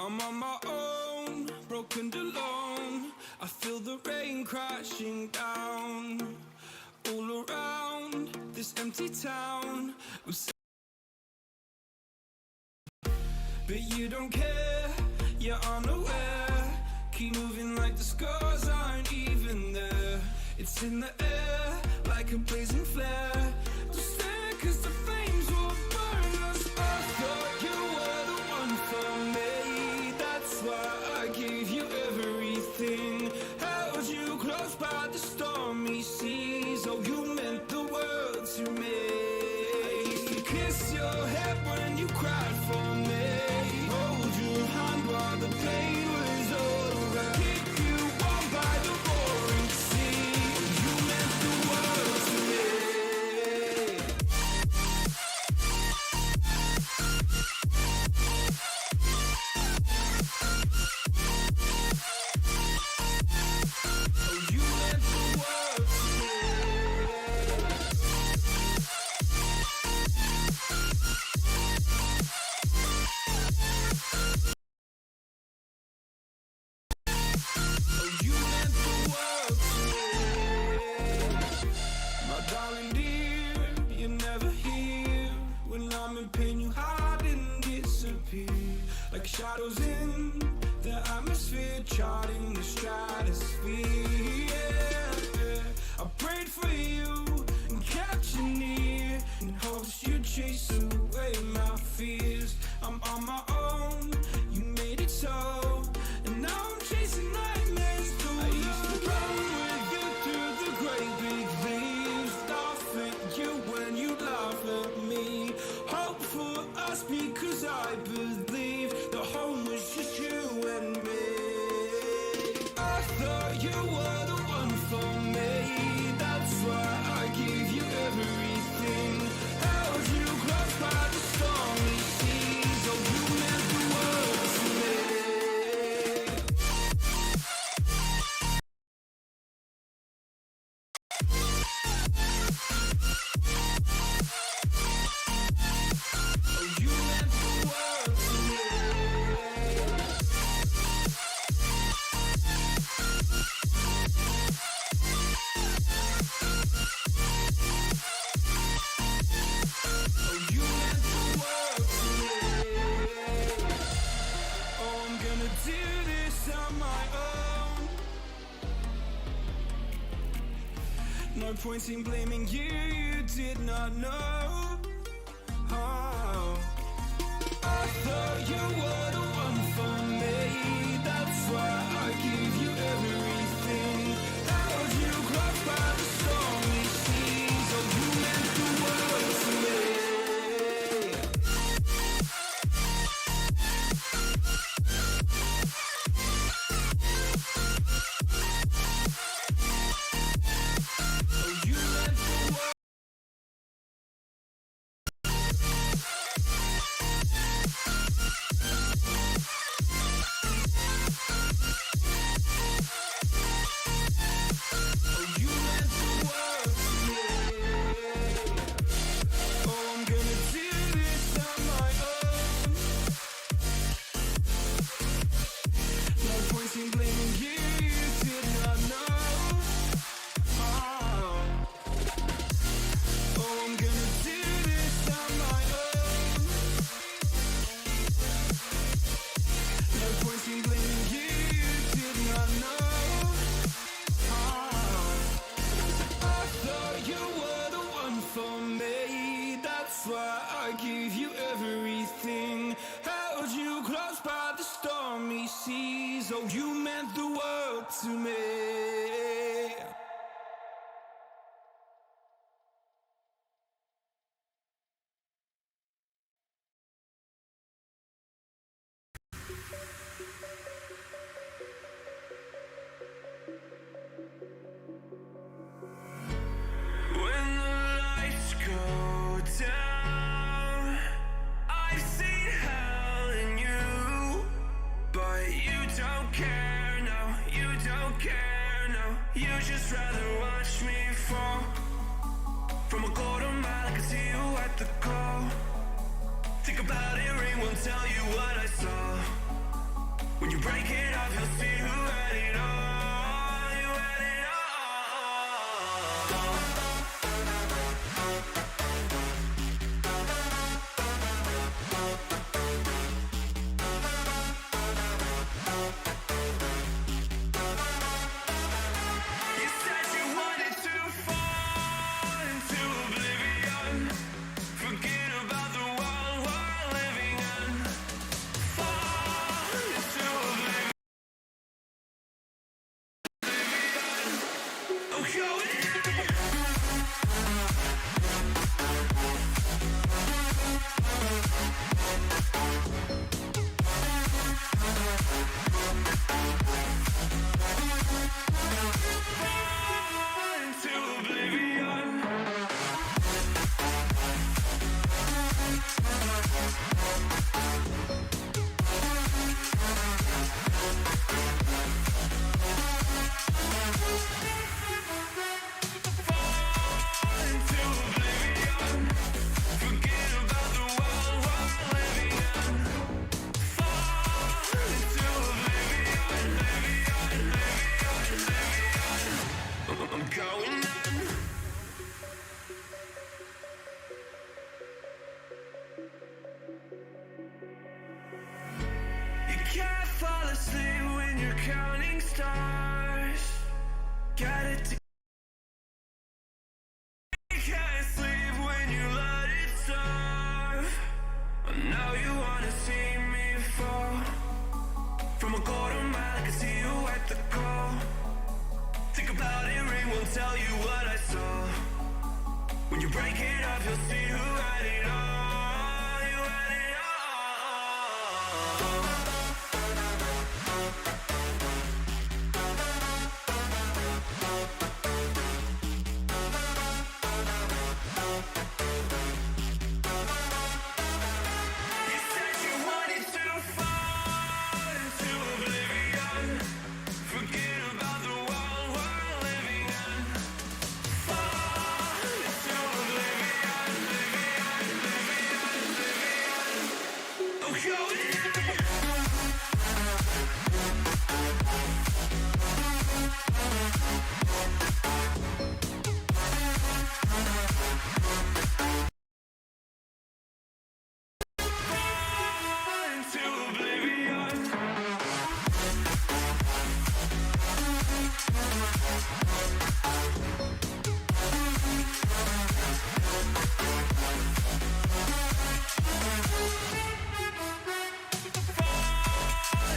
I'm on my own, broken alone. I feel the rain crashing down all around this empty town. But you don't care, you're unaware. Keep moving like the scars aren't even there. It's in the air, like a blazing flare. Just stare, cause the flames will burn us. I thought you were the one for me. That's why I gave you everything. Held you close by the stormy seas. Oh, you meant the world to me. I used to kiss your head when you cried for me. Hold your hand while the pain was over. Keep you warm by the roaring sea. You meant the world to me. Oh, you meant the world to me. Oh, you meant the world to me. My darling dear, you're never here. When I'm in pain, you hide and disappear. Like shadows in the atmosphere, charting the stratosphere. Yeah. I prayed for you and kept you near in hopes you'd chase away my fears. I'm on my own, you made it so. And now I'm chasing nightmares through. I used to run with you through the great big leaves. Laugh at you when you laugh at me. Hope for us because I believe the home was just you and me. I thought you were the one for me. That's why I gave you everything. Held you close by the stormy seas. Oh, you meant the world to me. Oh, you meant the world to me. Oh, you meant the world to me. Oh, I'm gonna do this on my own. No point in blaming you, you did not know. Oh, I thought you were the one for me. That's why I gave you everything. Held you close by the stormy seas. Oh, you meant the world to me. Oh, you meant the world. Oh, you meant the world to me. Oh, I'm gonna do this on my own. No point in blaming you, you did not know. Oh, oh, I'm gonna do this on my own. No point in blaming you, you did not know. I thought you were the one for me. That's why I gave you everything. Held you close by the stormy seas. Oh, you meant the world to me. When the lights go down, I've seen hell in you, but you don't care, no, you don't care, no. can't fall asleep when you're counting stars. Got it to can't sleep when you let it serve. Now you wanna see me fall. From a quarter mile, I can see you at the goal. Think about it, ring won't tell you what I saw. When you break it up, you'll see who had it all. You had it all. You said you wanted to fall into oblivion. Forget about the world we're living in. Fall into oblivion, oblivion, oblivion. Oh, go into oblivion.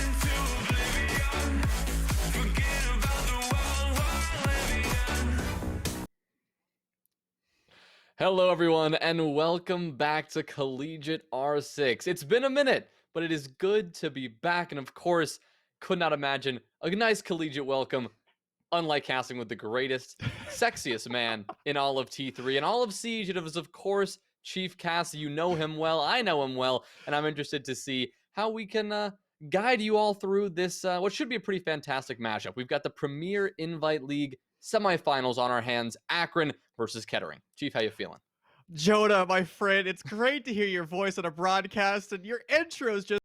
Into oblivion. Forget about the world we're living in. Hello, everyone, and welcome back to Collegiate R6. It's been a minute, but it is good to be back, and of course, could not imagine a nice collegiate welcome, unlike casting with the greatest, sexiest man in all of T3 and all of Siege. It was, of course, Chief Cass. You know him well, I know him well, and I'm interested to see how we can guide you all through this, what should be a pretty fantastic matchup. We've got the Premier Invite League semifinals on our hands, Akron versus Kettering. Chief, how you feeling? Jonah, my friend, it's great to hear your voice on a broadcast, and your intros just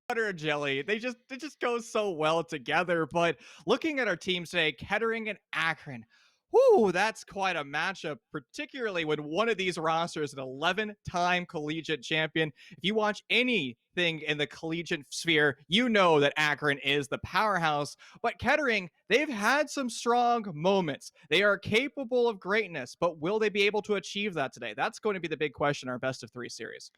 butter and jelly. They just go so well together. But looking at our teams today, Kettering and Akron. Whoo, that's quite a matchup, particularly when one of these rosters is an 11-time collegiate champion. If you watch anything in the collegiate sphere, you know that Akron is the powerhouse. But Kettering, they've had some strong moments. They are capable of greatness, but will they be able to achieve that today? That's going to be the big question in our best of three series.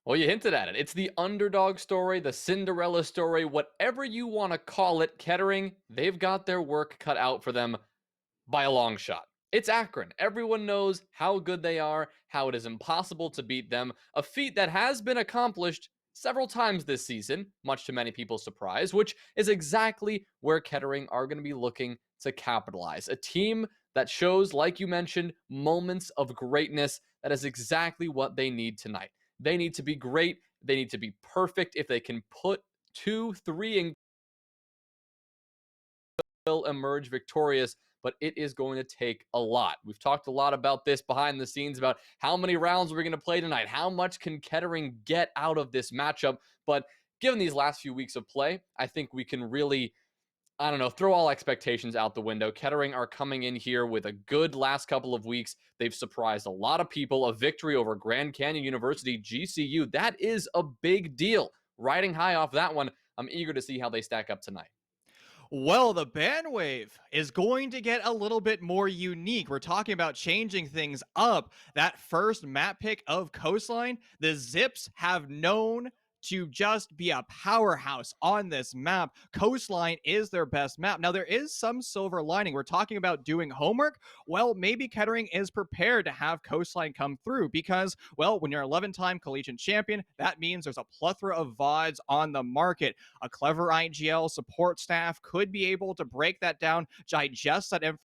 Well, you hinted at it. It's the underdog story, the Cinderella story, whatever you want to call it. Kettering, they've got their work cut out for them by a long shot. It's Akron. Everyone knows how good they are, how it is impossible to beat them, a feat that has been accomplished several times this season, much to many people's surprise, which is exactly where Kettering are going to be looking to capitalize. A team that shows, like you mentioned, moments of greatness. That is exactly what they need tonight. They need to be great. They need to be perfect. If they can put 2-3 and will emerge victorious, but it is going to take a lot. We've talked a lot about this behind the scenes, about how many rounds we're going to play tonight. How much can Kettering get out of this matchup? But given these last few weeks of play, I think we can really, I don't know, throw all expectations out the window. Kettering are coming in here with a good last couple of weeks. They've surprised a lot of people. A victory over Grand Canyon University, GCU. That is a big deal. Riding high off that one, I'm eager to see how they stack up tonight. Well, the bandwave is going to get a little bit more unique. We're talking about changing things up. That first map pick of Coastline, the Zips have known to just be a powerhouse on this map. Coastline is their best map. Now, there is some silver lining. We're talking about doing homework. Well, maybe Kettering is prepared to have Coastline come through because, well, when you're 11-time collegiate champion, that means there's a plethora of VODs on the market. A clever IGL support staff could be able to break that down, digest that information,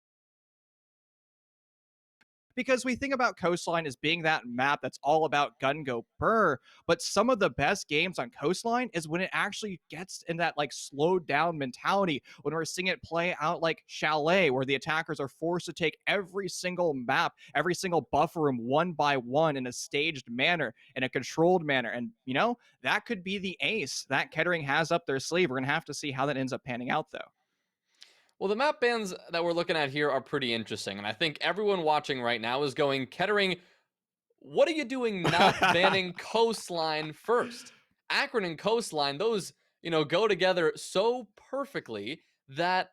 because we think about Coastline as being that map that's all about gun go burr, but some of the best games on Coastline is when it actually gets in that like slowed down mentality, when we're seeing it play out like Chalet, where the attackers are forced to take every single map, every single buffer room one by one in a staged manner, in a controlled manner. And you know, that could be the ace that Kettering has up their sleeve. We're gonna have to see how that ends up panning out though. Well, the map bans that we're looking at here are pretty interesting, and I think everyone watching right now is going, Kettering, what are you doing not banning Coastline first? Akron and Coastline, those, go together so perfectly that,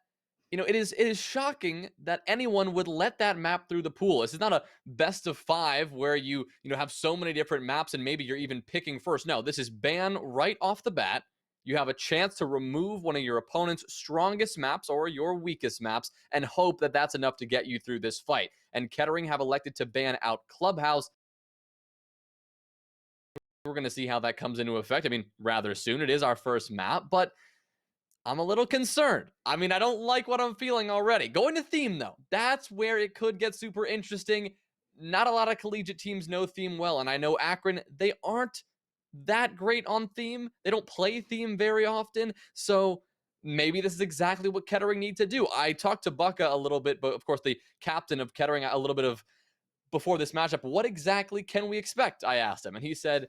it is shocking that anyone would let that map through the pool. This is not a best of 5 where you have so many different maps and maybe you're even picking first. No, this is ban right off the bat. You have a chance to remove one of your opponent's strongest maps or your weakest maps and hope that that's enough to get you through this fight. And Kettering have elected to ban out Clubhouse. We're going to see how that comes into effect. I mean, rather soon. It is our first map, but I'm a little concerned. I mean, I don't like what I'm feeling already. Going to theme, though, that's where it could get super interesting. Not a lot of collegiate teams know theme well, and I know Akron, they aren't that great on theme. They don't play theme very often, so maybe this is exactly what Kettering need to do. I talked to Bucka a little bit, but of course the captain of Kettering, a little bit of before this matchup. What exactly can we expect? I asked him, and he said,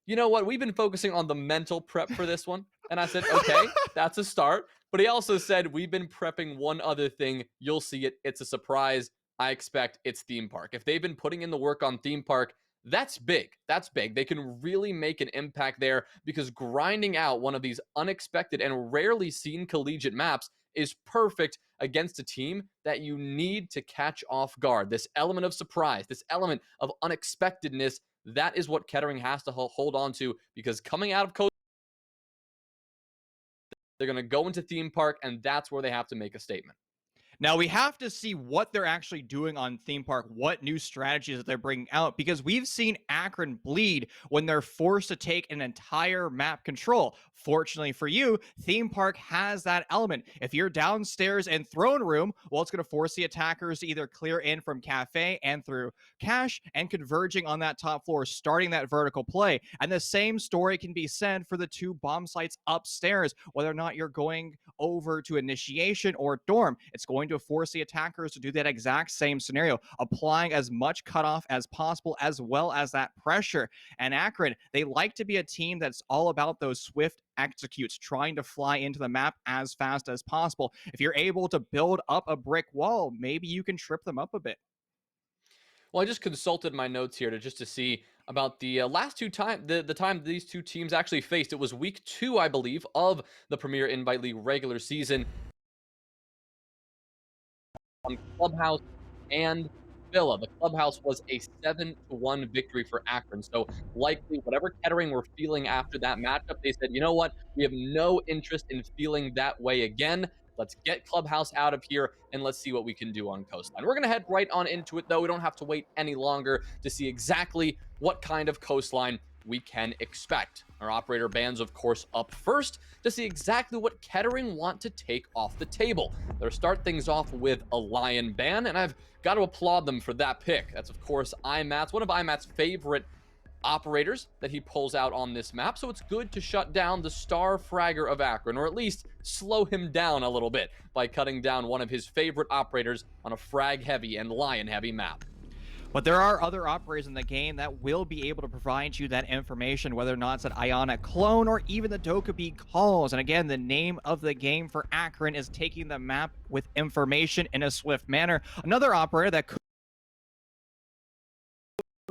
you know what? We've been focusing on the mental prep for this one. And I said, okay, that's a start. But he also said, we've been prepping one other thing. You'll see it. It's a surprise. I expect it's theme park. If they've been putting in the work on theme park, that's big. That's big. They can really make an impact there because grinding out one of these unexpected and rarely seen collegiate maps is perfect against a team that you need to catch off guard. This element of surprise, this element of unexpectedness, that is what Kettering has to hold on to because coming out of Coast, they're going to go into theme park, and that's where they have to make a statement. Now, we have to see what they're actually doing on theme park, what new strategies that they're bringing out, because we've seen Akron bleed when they're forced to take an entire map control. Fortunately for you, theme park has that element. If you're downstairs in throne room, well, it's going to force the attackers to either clear in from cafe and through cash and converging on that top floor, starting that vertical play. And the same story can be said for the 2 bomb sites upstairs, whether or not you're going over to initiation or dorm. It's going to force the attackers to do that exact same scenario, applying as much cutoff as possible, as well as that pressure. And Akron, they like to be a team that's all about those swift executes, trying to fly into the map as fast as possible. If you're able to build up a brick wall, maybe you can trip them up a bit. Well, I just consulted my notes here to see about the last the time these two teams actually faced. It was week 2, I believe, of the Premier Invite League regular season. On Clubhouse and Villa. The Clubhouse was a 7-1 victory for Akron. So likely whatever Kettering were feeling after that matchup, they said, you know what? We have no interest in feeling that way again. Let's get Clubhouse out of here and let's see what we can do on Coastline. We're going to head right on into it, though. We don't have to wait any longer to see exactly what kind of Coastline we can expect. Our operator bands, of course, up first to see exactly what Kettering want to take off the table. They'll start things off with a Lion ban, and I've got to applaud them for that pick. That's, of course, IMAT's, one of IMAT's favorite operators that he pulls out on this map, so it's good to shut down the star fragger of Akron, or at least slow him down a little bit by cutting down one of his favorite operators on a frag-heavy and lion-heavy map. But there are other operators in the game that will be able to provide you that information, whether or not it's an Ionic clone or even the Dokkaebi calls. And again, the name of the game for Akron is taking the map with information in a swift manner. Another operator that could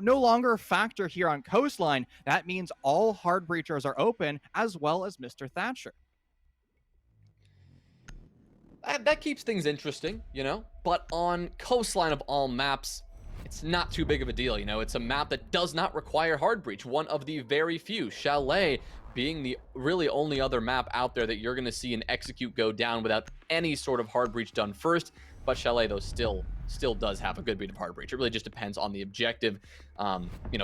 no longer factor here on Coastline. That means all hard breachers are open, as well as Mr. Thatcher. That keeps things interesting, but on Coastline of all maps, it's not too big of a deal. It's a map that does not require hard breach, one of the very few, Chalet being the really only other map out there that you're going to see an execute go down without any sort of hard breach done first. But Chalet, though, still does have a good bit of hard breach. It really just depends on the objective.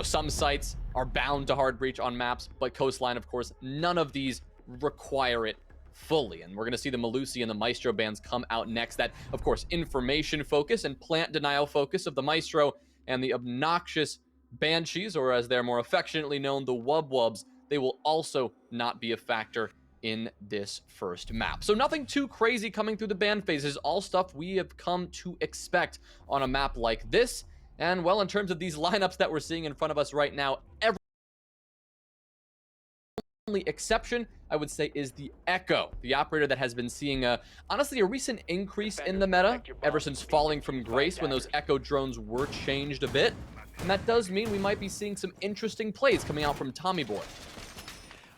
Some sites are bound to hard breach on maps, but Coastline, of course, none of these require it fully. And we're going to see the Malusi and the Maestro bands come out next. That, of course, information focus and plant denial focus of the Maestro, and the obnoxious Banshees, or as they're more affectionately known, the Wubwubs, they will also not be a factor in this first map. So nothing too crazy coming through the ban phases, all stuff we have come to expect on a map like this. And well, in terms of these lineups that we're seeing in front of us right now, every only exception, I would say, is the Echo, the operator that has been seeing honestly a recent increase in the meta ever since falling from grace when those Echo drones were changed a bit. And that does mean we might be seeing some interesting plays coming out from Tommy Boy.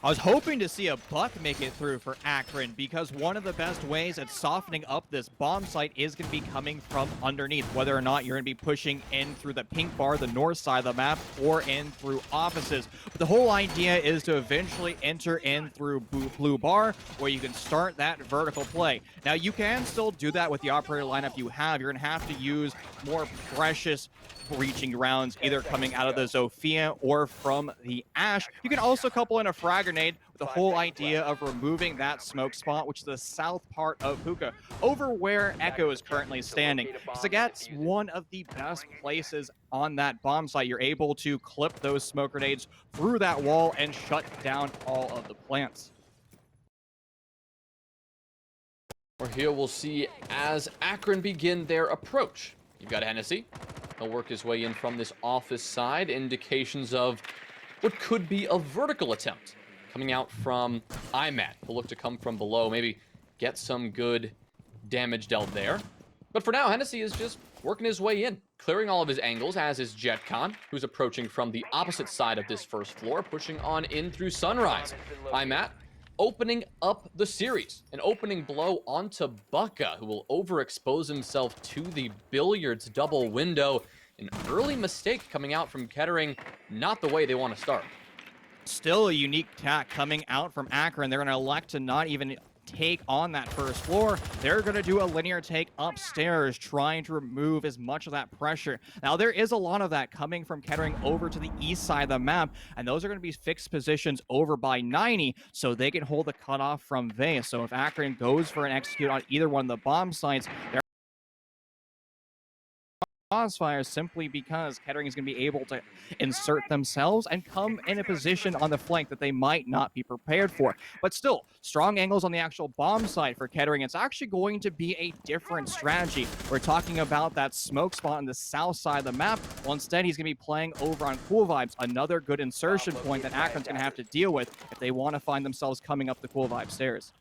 I was hoping to see a buck make it through for Akron because one of the best ways at softening up this bomb site is going to be coming from underneath, whether or not you're going to be pushing in through the pink bar, the north side of the map, or in through offices. But the whole idea is to eventually enter in through blue bar, where you can start that vertical play. Now, you can still do that with the operator lineup you have. You're going to have to use more precious breaching rounds, either coming out of the Zofia or from the Ash. You can also couple in a frag grenade with the whole idea of removing that smoke spot, which is the south part of Hookah, over where Echo is currently standing. So that's one of the best places on that bomb site. You're able to clip those smoke grenades through that wall and shut down all of the plants. Or here we'll see as Akron begin their approach. You've got Hennessy. He'll work his way in from this office side. Indications of what could be a vertical attempt coming out from IMAT. He'll look to come from below, maybe get some good damage dealt there. But for now, Hennessy is just working his way in, clearing all of his angles, as is JetCon, who's approaching from the opposite side of this first floor, pushing on in through Sunrise. IMAT opening up the series. An opening blow onto Bucka, who will overexpose himself to the Billiards double window. An early mistake coming out from Kettering, not the way they want to start. Still a unique attack coming out from Akron. They're going to elect to not even take on that first floor. They're going to do a linear take upstairs, trying to remove as much of that pressure. Now, there is a lot of that coming from Kettering over to the east side of the map, and those are going to be fixed positions over by 90, so they can hold the cutoff from Vase. So if Akron goes for an execute on either one of the bomb sites, they're crossfire simply because Kettering is going to be able to insert themselves and come in a position on the flank that they might not be prepared for. But still, strong angles on the actual bomb site for Kettering. It's actually going to be a different strategy. We're talking about that smoke spot on the south side of the map. Well, instead, he's going to be playing over on Cool Vibes, another good insertion point that Akron's going to have to deal with if they want to find themselves coming up the Cool Vibe stairs.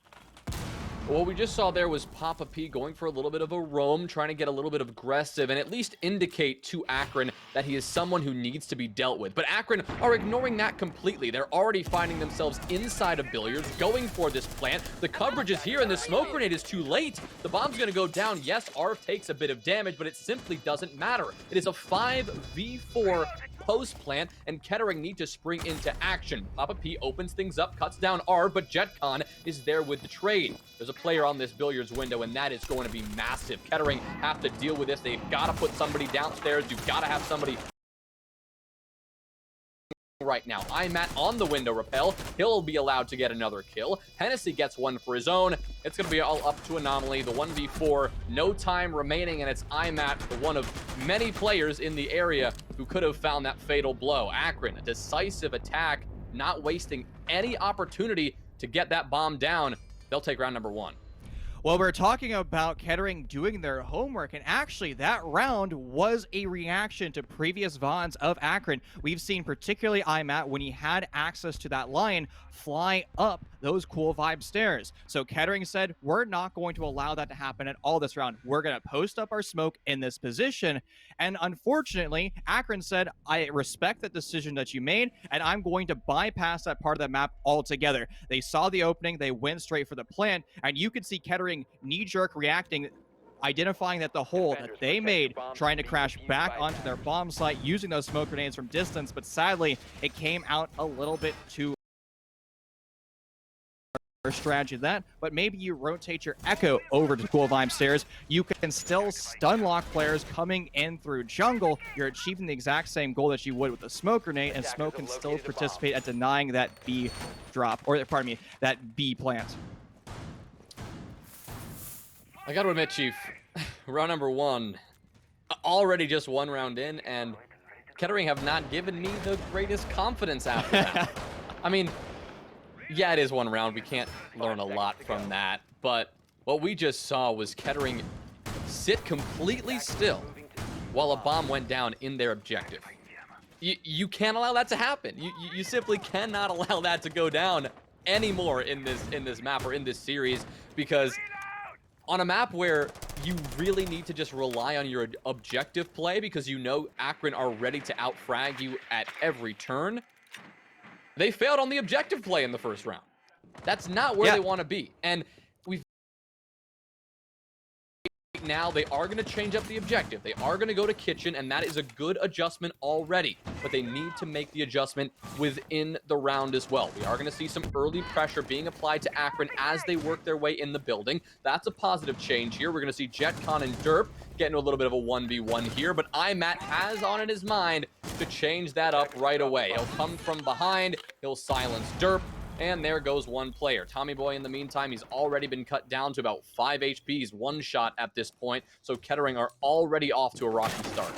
What we just saw there was Papa P going for a little bit of a roam, trying to get a little bit of aggressive and at least indicate to Akron that he is someone who needs to be dealt with. But Akron are ignoring that completely. They're already finding themselves inside of Billiards, going for this plant. The coverage is here and the smoke grenade is too late. The bomb's going to go down. Yes, Arv takes a bit of damage, but it simply doesn't matter. It is a 5v4 post plant, and Kettering need to spring into action. Papa P opens things up, cuts down Arv, but JetCon is there with the trade. There's a player on this Billiards window, and that is going to be massive. Kettering have to deal with this. They've got to put somebody downstairs. You've got to have somebody right now. IMAT on the window repel. He'll be allowed to get another kill. Hennessy gets one for his own. It's going to be all up to Anomaly. The 1v4, no time remaining, and it's IMAT, one of many players in the area who could have found that fatal blow. Akron, a decisive attack, not wasting any opportunity to get that bomb down. They'll take round number 1. Well, we're talking about Kettering doing their homework, and actually that round was a reaction to previous VODs of Akron. We've seen particularly IMAT, when he had access to that line, fly up those Cool Vibe stairs. So Kettering said, we're not going to allow that to happen at all this round. We're going to post up our smoke in this position. And unfortunately, Akron said, I respect the decision that you made, and I'm going to bypass that part of the map altogether. They saw the opening, they went straight for the plant, and you could see Kettering knee-jerk reacting, identifying that the hole that they made, trying to crash back onto their bomb site using those smoke grenades from distance, but sadly, it came out a little bit too strategy that, but maybe you rotate your Echo over to Cool Vibe stairs. You can still stun lock players coming in through jungle. You're achieving the exact same goal that you would with a smoke grenade, and Smoke can still participate at denying that B drop, or pardon me, that B plant. I gotta admit, Chief, round number 1, already just 1 round in, and Kettering have not given me the greatest confidence after that. I mean, yeah, it is 1 round. We can't learn a lot from that, but what we just saw was Kettering sit completely still while a bomb went down in their objective. You can't allow that to happen. You simply cannot allow that to go down anymore in this map or in this series, because on a map where you really need to just rely on your objective play because you know Akron are ready to outfrag you at every turn, They failed on the objective play in the first round. That's not where they want to be. And now they are going to change up the objective. They are going to go to kitchen, and that is a good adjustment already. But they need to make the adjustment within the round as well. We are going to see some early pressure being applied to Akron as they work their way in the building. That's a positive change here. We're going to see JetCon and Derp get into a little bit of a 1v1 here, but IMAT has on in his mind to change that up right away. He'll come from behind, he'll silence Derp, and there goes one player. Tommy Boy, in the meantime, he's already been cut down to about 5 HPs, one shot at this point, so Kettering are already off to a rocky start.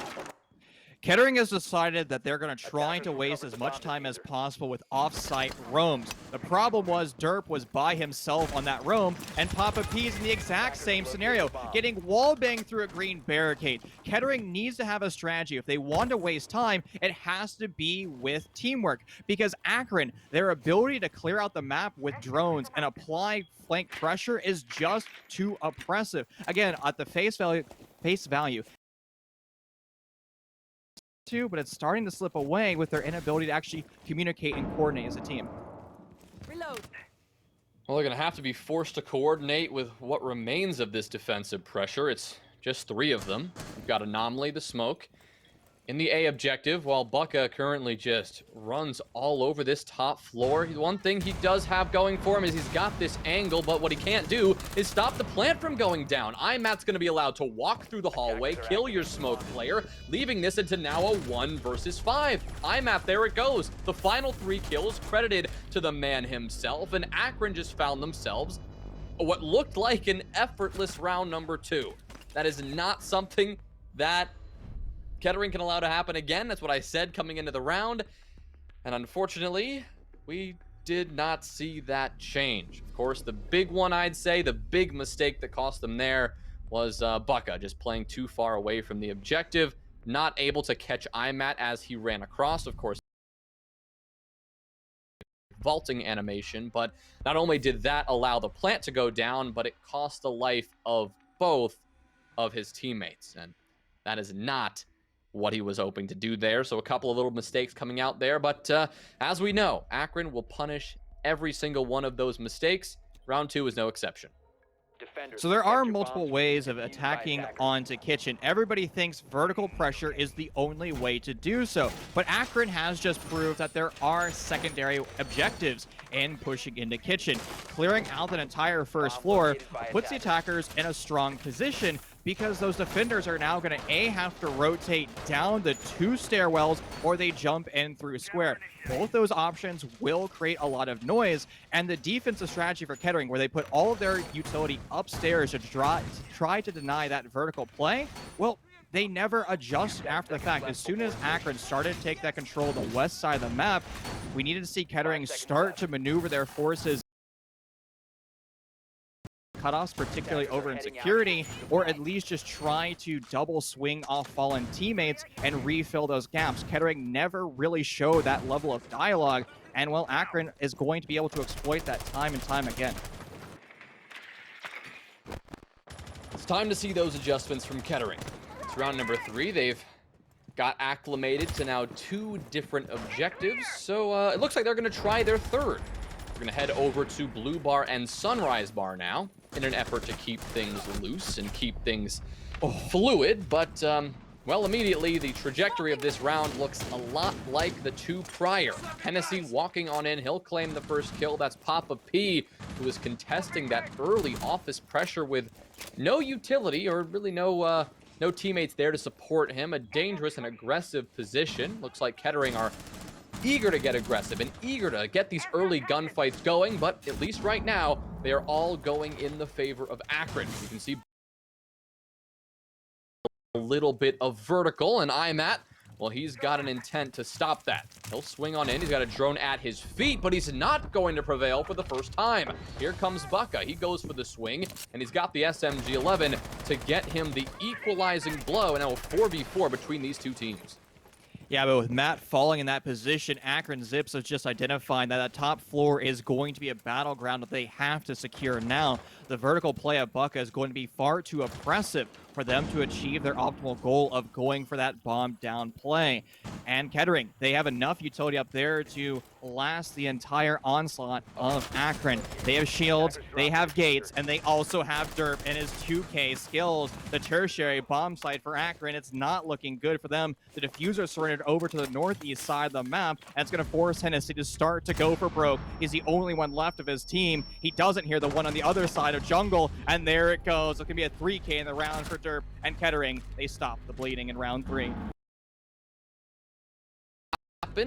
Kettering has decided that they're going to try to waste as much time as possible with off-site roams. The problem was Derp was by himself on that roam, and Papa P's in the exact same scenario, getting wall-banged through a green barricade. Kettering needs to have a strategy. If they want to waste time, it has to be with teamwork, because Akron, their ability to clear out the map with drones and apply flank pressure is just too oppressive. Again, at the face value, but it's starting to slip away with their inability to actually communicate and coordinate as a team. Reload. Well, they're going to have to be forced to coordinate with what remains of this defensive pressure. It's just 3 of them. We've got Anomaly, the smoke. In the A objective, while Bucka currently just runs all over this top floor, one thing he does have going for him is he's got this angle, but what he can't do is stop the plant from going down. IMAT's going to be allowed to walk through the hallway, kill your smoke player, leaving this into now a 1 versus 5. IMAT, there it goes. The final 3 kills credited to the man himself, and Akron just found themselves what looked like an effortless round number 2. That is not something that Kettering can allow to happen again. That's what I said coming into the round. And unfortunately, we did not see that change. Of course, the big one, I'd say, the big mistake that cost them there was Bucka just playing too far away from the objective, not able to catch IMAT as he ran across. Of course, vaulting animation, but not only did that allow the plant to go down, but it cost the life of both of his teammates. And that is not what he was hoping to do there. So a couple of little mistakes coming out there, but as we know, Akron will punish every single one of those mistakes. Round 2 is no exception. So there are multiple ways of attacking onto kitchen. Everybody thinks vertical pressure is the only way to do so, but Akron has just proved that there are secondary objectives in pushing into kitchen. Clearing out an entire first floor puts the attackers in a strong position, because those defenders are now going to have to rotate down the 2 stairwells, or they jump in through square. Both those options will create a lot of noise, and the defensive strategy for Kettering, where they put all of their utility upstairs to try to deny that vertical play, well, they never adjusted after the fact. As soon as Akron started to take that control of the west side of the map, we needed to see Kettering start to maneuver their forces cutoffs, particularly over in security, or at least just try to double swing off fallen teammates and refill those gaps. Kettering never really showed that level of dialogue, and well, Akron is going to be able to exploit that time and time again. It's time to see those adjustments from Kettering. It's round number 3. They've got acclimated to now 2 different objectives, so it looks like they're going to try their 3rd. We're going to head over to Blue Bar and Sunrise Bar now in an effort to keep things loose and keep things fluid. But, well, immediately the trajectory of this round looks a lot like the 2 prior. Hennessy walking on in. He'll claim the first kill. That's Papa P, who is contesting that early office pressure with no utility or really no teammates there to support him. A dangerous and aggressive position. Looks like Kettering are eager to get aggressive and eager to get these early gunfights going, but at least right now, they are all going in the favor of Akron. You can see a little bit of vertical, and IMAT, well, he's got an intent to stop that. He'll swing on in. He's got a drone at his feet, but he's not going to prevail for the first time. Here comes Bucka. He goes for the swing, and he's got the SMG-11 to get him the equalizing blow, and now a 4v4 between these 2 teams. Yeah, but with Matt falling in that position, Akron Zips has just identified that that top floor is going to be a battleground that they have to secure now. the vertical play of Bucka is going to be far too oppressive for them to achieve their optimal goal of going for that bomb down play. And Kettering, they have enough utility up there to last the entire onslaught of Akron. They have shields, they have gates, and they also have Derp and his 2K skills. The tertiary bomb site for Akron, it's not looking good for them. The diffuser surrendered over to the northeast side of the map, and it's going to force Hennessy to start to go for broke. He's the only one left of his team. He doesn't hear the one on the other side of jungle, and there it goes. It's going to be a 3K in the round for Derp and Kettering. They stop the bleeding in round 3.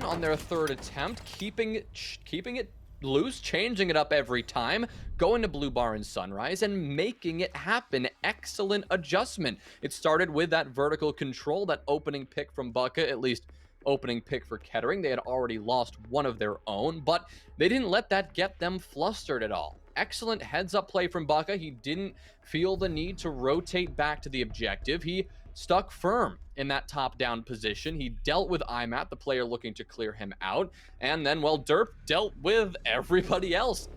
On their third attempt, keeping it loose, changing it up every time, going to Blue Bar and Sunrise and making it happen. Excellent adjustment. It started with that vertical control, that opening pick from Bucka, at least opening pick for Kettering. They had already lost one of their own, but they didn't let that get them flustered at all. Excellent heads-up play from Bucka. He didn't feel the need to rotate back to the objective. He stuck firm in that top-down position. He dealt with IMAT, the player looking to clear him out, and then, well, Derp dealt with everybody else.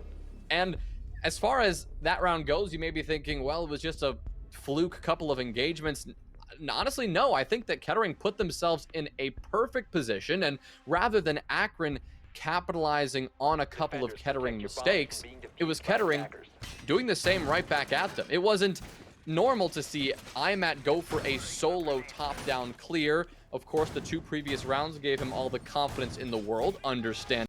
And as far as that round goes, you may be thinking, well, it was just a fluke couple of engagements. Honestly, no. I think that Kettering put themselves in a perfect position, and rather than Akron capitalizing on a couple of Kettering mistakes, it was Kettering doing the same right back at them. It wasn't normal to see IMAT go for a solo top-down clear. Of course, the 2 previous rounds gave him all the confidence in the world. Understand.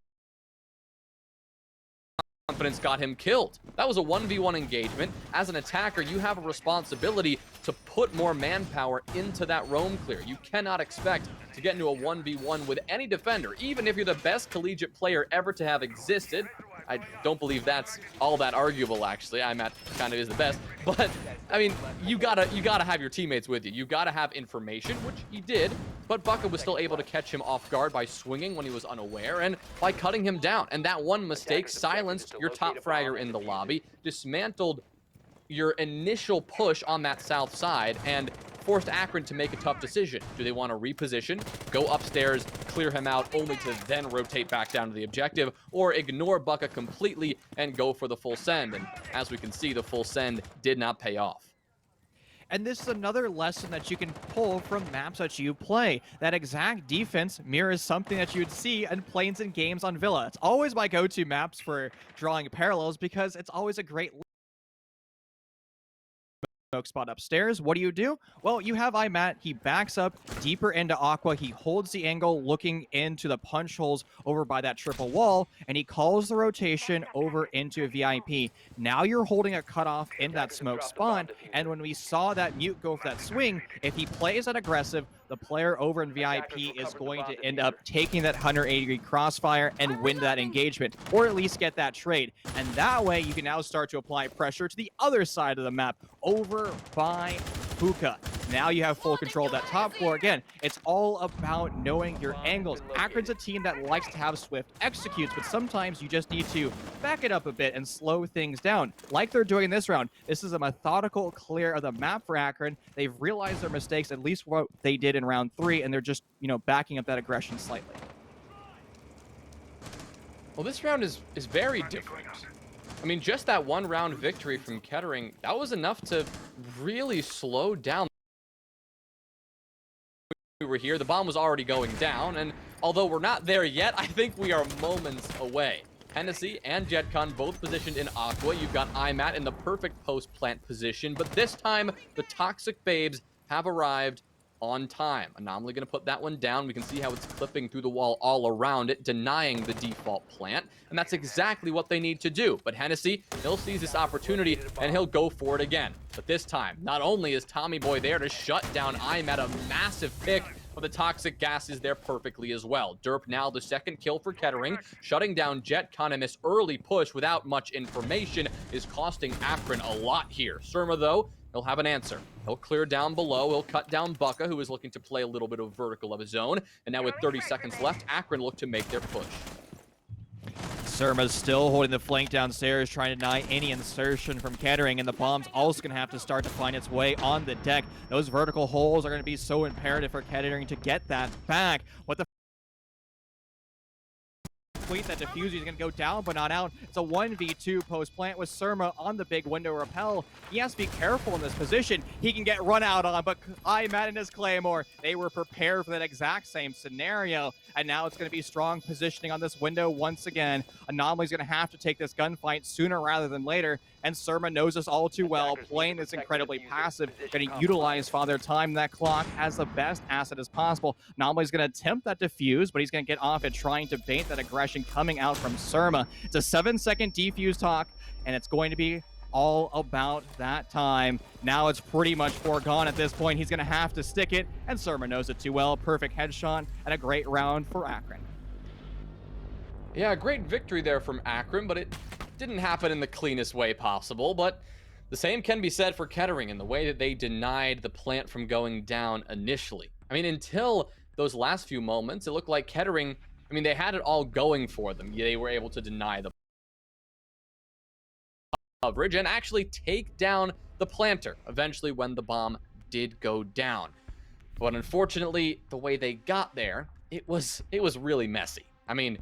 Confidence got him killed. That was a 1v1 engagement. As an attacker, you have a responsibility to put more manpower into that roam clear. You cannot expect to get into a 1v1 with any defender, even if you're the best collegiate player ever to have existed. I don't believe that's all that arguable, actually. IMAT kind of is the best, but I mean, you gotta have your teammates with you. You gotta have information, which he did, but Bucka was still able to catch him off guard by swinging when he was unaware and by cutting him down. And that one mistake silenced your top fragger in the lobby, dismantled your initial push on that south side, and forced Akron to make a tough decision. Do they want to reposition, go upstairs, clear him out, only to then rotate back down to the objective, or ignore Bucka completely and go for the full send? And as we can see, the full send did not pay off. And this is another lesson that you can pull from maps that you play. That exact defense mirrors something that you would see in Planes and Games on Villa. It's always my go-to maps for drawing parallels because it's always a great smoke spot upstairs. What do? Well, you have IMAT. He backs up deeper into Aqua. He holds the angle looking into the punch holes over by that triple wall, and he calls the rotation over into a VIP. Now you're holding a cutoff in that smoke spot, and when we saw that Mute go for that swing, if he plays that aggressive, the player over in VIP is going to end up taking that 180-degree crossfire and win that engagement, or at least get that trade. And that way, you can now start to apply pressure to the other side of the map, over by Hookah. Now you have full control of that top floor. Again, it's all about knowing your angles. Akron's a team that likes to have swift executes, but sometimes you just need to back it up a bit and slow things down, like they're doing this round. This is a methodical clear of the map for Akron. They've realized their mistakes, at least what they did in round 3, and they're just, backing up that aggression slightly. Well, this round is very different. I mean, just that one round victory from Kettering, that was enough to really slow down. We were here, the bomb was already going down, and although we're not there yet, I think we are moments away. Hennessy and JetCon both positioned in Aqua. You've got IMAT in the perfect post-plant position, but this time, the Toxic Babes have arrived on time. Anomaly going to put that one down. We can see how it's clipping through the wall all around it, denying the default plant, and that's exactly what they need to do. But Hennessy, he'll seize this opportunity, and he'll go for it again. But this time, not only is Tommy Boy there to shut down IMAT, a massive pick, but the toxic gas is there perfectly as well. Derp now the second kill for Kettering, shutting down JetCon, and this early push without much information is costing Akron a lot here. Surma, though, he'll have an answer. He'll clear down below. He'll cut down Bucka, who is looking to play a little bit of vertical of his own. And now with 30 seconds left, Akron look to make their push. Surma's still holding the flank downstairs, trying to deny any insertion from Kettering, and the bomb's also going to have to start to find its way on the deck. Those vertical holes are going to be so imperative for Kettering to get that back. What the complete that diffuser. He's going to go down, but not out. It's a 1v2 post-plant with Surma on the big window repel. He has to be careful in this position. He can get run out on, but Matt and his Claymore, they were prepared for that exact same scenario. And now it's going to be strong positioning on this window once again. Anomaly's going to have to take this gunfight sooner rather than later. And Surma knows this all too well, playing this incredibly passive, going to utilize Father Time, that clock, as the best asset as possible. Anomaly's going to attempt that defuse, but he's going to get off it trying to bait that aggression coming out from Surma. It's a 7-second defuse talk, and it's going to be all about that time. Now it's pretty much foregone at this point. He's going to have to stick it, and Surma knows it too well. Perfect headshot and a great round for Akron. Yeah, great victory there from Akron, but it didn't happen in the cleanest way possible. But the same can be said for Kettering in the way that they denied the plant from going down initially. I mean, until those last few moments, it looked like Kettering, I mean, they had it all going for them. They were able to deny the coverage and actually take down the planter eventually when the bomb did go down. But unfortunately, the way they got there, it was really messy. I mean,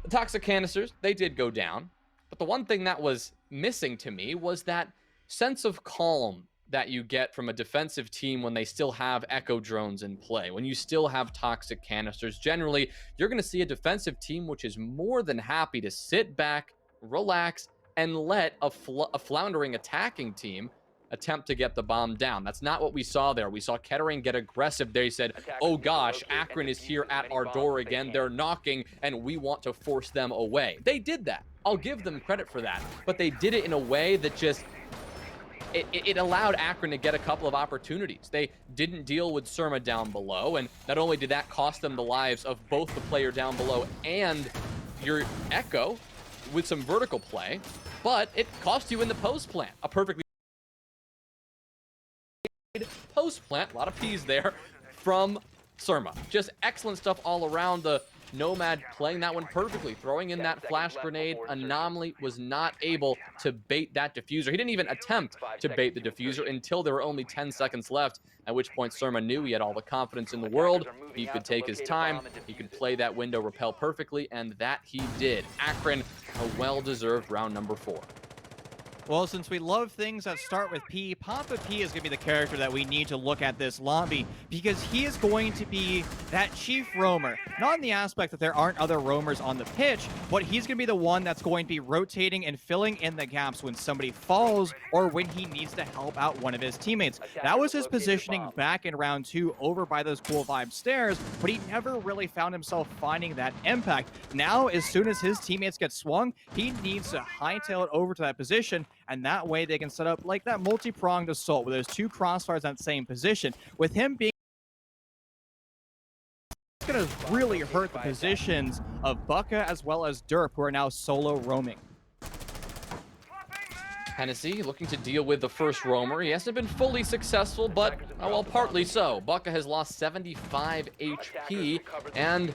the toxic canisters, they did go down, but the one thing that was missing to me was that sense of calm that you get from a defensive team when they still have echo drones in play. When you still have toxic canisters, generally, you're going to see a defensive team which is more than happy to sit back, relax, and let a floundering attacking team attempt to get the bomb down. That's not what we saw there. We saw Kettering get aggressive. They said, oh gosh, Akron is here at our door again. They're knocking, and we want to force them away. They did that. I'll give them credit for that. But they did it in a way that just, it allowed Akron to get a couple of opportunities. They didn't deal with Surma down below, and not only did that cost them the lives of both the player down below and your Echo with some vertical play, but it cost you in the post plant. A perfectly post plant, a lot of P's there from Surma. Just excellent stuff all around. The Nomad playing that one perfectly, throwing in that flash grenade. Anomaly was not able to bait that diffuser. He didn't even attempt to bait the diffuser until there were only 10 seconds left, at which point Surma knew he had all the confidence in the world. He could take his time, he could play that window repel perfectly, and that he did. Akron, a well-deserved round number 4. Well, since we love things that start with P, Papa P is going to be the character that we need to look at this lobby, because he is going to be that chief roamer. Not in the aspect that there aren't other roamers on the pitch, but he's going to be the one that's going to be rotating and filling in the gaps when somebody falls or when he needs to help out one of his teammates. That was his positioning back in round 2 over by those cool vibe stairs, but he never really found himself finding that impact. Now, as soon as his teammates get swung, he needs to hightail it over to that position, and that way they can set up like that multi-pronged assault with those 2 crossfires in that same position. With him being, it's going to really hurt the positions of Bucka as well as Derp, who are now solo roaming. Hennessy looking to deal with the first roamer. He hasn't been fully successful, but, oh, well, partly so. Bucka has lost 75 HP, and,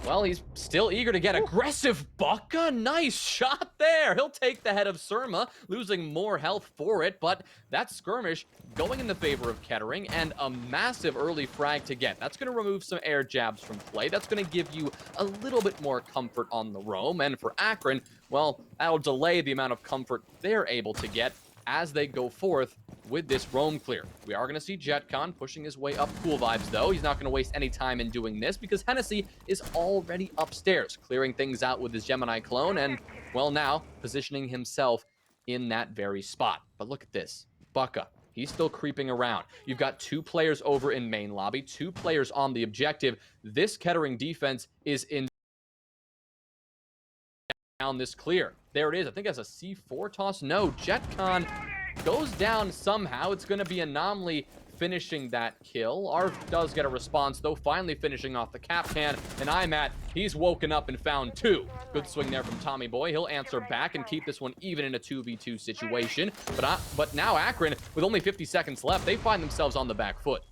well, he's still eager to get aggressive. Bucka, nice shot there. He'll take the head of Surma, losing more health for it, but that skirmish going in the favor of Kettering, and a massive early frag to get. That's going to remove some air jabs from play. That's going to give you a little bit more comfort on the roam, and for Akron, well, that'll delay the amount of comfort they're able to get as they go forth with this roam clear. We are going to see JetCon pushing his way up cool vibes, though. He's not going to waste any time in doing this because Hennessy is already upstairs, clearing things out with his Gemini clone and, well, now positioning himself in that very spot. But look at this. Bucka, he's still creeping around. You've got 2 players over in main lobby, 2 players on the objective. This Kettering defense is in down this clear. There it is. I think that's a C4 toss. No, JetCon goes down somehow. It's going to be Anomaly finishing that kill. Arf does get a response, though, finally finishing off the cap can. And Imat, he's woken up and found 2. Good swing there from Tommy Boy. He'll answer back and keep this one even in a 2v2 situation. But now Akron, with only 50 seconds left, they find themselves on the back foot.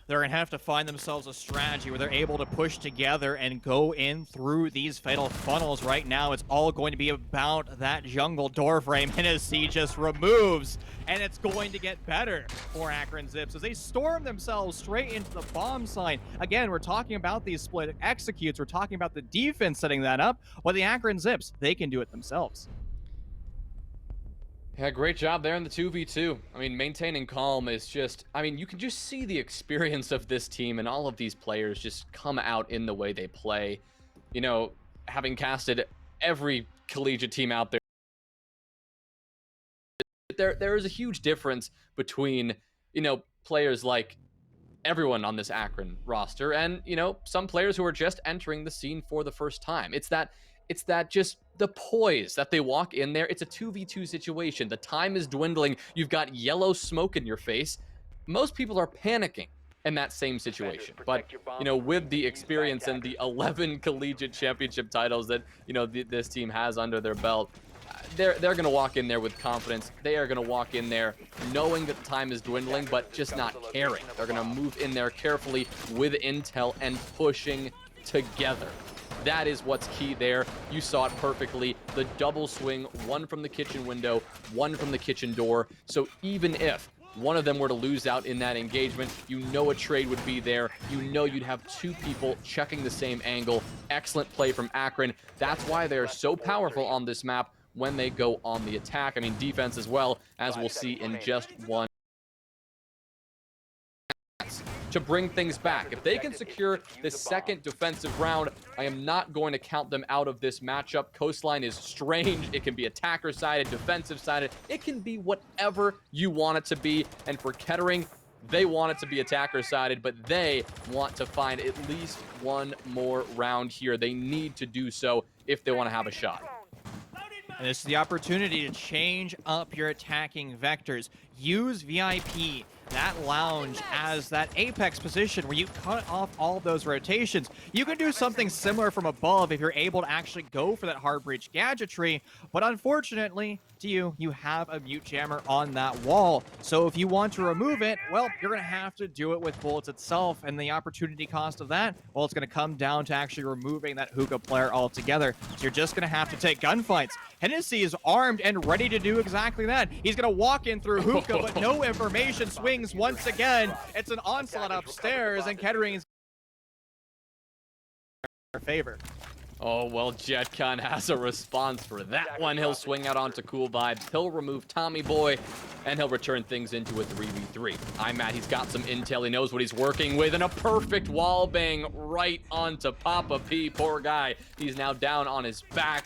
they're going to have to find themselves a strategy where they're able to push together and go in through these fatal funnels. Right now, it's all going to be about that jungle doorframe. Hennessy just removes, and it's going to get better for Akron Zips as they storm themselves straight into the bomb site. Again, we're talking about these split executes. We're talking about the defense setting that up. Well, the Akron Zips, they can do it themselves. Yeah, great job there in the 2v2. I mean, maintaining calm is just, I mean, you can just see the experience of this team and all of these players just come out in the way they play. You know, having casted every collegiate team out there is a huge difference between, you know, players like everyone on this Akron roster and, you know, some players who are just entering the scene for the first time. It's that just the poise that they walk in there. It's a 2v2 situation. The time is dwindling. You've got yellow smoke in your face. Most people are panicking in that same situation. But, you know, with the experience and the 11 collegiate championship titles that, you know, this team has under their belt, they're going to walk in there with confidence. They are going to walk in there knowing that time is dwindling, but just not caring. They're going to move in there carefully with intel and pushing together. That is what's key there. You saw it perfectly. The double swing, one from the kitchen window, one from the kitchen door. So even if one of them were to lose out in that engagement, you know a trade would be there. You know you'd have two people checking the same angle. Excellent play from Akron. That's why they're so powerful on this map when they go on the attack. I mean, defense as well, as we'll see in just one. To bring things back. If they can secure this second defensive round, I am not going to count them out of this matchup. Coastline is strange. It can be attacker-sided, defensive-sided. It can be whatever you want it to be. And for Kettering, they want it to be attacker-sided, but they want to find at least one more round here. They need to do so if they want to have a shot. And this is the opportunity to change up your attacking vectors. Use VIP, that lounge, as that apex position where you cut off all of those rotations. You can do something similar from above if you're able to actually go for that hard breach gadgetry, but unfortunately to you have a mute jammer on that wall. So if you want to remove it, well, you're going to have to do it with bullets itself, and the opportunity cost of that, well, it's going to come down to actually removing that hookah player altogether. So you're just going to have to take gunfights. Hennessy is armed and ready to do exactly that. He's going to walk in through hookah, but no information. Swings once again. It's an onslaught upstairs, and Kettering is in favor. Oh, well, JetCon has a response for that one. He'll swing out onto Cool Vibes. He'll remove Tommy Boy, and he'll return things into a 3v3. I'm Matt. He's got some intel. He knows what he's working with, and a perfect wall bang right onto Papa P. Poor guy. He's now down on his back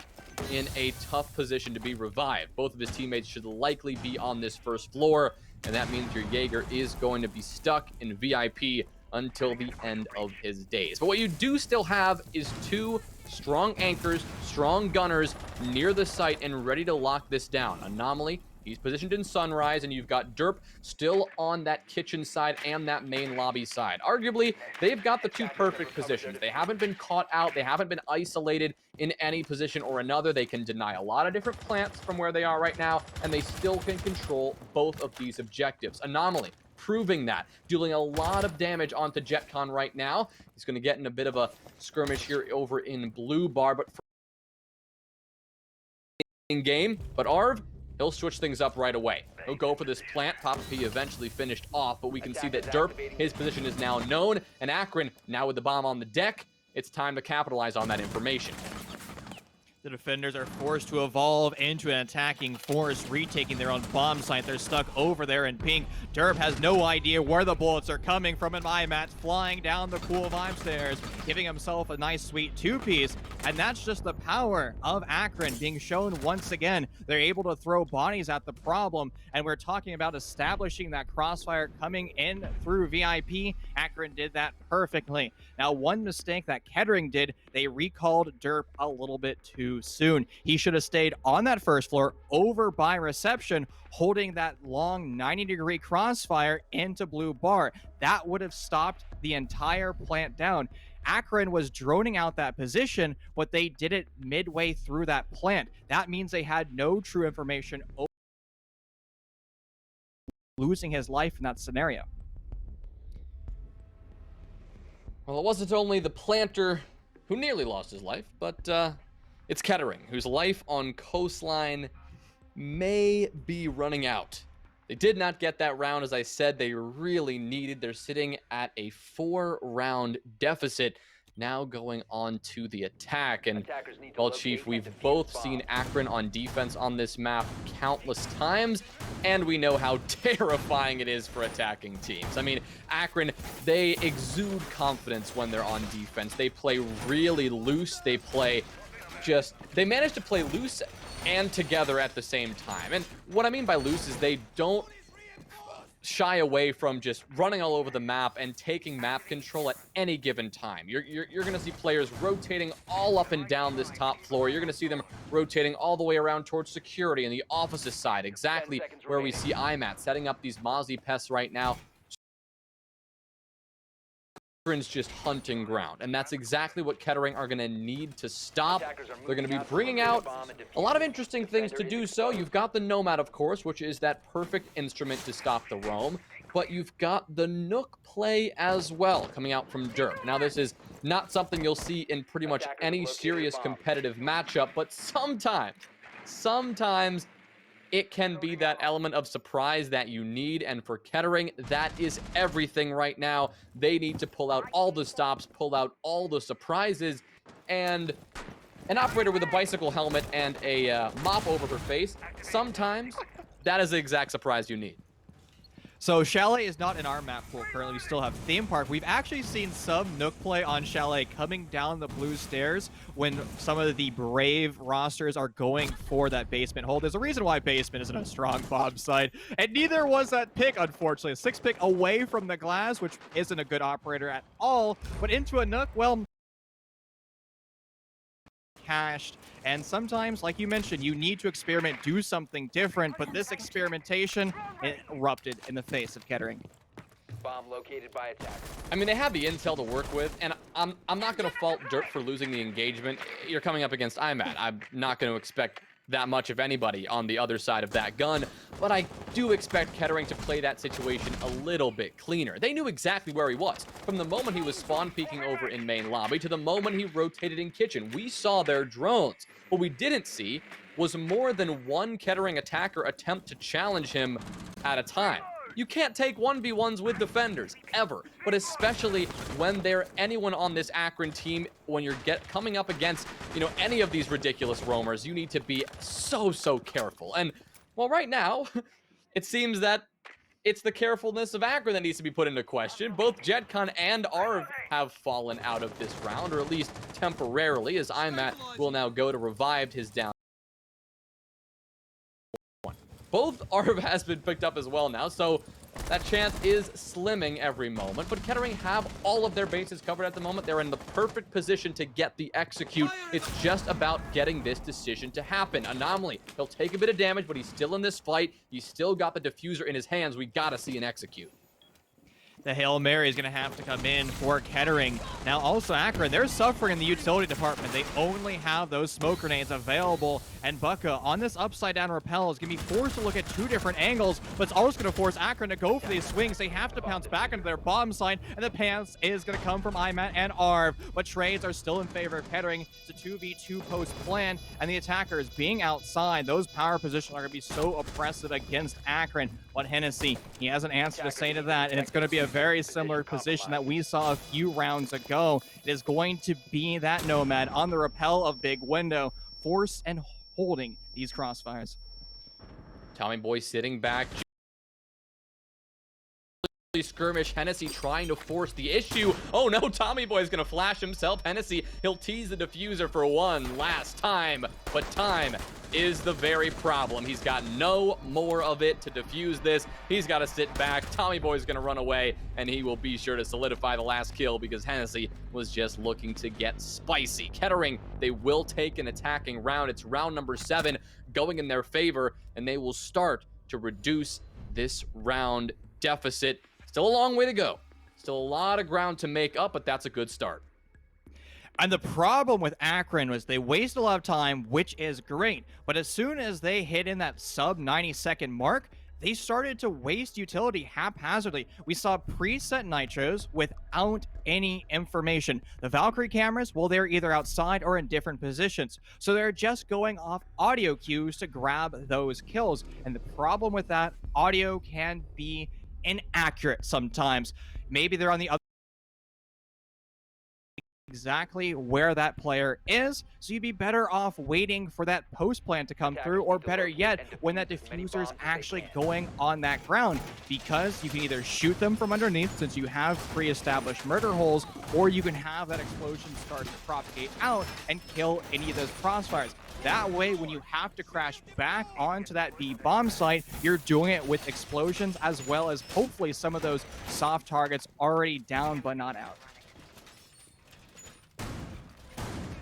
in a tough position to be revived. Both of his teammates should likely be on this first floor, and that means your Jaeger is going to be stuck in VIP until the end of his days. But what you do still have is two strong anchors, strong gunners near the site and ready to lock this down. Anomaly, he's positioned in Sunrise, and you've got Derp still on that kitchen side and that main lobby side. Arguably, they've got the two perfect positions. They haven't been caught out. They haven't been isolated in any position or another. They can deny a lot of different plants from where they are right now, and they still can control both of these objectives. Anomaly, proving that, dealing a lot of damage onto JetCon right now. He's going to get in a bit of a skirmish here over in Blue Bar, but in game. But Arv, he'll switch things up right away. He'll go for this plant. Papa P eventually finished off, but we can see that Derp, his position is now known, and Akron, now with the bomb on the deck, it's time to capitalize on that information. The defenders are forced to evolve into an attacking force, retaking their own bomb site. They're stuck over there in pink. Derp has no idea where the bullets are coming from, and MyMat's flying down the Cool Vibe stairs, giving himself a nice sweet two-piece. And that's just the power of Akron being shown once again. They're able to throw bodies at the problem, and we're talking about establishing that crossfire coming in through VIP. Akron did that perfectly. Now, one mistake that Kettering did, they recalled Derp a little bit too soon. He should have stayed on that first floor over by reception, holding that long 90-degree crossfire into Blue Bar. That would have stopped the entire plant down. Akron was droning out that position, but they did it midway through that plant. That means they had no true information, losing his life in that scenario. Well, it wasn't only the planter who nearly lost his life, but it's Kettering, whose life on coastline may be running out. They did not get that round, as I said, they really needed. They're sitting at a 4-round deficit, now going on to the attack. And, well, Chief, we've both seen Akron on defense on this map countless times, and we know how terrifying it is for attacking teams. I mean, Akron, they exude confidence when they're on defense. They play really loose. They manage to play loose and together at the same time. And what I mean by loose is they don't shy away from just running all over the map and taking map control at any given time. You're going to see players rotating all up and down this top floor. You're going to see them rotating all the way around towards security and the opposite side, exactly where we see IMAT setting up these Mozzie pests right now. Akron's just hunting ground, and that's exactly what Kettering are going to need to stop. They're going to be bringing out a lot of interesting things to do so. You've got the Nomad, of course, which is that perfect instrument to stop the roam, but you've got the Nook play as well coming out from Dirk. Now, this is not something you'll see in pretty much any serious competitive matchup, but sometimes it can be that element of surprise that you need, and for Kettering, that is everything right now. They need to pull out all the stops, pull out all the surprises, and an operator with a bicycle helmet and a mop over her face, sometimes that is the exact surprise you need. So Chalet is not in our map pool currently. We still have Theme Park. We've actually seen some Nook play on Chalet coming down the blue stairs when some of the Brave rosters are going for that basement hold. There's a reason why basement isn't a strong bomb site, and neither was that pick, unfortunately. A 6 pick away from the glass, which isn't a good operator at all, but into a Nook, well, cached. And sometimes, like you mentioned, you need to experiment, do something different, but this experimentation, it erupted in the face of Kettering. Bomb located by attack. I mean, they have the intel to work with, and I'm not going to fault Dirk for losing the engagement. You're coming up against IMAT. I'm not going to expect that much of anybody on the other side of that gun, but I do expect Kettering to play that situation a little bit cleaner. They knew exactly where he was. From the moment he was spawn peeking over in main lobby to the moment he rotated in kitchen, we saw their drones. What we didn't see was more than one Kettering attacker attempt to challenge him at a time. You can't take 1v1s with defenders, ever. But especially when they're anyone on this Akron team, when you're coming up against, any of these ridiculous roamers, you need to be so careful. And, well, right now, it seems that it's the carefulness of Akron that needs to be put into question. Both JetCon and Arv have fallen out of this round, or at least temporarily, as IMAT will now go to revive his down. Both Arv has been picked up as well now, so that chance is slimming every moment. But Kettering have all of their bases covered at the moment. They're in the perfect position to get the execute. It's just about getting this decision to happen. Anomaly, he'll take a bit of damage, but he's still in this fight. He's still got the diffuser in his hands. We gotta see an execute. The Hail Mary is going to have to come in for Kettering. Now, also Akron, they're suffering in the utility department. They only have those smoke grenades available. And Bucka, on this upside-down rappel, is going to be forced to look at two different angles, but it's also going to force Akron to go for these swings. They have to pounce back into their bomb site, and the pounce is going to come from IMAT and Arv. But trades are still in favor of Kettering. It's a 2v2 post plan, and the attackers being outside, those power positions are going to be so oppressive against Akron. But Hennessy, he has an answer to say to that, and it's going to be a very similar position that we saw a few rounds ago. It is going to be that Nomad on the rappel of Big Window, force and holding these crossfires. Tommy Boy sitting back. Skirmish. Hennessy trying to force the issue. Oh no, Tommy Boy's gonna flash himself. Hennessy, he'll tease the diffuser for one last time, but time is the very problem. He's got no more of it to defuse this. He's got to sit back. Tommy Boy's gonna run away, and he will be sure to solidify the last kill because Hennessy was just looking to get spicy. Kettering, they will take an attacking round. It's round number 7 going in their favor, and they will start to reduce this round deficit. Still a long way to go. Still a lot of ground to make up, but that's a good start. And the problem with Akron was they waste a lot of time, which is great. But as soon as they hit in that sub 90-second mark, they started to waste utility haphazardly. We saw preset nitros without any information. The Valkyrie cameras, well, they're either outside or in different positions. So they're just going off audio cues to grab those kills. And the problem with that, audio can be inaccurate sometimes. Maybe they're on the other exactly where that player is, so you'd be better off waiting for that post plan to come through, or better yet, when that diffuser is actually going on that ground, because you can either shoot them from underneath since you have pre-established murder holes, or you can have that explosion start to propagate out and kill any of those crossfires. That way, when you have to crash back onto that B bomb site, you're doing it with explosions as well as hopefully some of those soft targets already down but not out.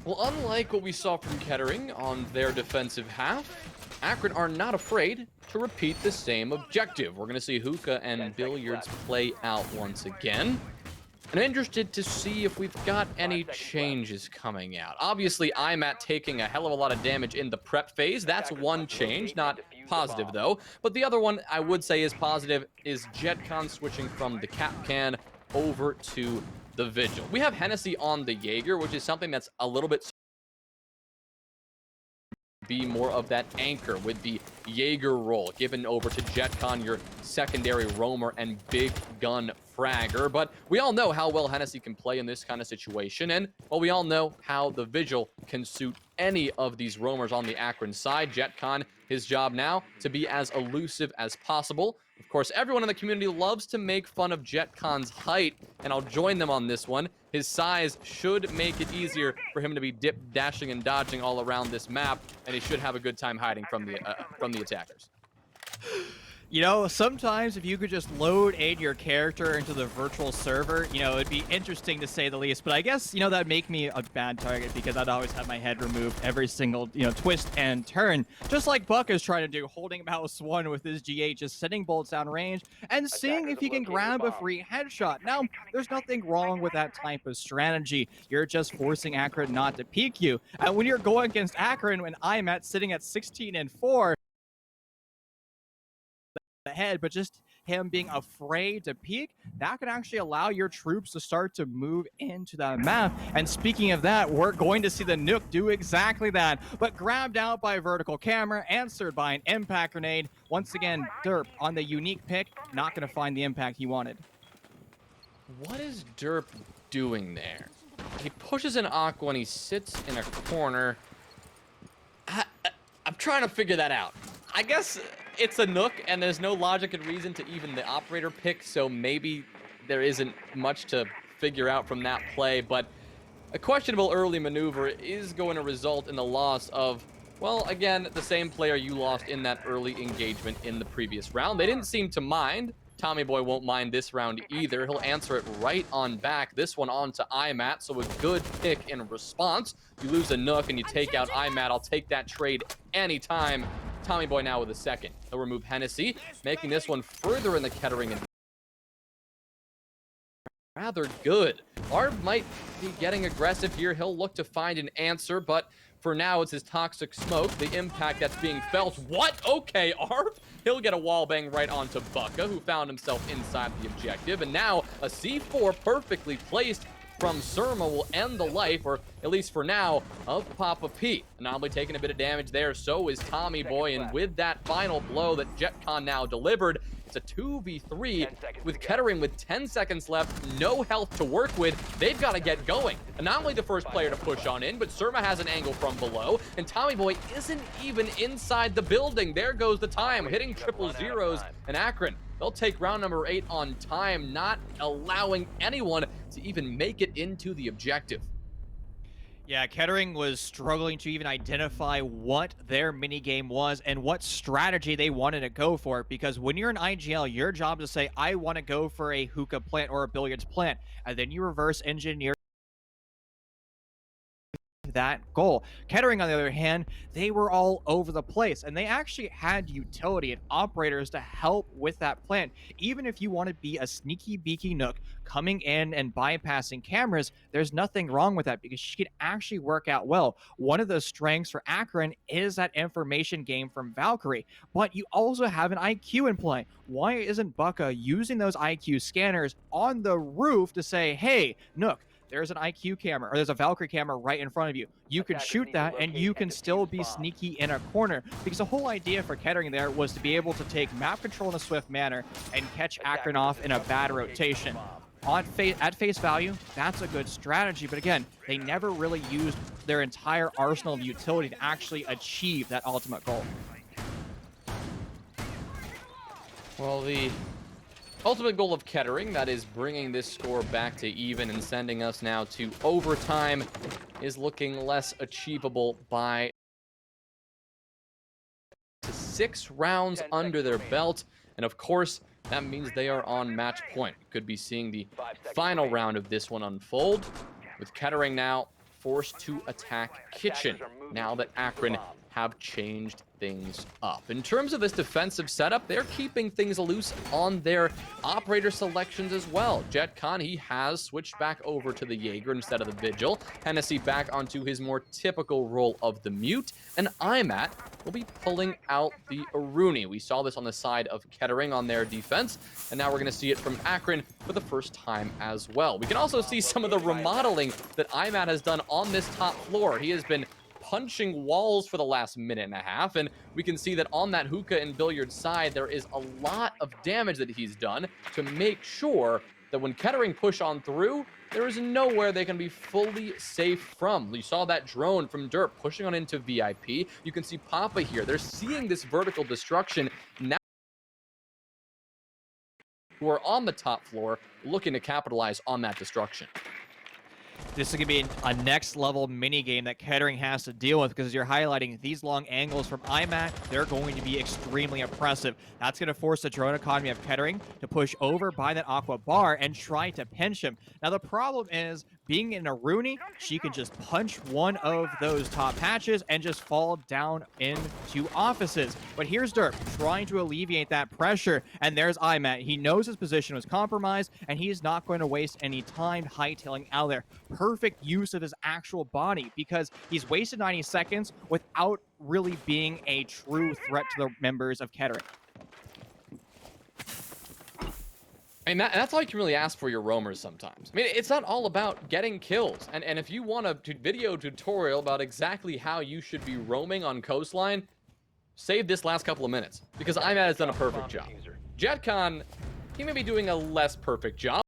Well, unlike what we saw from Kettering on their defensive half, Akron are not afraid to repeat the same objective. We're going to see hookah and billiards play out once again. And I'm interested to see if we've got any changes coming out. Obviously, I'm taking a hell of a lot of damage in the prep phase. That's one change, not positive though. But the other one I would say is positive is JetCon switching from the Capcan over to the Vigil. We have Hennessy on the Jaeger, which is something that's a little bit be more of that anchor with the Jaeger role given over to JetCon, your secondary roamer and big gun fragger. But we all know how well Hennessy can play in this kind of situation, and well, we all know how the Vigil can suit any of these roamers on the Akron side. JetCon, his job now to be as elusive as possible. Of course, everyone in the community loves to make fun of JetCon's height, and I'll join them on this one. His size should make it easier for him to be dashing and dodging all around this map, and he should have a good time hiding from the attackers. You know, sometimes if you could just load in your character into the virtual server, you know, it'd be interesting to say the least. But I guess, you know, that'd make me a bad target because I'd always have my head removed every single, you know, twist and turn. Just like Buck is trying to do, holding mouse 1 with his GH, just sending bolts down range and seeing if he can grab a free headshot. Now, there's nothing wrong with that type of strategy. You're just forcing Akron not to peek you. And when you're going against Akron, when I'm sitting at 16-4, head, but just him being afraid to peek, that could actually allow your troops to start to move into the map. And speaking of that, we're going to see the Nuke do exactly that, but grabbed out by a vertical camera, answered by an impact grenade. Once again, Derp on the unique pick, not going to find the impact he wanted. What is Derp doing there? He pushes an Aqua and he sits in a corner. I'm trying to figure that out. I guess it's a Nook, and there's no logic and reason to even the operator pick, so maybe there isn't much to figure out from that play, but a questionable early maneuver is going to result in the loss of, well, again, the same player you lost in that early engagement in the previous round. They didn't seem to mind. Tommy Boy won't mind this round either. He'll answer it right on back. This one on to IMAT, so a good pick in response. You lose a Nook and you take out IMAT. I'll take that trade anytime. Tommy Boy now with a second. He'll remove Hennessy, making this one further in the Kettering and rather good. Arb might be getting aggressive here. He'll look to find an answer, but for now it's his toxic smoke, the impact that's being felt. What? Okay, Arb. He'll get a wall bang right onto Bucka, who found himself inside the objective, and now a C4 perfectly placed from Surma will end the life, or at least for now, of Papa P. Anomaly taking a bit of damage there, so is Tommy Boy, and with that final blow that JetCon now delivered, it's a 2v3 with Kettering with 10 seconds left, no health to work with. They've got to get going. Anomaly the first player to push on in, but Surma has an angle from below, and Tommy Boy isn't even inside the building. There goes the time, hitting triple zeros, and Akron, they'll take round number 8 on time, not allowing anyone to even make it into the objective. Yeah, Kettering was struggling to even identify what their minigame was and what strategy they wanted to go for, because when you're an IGL, your job is to say, I want to go for a hookah plant or a billiards plant, and then you reverse engineer that goal. Kettering, on the other hand, they were all over the place, and they actually had utility and operators to help with that plan. Even if you want to be a sneaky beaky nook coming in and bypassing cameras, there's nothing wrong with that because she can actually work out well. One of the strengths for Akron is that information game from Valkyrie, but you also have an IQ in play. Why isn't Bucka using those IQ scanners on the roof to say, hey, Nook, there's an IQ camera or there's a Valkyrie camera right in front of you. You can Attackers shoot need to that and locate you and can still defuse be bombs. sneaky in a corner, because the whole idea for Kettering there was to be able to take map control in a swift manner and catch Akron off in a bad rotation. At face value, that's a good strategy, but again, they never really used their entire arsenal of utility to actually achieve that ultimate goal. Well, the ultimate goal of Kettering, that is bringing this score back to even and sending us now to overtime, is looking less achievable by 6 rounds 10 under seconds their remaining. belt. And of course, that means they are on match point. We could be seeing the final round of this one unfold, with Kettering now forced to attack Kitchen now that Akron have changed things up. In terms of this defensive setup, they're keeping things loose on their operator selections as well. JetCon, he has switched back over to the Jaeger instead of the Vigil. Hennessy back onto his more typical role of the Mute. And IMAT will be pulling out the Aruni. We saw this on the side of Kettering on their defense, and now we're going to see it from Akron for the first time as well. We can also see some of the remodeling that IMAT has done on this top floor. He has been punching walls for the last minute and a half, and we can see that on that hookah and billiard side, there is a lot of damage that he's done to make sure that when Kettering push on through, there is nowhere they can be fully safe from. You saw that drone from Derp pushing on into VIP. You can see Papa here. They're seeing this vertical destruction now, who are on the top floor looking to capitalize on that destruction. This is going to be a next level mini game that Kettering has to deal with, because as you're highlighting these long angles from IMAT, they're going to be extremely oppressive. That's going to force the drone economy of Kettering to push over by that Aqua Bar and try to pinch him. Now the problem is, being in a Rooney, she can just punch one of those top hatches and just fall down into offices. But here's Derp trying to alleviate that pressure, and there's IMAT. He knows his position was compromised, and he's not going to waste any time hightailing out there. Perfect use of his actual body, because he's wasted 90 seconds without really being a true threat to the members of Kettering. And that's all you can really ask for your roamers sometimes. I mean, it's not all about getting kills. And if you want a video tutorial about exactly how you should be roaming on Coastline, save this last couple of minutes, because IMAT has done a perfect job. JetCon, he may be doing a less perfect job.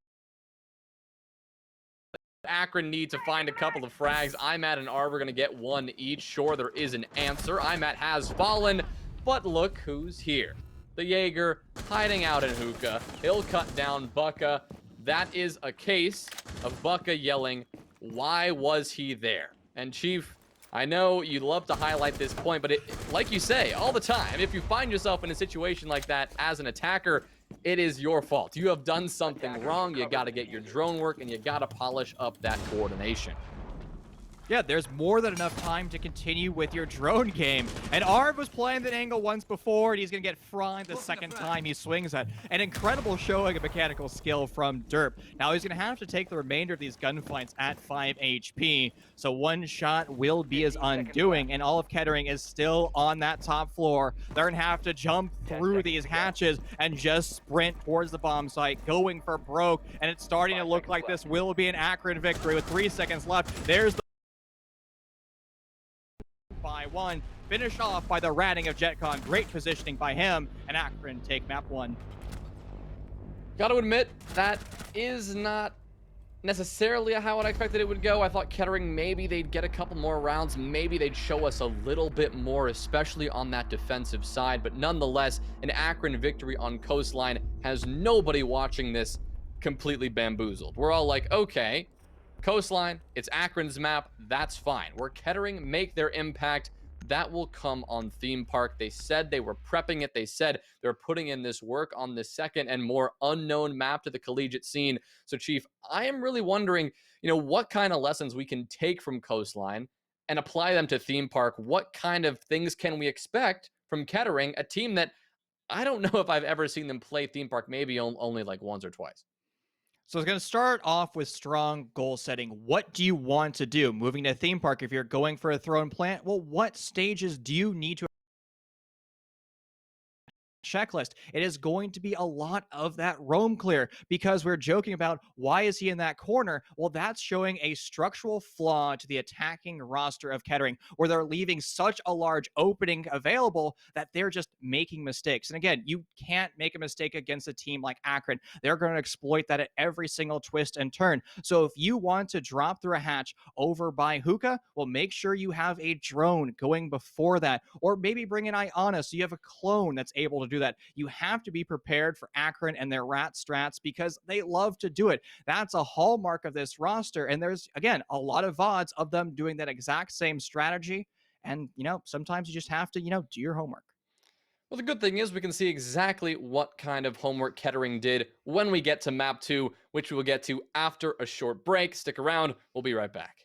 Akron need to find a couple of frags. IMAT and Arv are going to get one each. Sure, there is an answer. IMAT has fallen, but look who's here. The Jaeger hiding out in hookah. He'll cut down Bucka. That is a case of Bucka yelling, "Why was he there?" And Chief, I know you love to highlight this point, but like you say all the time, if you find yourself in a situation like that as an attacker, it is your fault. You have done something wrong. You got to get your drone work, and you got to polish up that coordination. Yeah, there's more than enough time to continue with your drone game. And Arv was playing that angle once before, and he's going to get fried the second time he swings at. An incredible showing of mechanical skill from Derp. Now he's going to have to take the remainder of these gunfights at 5 HP. So one shot will be his undoing, and all of Kettering is still on that top floor. They're going to have to jump through these hatches and just sprint towards the bomb site, going for broke. And it's starting to look like this will be an Akron victory with 3 seconds left. There's the by one, finished off by the ratting of JetCon. Great positioning by him, and Akron take map 1. Gotta admit, that is not necessarily how I expected it would go. I thought Kettering, maybe they'd get a couple more rounds, maybe they'd show us a little bit more, especially on that defensive side, but nonetheless, an Akron victory on Coastline has nobody watching this completely bamboozled. We're all like, okay, Coastline, it's Akron's map, that's fine. Where Kettering make their impact, that will come on Theme Park. They said they were prepping it. They said they're putting in this work on the second and more unknown map to the collegiate scene. So, Chief, I am really wondering, what kind of lessons we can take from Coastline and apply them to theme park, what kind of things can we expect from Kettering, a team that I don't know if I've ever seen them play theme park, maybe only like once or twice. So it's going to start off with strong goal setting. What do you want to do? Moving to a theme park, if you're going for a throw and plant, well, what stages do you need to checklist? It is going to be a lot of that roam clear, because we're joking about why is he in that corner. Well, that's showing a structural flaw to the attacking roster of Kettering, where they're leaving such a large opening available that they're just making mistakes. And again, you can't make a mistake against a team like Akron. They're going to exploit that at every single twist and turn. So if you want to drop through a hatch over by Hookah, well, make sure you have a drone going before that, or maybe bring in Iana so you have a clone that's able to do that. You have to be prepared for Akron and their rat strats, because they love to do it. That's a hallmark of this roster. And there's, again, a lot of VODs of them doing that exact same strategy. And, sometimes you just have to, do your homework. Well, the good thing is we can see exactly what kind of homework Kettering did when we get to map 2, which we will get to after a short break. Stick around, we'll be right back.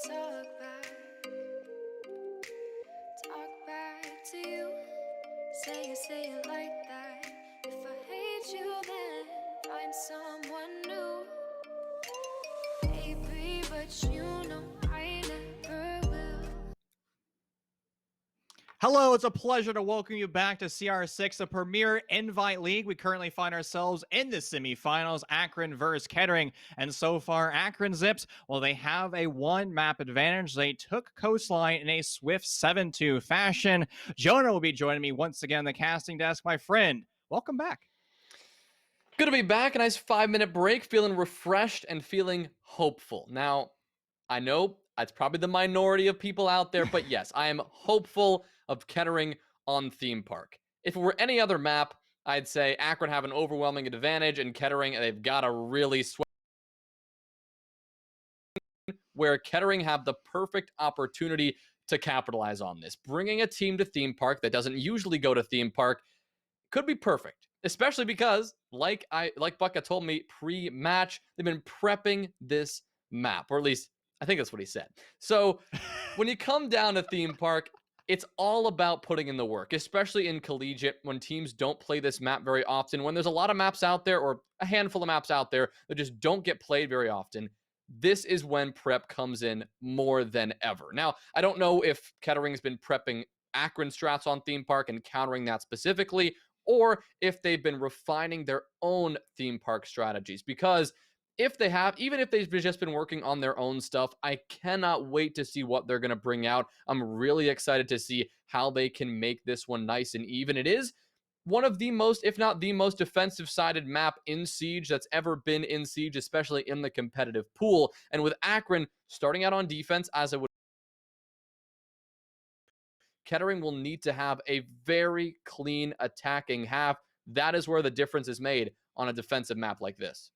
talk back to you. Say it like that. If I hate you, then find someone new. Baby, but you know I never will. Hello, it's a pleasure to welcome you back to CR6, the premier invite league. We currently find ourselves in the semifinals, Akron versus Kettering. And so far, Akron Zips, well, they have a one map advantage. They took Coastline in a swift 7-2 fashion. Jonah will be joining me once again on the casting desk. My friend, welcome back. Good to be back. A nice 5-minute break, feeling refreshed and feeling hopeful. Now, I know it's probably the minority of people out there, but yes, I am hopeful of Kettering on Theme Park. If it were any other map, I'd say Akron have an overwhelming advantage, and Kettering, they've got to really sweat. Where Kettering have the perfect opportunity to capitalize on this. Bringing a team to Theme Park that doesn't usually go to Theme Park could be perfect, especially because, like Bucka told me pre-match, they've been prepping this map, or at least I think that's what he said. So when you come down to Theme Park, it's all about putting in the work, especially in Collegiate when teams don't play this map very often. When there's a lot of maps out there, or a handful of maps out there that just don't get played very often, this is when prep comes in more than ever. Now, I don't know if Kettering's been prepping Akron strats on Theme Park and countering that specifically, or if they've been refining their own theme park strategies. Because if they have, even if they've just been working on their own stuff, I cannot wait to see what they're going to bring out. I'm really excited to see how they can make this one nice and even. It is one of the most, if not the most defensive sided map in Siege that's ever been in Siege, especially in the competitive pool. And with Akron starting out on defense, as I would, Kettering will need to have a very clean attacking half. That is where the difference is made on a defensive map like this.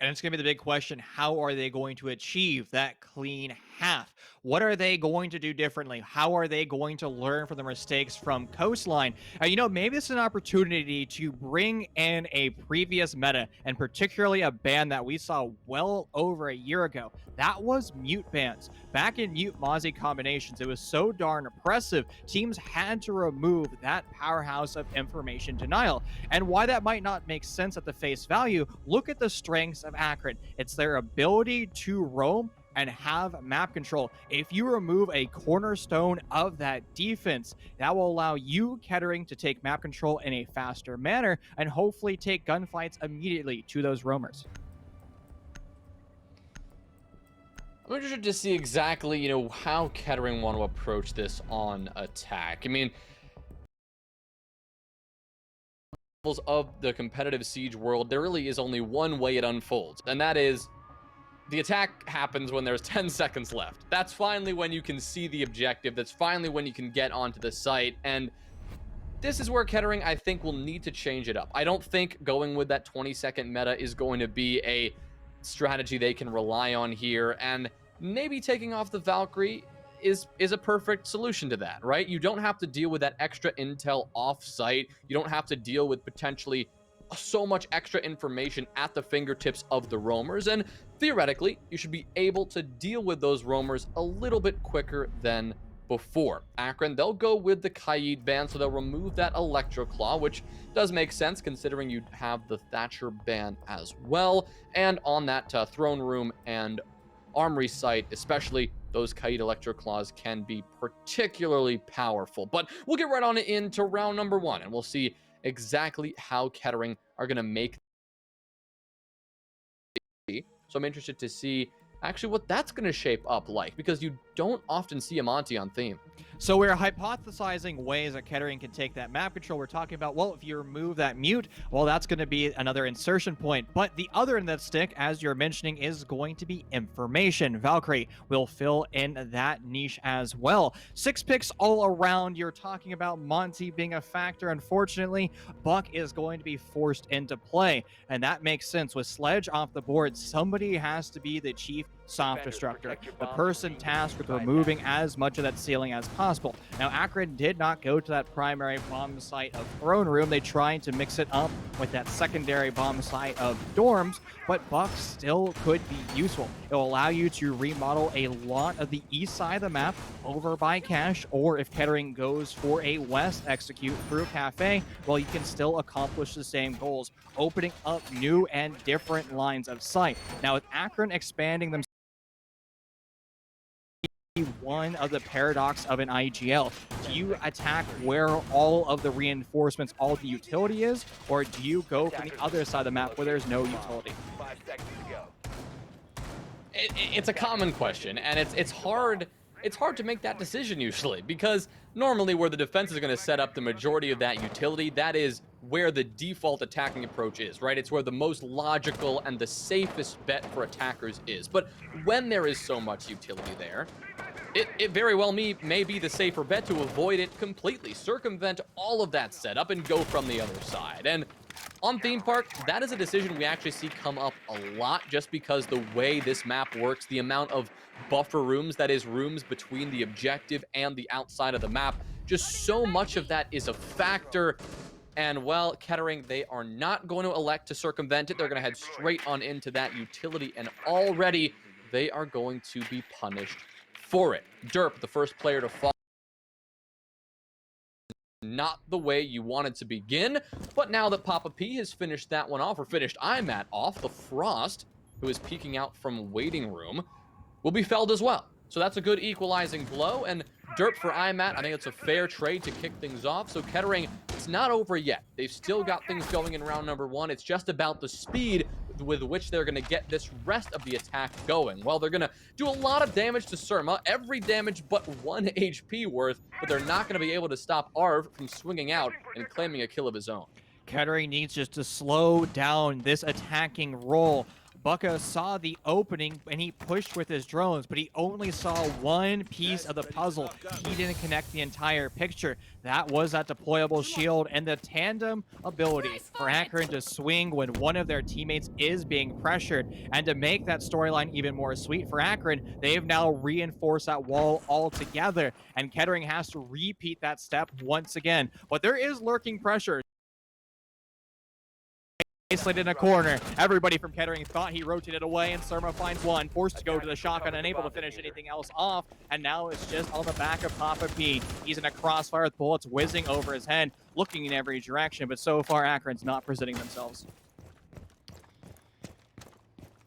And it's going to be the big question. How are they going to achieve that clean half? What are they going to do differently? How are they going to learn from the mistakes from Coastline? Maybe it's an opportunity to bring in a previous meta, and particularly a ban that we saw well over a year ago. That was mute bans. Back in mute Mozzie combinations, it was so darn oppressive. Teams had to remove that powerhouse of information denial. And why that might not make sense at the face value, look at the strengths of Akron. It's their ability to roam and have map control. If you remove a cornerstone of that defense, that will allow you, Kettering, to take map control in a faster manner and hopefully take gunfights immediately to those roamers. I'm interested to see exactly, how Kettering want to approach this on attack. I mean, of the competitive Siege world, there really is only one way it unfolds, and that is the attack happens when there's 10 seconds left. That's finally when you can see the objective. That's finally when you can get onto the site. And this is where Kettering, I think, will need to change it up. I don't think going with that 20-second meta is going to be a strategy they can rely on here. And maybe taking off the Valkyrie is a perfect solution to that, right? You don't have to deal with that extra intel off-site. You don't have to deal with potentially so much extra information at the fingertips of the roamers, and theoretically you should be able to deal with those roamers a little bit quicker than before. Akron, they'll go with the Kaid ban, so they'll remove that Electro Claw, which does make sense considering you have the Thatcher ban as well. And on that throne room and armory site especially, those Kaid Electro Claws can be particularly powerful. But we'll get right on into round number 1, and we'll see exactly how Kettering are going to make. So I'm interested to see actually what that's going to shape up like, because you don't often see a Monty on theme. So we're hypothesizing ways that Kettering can take that map control. We're talking about, well, if you remove that mute, well, that's going to be another insertion point. But the other end of that stick, as you're mentioning, is going to be information. Valkyrie will fill in that niche as well. 6 picks all around. You're talking about Monty being a factor. Unfortunately, Buck is going to be forced into play. And that makes sense. With Sledge off the board, somebody has to be the chief soft destructor, the person tasked with removing as much of that ceiling as possible. Now, Akron did not go to that primary bomb site of throne room. They tried to mix it up with that secondary bomb site of dorms, but Buck still could be useful. It will allow you to remodel a lot of the east side of the map over by Cache, or if Kettering goes for a west execute through Cafe, well, you can still accomplish the same goals, opening up new and different lines of sight. Now, with Akron expanding themselves, one of the paradox of an IGL. Do you attack where all of the reinforcements, all the utility is, or do you go from the other side of the map where there's no utility? 5 seconds to go. It's a common question, and it's hard. It's hard to make that decision usually, because normally where the defense is going to set up the majority of that utility, that is where the default attacking approach is, right? It's where the most logical and the safest bet for attackers is. But when there is so much utility there, it very well may be the safer bet to avoid it completely, circumvent all of that setup, and go from the other side. And on Theme Park, that is a decision we actually see come up a lot, just because the way this map works, the amount of buffer rooms, that is rooms between the objective and the outside of the map, just so much of that is a factor. And, well, Kettering, they are not going to elect to circumvent it. They're going to head straight on into that utility, and already they are going to be punished for it. Derp, the first player to fall, not the way you wanted to begin, but now that Papa P has finished that one off, or finished IMAT off, the Frost, who is peeking out from waiting room, will be felled as well. So that's a good equalizing blow, and Derp for IMAT, I think it's a fair trade to kick things off. So Kettering, it's not over yet. They've still got things going in round number 1. It's just about the speed with which they're going to get this rest of the attack going. Well, they're going to do a lot of damage to Surma, every damage but 1 HP worth, but they're not going to be able to stop Arv from swinging out and claiming a kill of his own. Kettering needs just to slow down this attacking roll. Bucka saw the opening and he pushed with his drones, but he only saw one piece of the puzzle. He didn't connect the entire picture. That was that deployable shield and the tandem ability for Akron to swing when one of their teammates is being pressured. And to make that storyline even more sweet for Akron, they've now reinforced that wall altogether, and Kettering has to repeat that step once again. But there is lurking pressure. Isolated in a corner. Everybody from Kettering thought he rotated away, and Surma finds one, forced to go to the shotgun, unable to finish anything else off, and now it's just on the back of Papa P. He's in a crossfire with bullets whizzing over his head, looking in every direction, but so far Akron's not presenting themselves.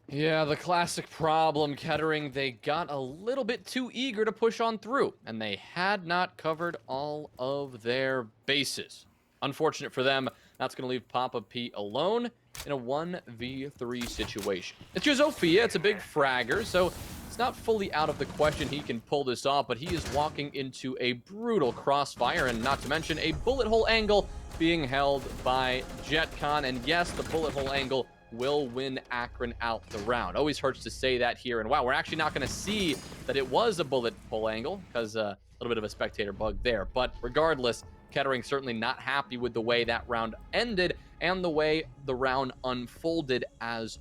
Yeah, the classic problem, Kettering, they got a little bit too eager to push on through, and they had not covered all of their bases. Unfortunate for them, that's going to leave Papa P alone in a 1v3 situation. It's your Zofia, it's a big fragger, so it's not fully out of the question he can pull this off, but he is walking into a brutal crossfire, and not to mention a bullet hole angle being held by JetCon. And yes, the bullet hole angle will win Akron out the round. Always hurts to say that here, and wow, we're actually not going to see that it was a bullet hole angle, because a little bit of a spectator bug there. But regardless, Kettering certainly not happy with the way that round ended and the way the round unfolded as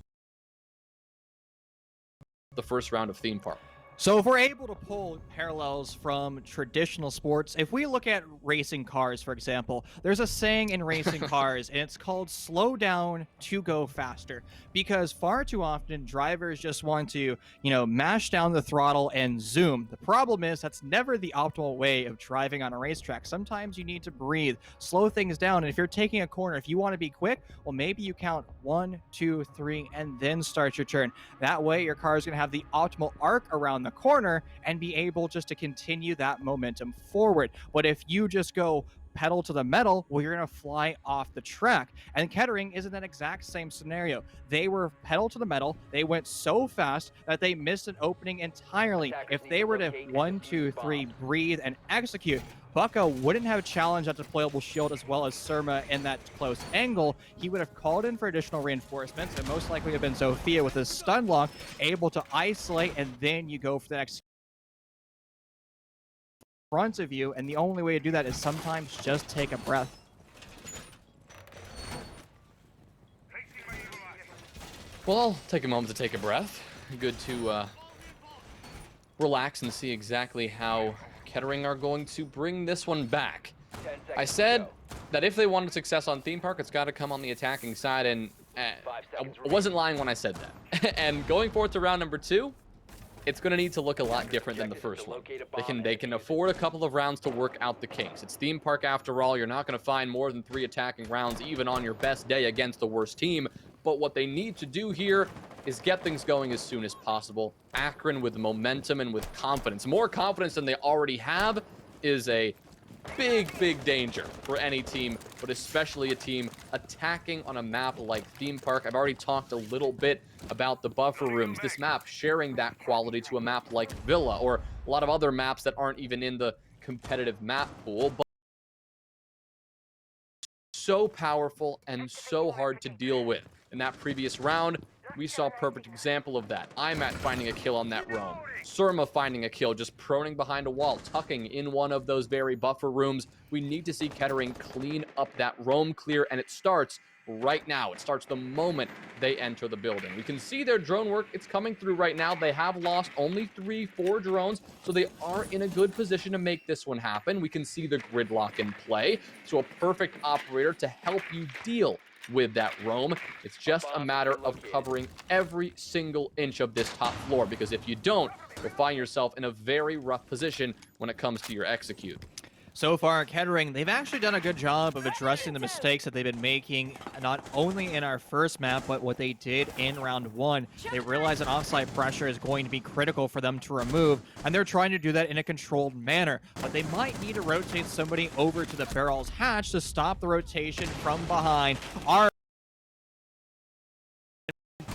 the first round of Theme Park. So if we're able to pull parallels from traditional sports, if we look at racing cars, for example, there's a saying in racing cars, and it's called slow down to go faster. Because far too often, drivers just want to, mash down the throttle and zoom. The problem is that's never the optimal way of driving on a racetrack. Sometimes you need to breathe, slow things down. And if you're taking a corner, if you want to be quick, well, maybe you count 1, 2, 3, and then start your turn. That way, your car is going to have the optimal arc around the corner and be able just to continue that momentum forward. But if you just go pedal to the metal, well, you're going to fly off the track. And Kettering is in that exact same scenario. They were pedal to the metal. They went so fast that they missed an opening entirely. If they were to 1, 2, 3, breathe and execute, Bucka wouldn't have challenged that deployable shield as well as Surma in that close angle. He would have called in for additional reinforcements, and most likely have been Zofia with his stun lock, able to isolate, and then you go for the next front of you, and the only way to do that is sometimes just take a breath. Well, I'll take a moment to take a breath. Good to relax and see exactly how Kettering are going to bring this one back. 10 seconds I to said go. that if they wanted success on Theme Park, it's got to come on the attacking side, and 5 I seconds wasn't lying when I said that. And going forward to round number 2, it's going to need to look a lot different than the first one. They can afford a couple of rounds to work out the kinks. It's Theme Park after all. You're not going to find more than 3 attacking rounds even on your best day against the worst team. But what they need to do here is get things going as soon as possible. Akron with momentum and with confidence, more confidence than they already have, is a big danger for any team, but especially a team attacking on a map like Theme Park. I've already talked a little bit about the buffer rooms. This map sharing that quality to a map like Villa or a lot of other maps that aren't even in the competitive map pool, but so powerful and so hard to deal with. In that previous round, we saw a perfect example of that. IMAT finding a kill on that roam. Surma finding a kill, just proning behind a wall, tucking in one of those very buffer rooms. We need to see Kettering clean up that roam clear, and it starts right now. It starts the moment they enter the building. We can see their drone work. It's coming through right now. They have lost only 3-4 drones, so they are in a good position to make this one happen. We can see the gridlock in play, so a perfect operator to help you deal with that roam. It's just a matter of covering every single inch of this top floor, because if you don't, you'll find yourself in a very rough position when it comes to your execute. So far, Kettering, they've actually done a good job of addressing the mistakes that they've been making, not only in our first map, but what they did in round 1. They realize that offside pressure is going to be critical for them to remove, and they're trying to do that in a controlled manner. But they might need to rotate somebody over to the barrel's hatch to stop the rotation from behind. Our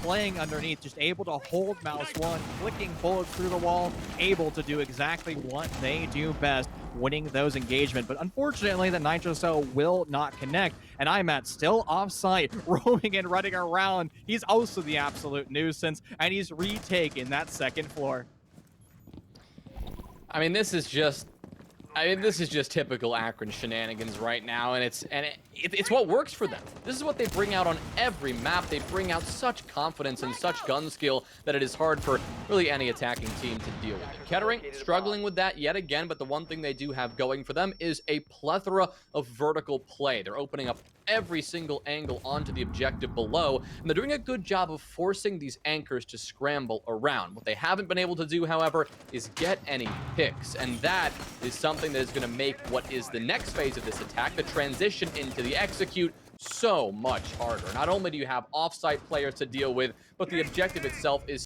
playing underneath, just able to hold mouse 1, flicking bullets through the wall, able to do exactly what they do best, winning those engagements. But unfortunately, the Nitro Cell will not connect, and IMAT still off-site, roaming and running around. He's also the absolute nuisance, and he's retaken that second floor. I mean, this is just typical Akron shenanigans right now, and it's what works for them. This is what they bring out on every map. They bring out such confidence and such gun skill that it is hard for really any attacking team to deal with it. Kettering struggling with that yet again, but the one thing they do have going for them is a plethora of vertical play. They're opening up every single angle onto the objective below, and they're doing a good job of forcing these anchors to scramble around. What they haven't been able to do, however, is get any picks, and that is something that is going to make what is the next phase of this attack, the transition into the execute, so much harder. Not only do you have off-site players to deal with, but the objective itself is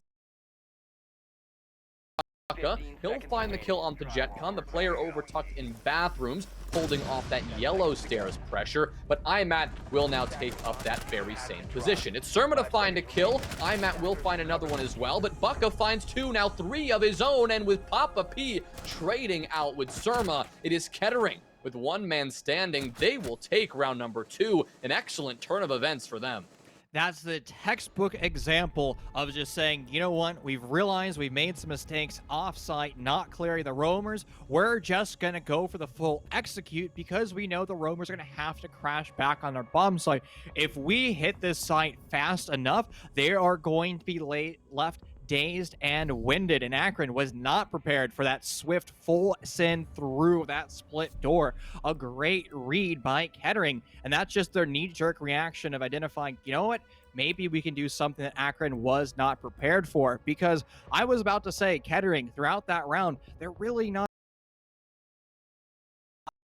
he'll find the kill on the Jetcon, the player over tucked in bathrooms, holding off that yellow stairs pressure, but IMAT will now take up that very same position. It's Surma to find a kill. IMAT will find another one as well, but Bucka finds 2, now 3 of his own, and with Papa P trading out with Surma, it is Kettering. With one man standing, they will take round number 2. An excellent turn of events for them. That's the textbook example of just saying, you know what, we've realized we've made some mistakes off-site, not clearing the roamers. We're just going to go for the full execute because we know the roamers are going to have to crash back on their bomb site. If we hit this site fast enough, they are going to be left dazed and winded, and Akron was not prepared for that swift full send through that split door. A great read by Kettering, and that's just their knee-jerk reaction of identifying, you know what, maybe we can do something that Akron was not prepared for, because I was about to say Kettering throughout that round, they're really not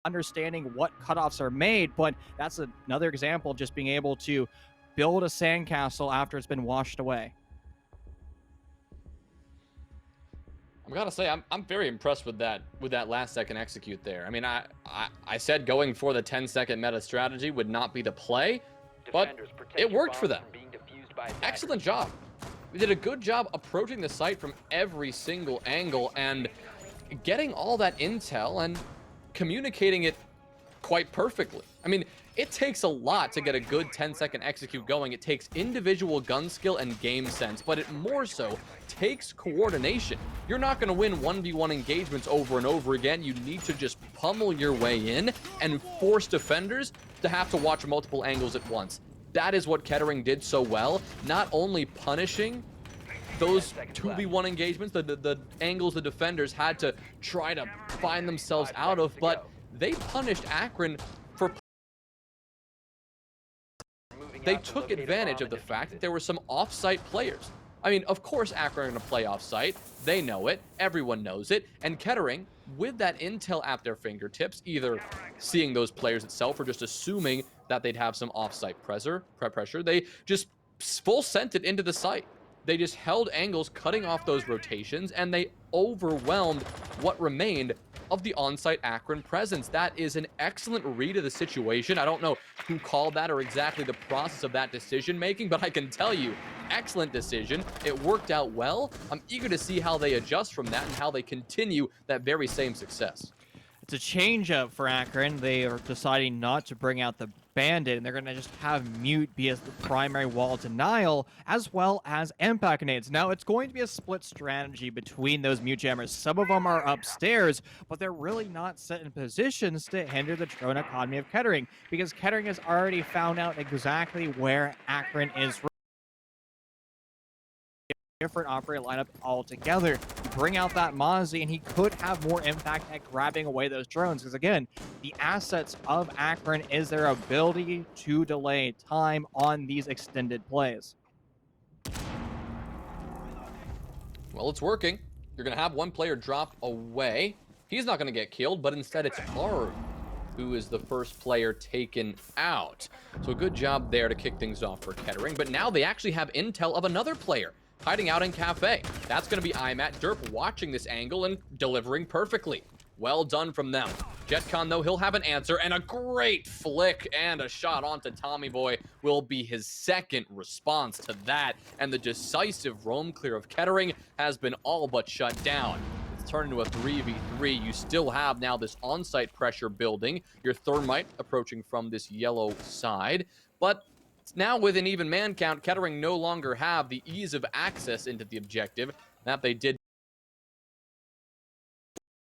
understanding what cutoffs are made, but that's another example of just being able to build a sandcastle after it's been washed away. I gotta say, I'm very impressed with that last second execute there. I mean, I said going for the 10-second meta strategy would not be the play, but it worked for them. Excellent job. They did a good job approaching the site from every single angle and getting all that intel and communicating it quite perfectly. I mean, it takes a lot to get a good 10-second execute going. It takes individual gun skill and game sense, but it more so takes coordination. You're not going to win 1v1 engagements over and over again. You need to just pummel your way in and force defenders to have to watch multiple angles at once. That is what Kettering did so well, not only punishing those 2v1 engagements, the angles the defenders had to try to find themselves out of, but they punished Akron for... They took advantage of the fact that there were some off-site players. I mean, of course Akron are going to play off-site. They know it. Everyone knows it. And Kettering, with that intel at their fingertips, either seeing those players itself or just assuming that they'd have some off-site pressure, they just full sent it into the site. They just held angles, cutting off those rotations, and they overwhelmed what remained of the on-site Akron presence. That is an excellent read of the situation. I don't know who called that or exactly the process of that decision-making, but I can tell you, excellent decision. It worked out well. I'm eager to see how they adjust from that and how they continue that very same success. It's a change-up for Akron. They are deciding not to bring out the Bandit, and they're going to just have Mute be as the primary wall denial, as well as impact grenades. Now, it's going to be a split strategy between those Mute jammers. Some of them are upstairs, but they're really not set in positions to hinder the drone economy of Kettering, because Kettering has already found out exactly where Akron is. Different operator lineup altogether. You bring out that Mozzie, and he could have more impact at grabbing away those drones, because again, the assets of Akron is their ability to delay time on these extended plays. Well, it's working. You're going to have one player drop away. He's not going to get killed, but instead it's Harv who is the first player taken out. So a good job there to kick things off for Kettering, but now they actually have intel of another player hiding out in Cafe. That's going to be IMAT. Derp watching this angle and delivering perfectly. Well done from them. JetCon, though, he'll have an answer, and a great flick and a shot onto Tommy Boy will be his second response to that, and the decisive roam clear of Kettering has been all but shut down. It's turned into a 3v3. You still have now this on-site pressure building, your Thermite approaching from this yellow side, but now with an even man count, Kettering no longer have the ease of access into the objective that they did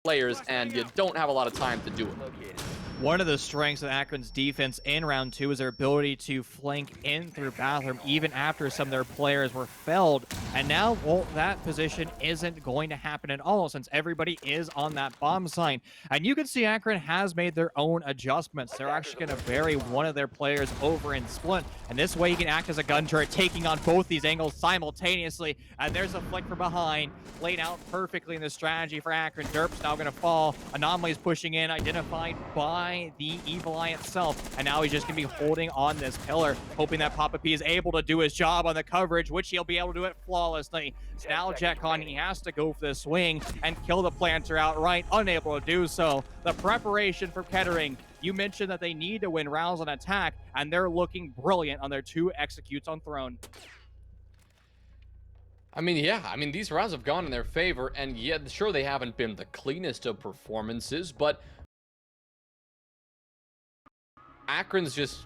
players, and you don't have a lot of time to do it. One of the strengths of Akron's defense in round 2 is their ability to flank in through bathroom even after some of their players were felled. And now, well, that position isn't going to happen at all since everybody is on that bomb sign. And you can see Akron has made their own adjustments. They're actually going to bury one of their players over in Splint. And this way he can act as a gun turret, taking on both these angles simultaneously. And there's a flick from behind, laid out perfectly in the strategy for Akron. Derp's now going to fall. Anomaly is pushing in, identified by the Evil Eye itself, and now he's just gonna be holding on this pillar, hoping that Papa P is able to do his job on the coverage, which he'll be able to do it flawlessly. So now JetCon, he has to go for the swing and kill the planter outright, unable to do so. The preparation for Kettering, you mentioned that they need to win rounds on attack, and they're looking brilliant on their 2 executes on Throne. I mean, yeah, these rounds have gone in their favor, and yeah, sure, they haven't been the cleanest of performances, but Akron's just,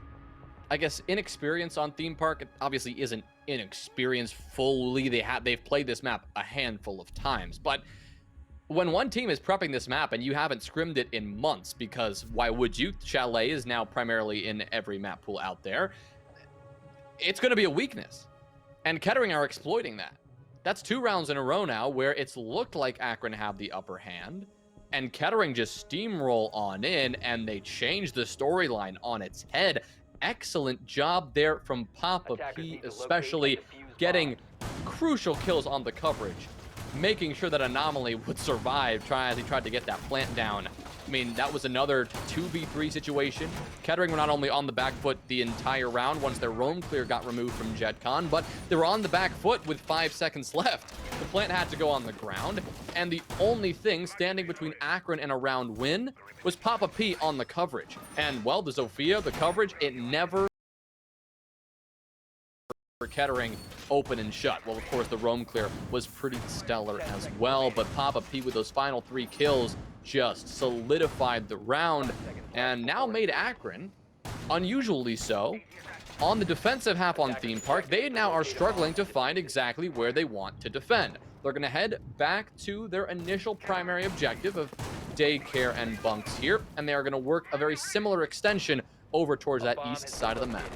I guess, inexperience on Theme Park. It obviously isn't inexperienced fully. They've played this map a handful of times, but when one team is prepping this map and you haven't scrimmed it in months, because why would you? Chalet is now primarily in every map pool out there. It's going to be a weakness, and Kettering are exploiting that. That's 2 rounds in a row now where it's looked like Akron have the upper hand, and Kettering just steamroll on in, and they change the storyline on its head. Excellent job there from Papa P, especially getting crucial kills on the coverage, making sure that Anomaly would survive as he tried to get that plant down. I mean, that was another 2v3 situation. Kettering were not only on the back foot the entire round once their roam clear got removed from JetCon, but they were on the back foot with 5 seconds left. The plant had to go on the ground, and the only thing standing between Akron and a round win was Papa P on the coverage. And, well, the Zofia, the coverage, it never for Kettering open and shut. Well, of course, the roam clear was pretty stellar as well, but Papa P with those final 3 kills just solidified the round and now made Akron, unusually so, on the defensive half on Theme Park. They now are struggling to find exactly where they want to defend. They're going to head back to their initial primary objective of daycare and bunks here, and they are going to work a very similar extension over towards that east side of the map.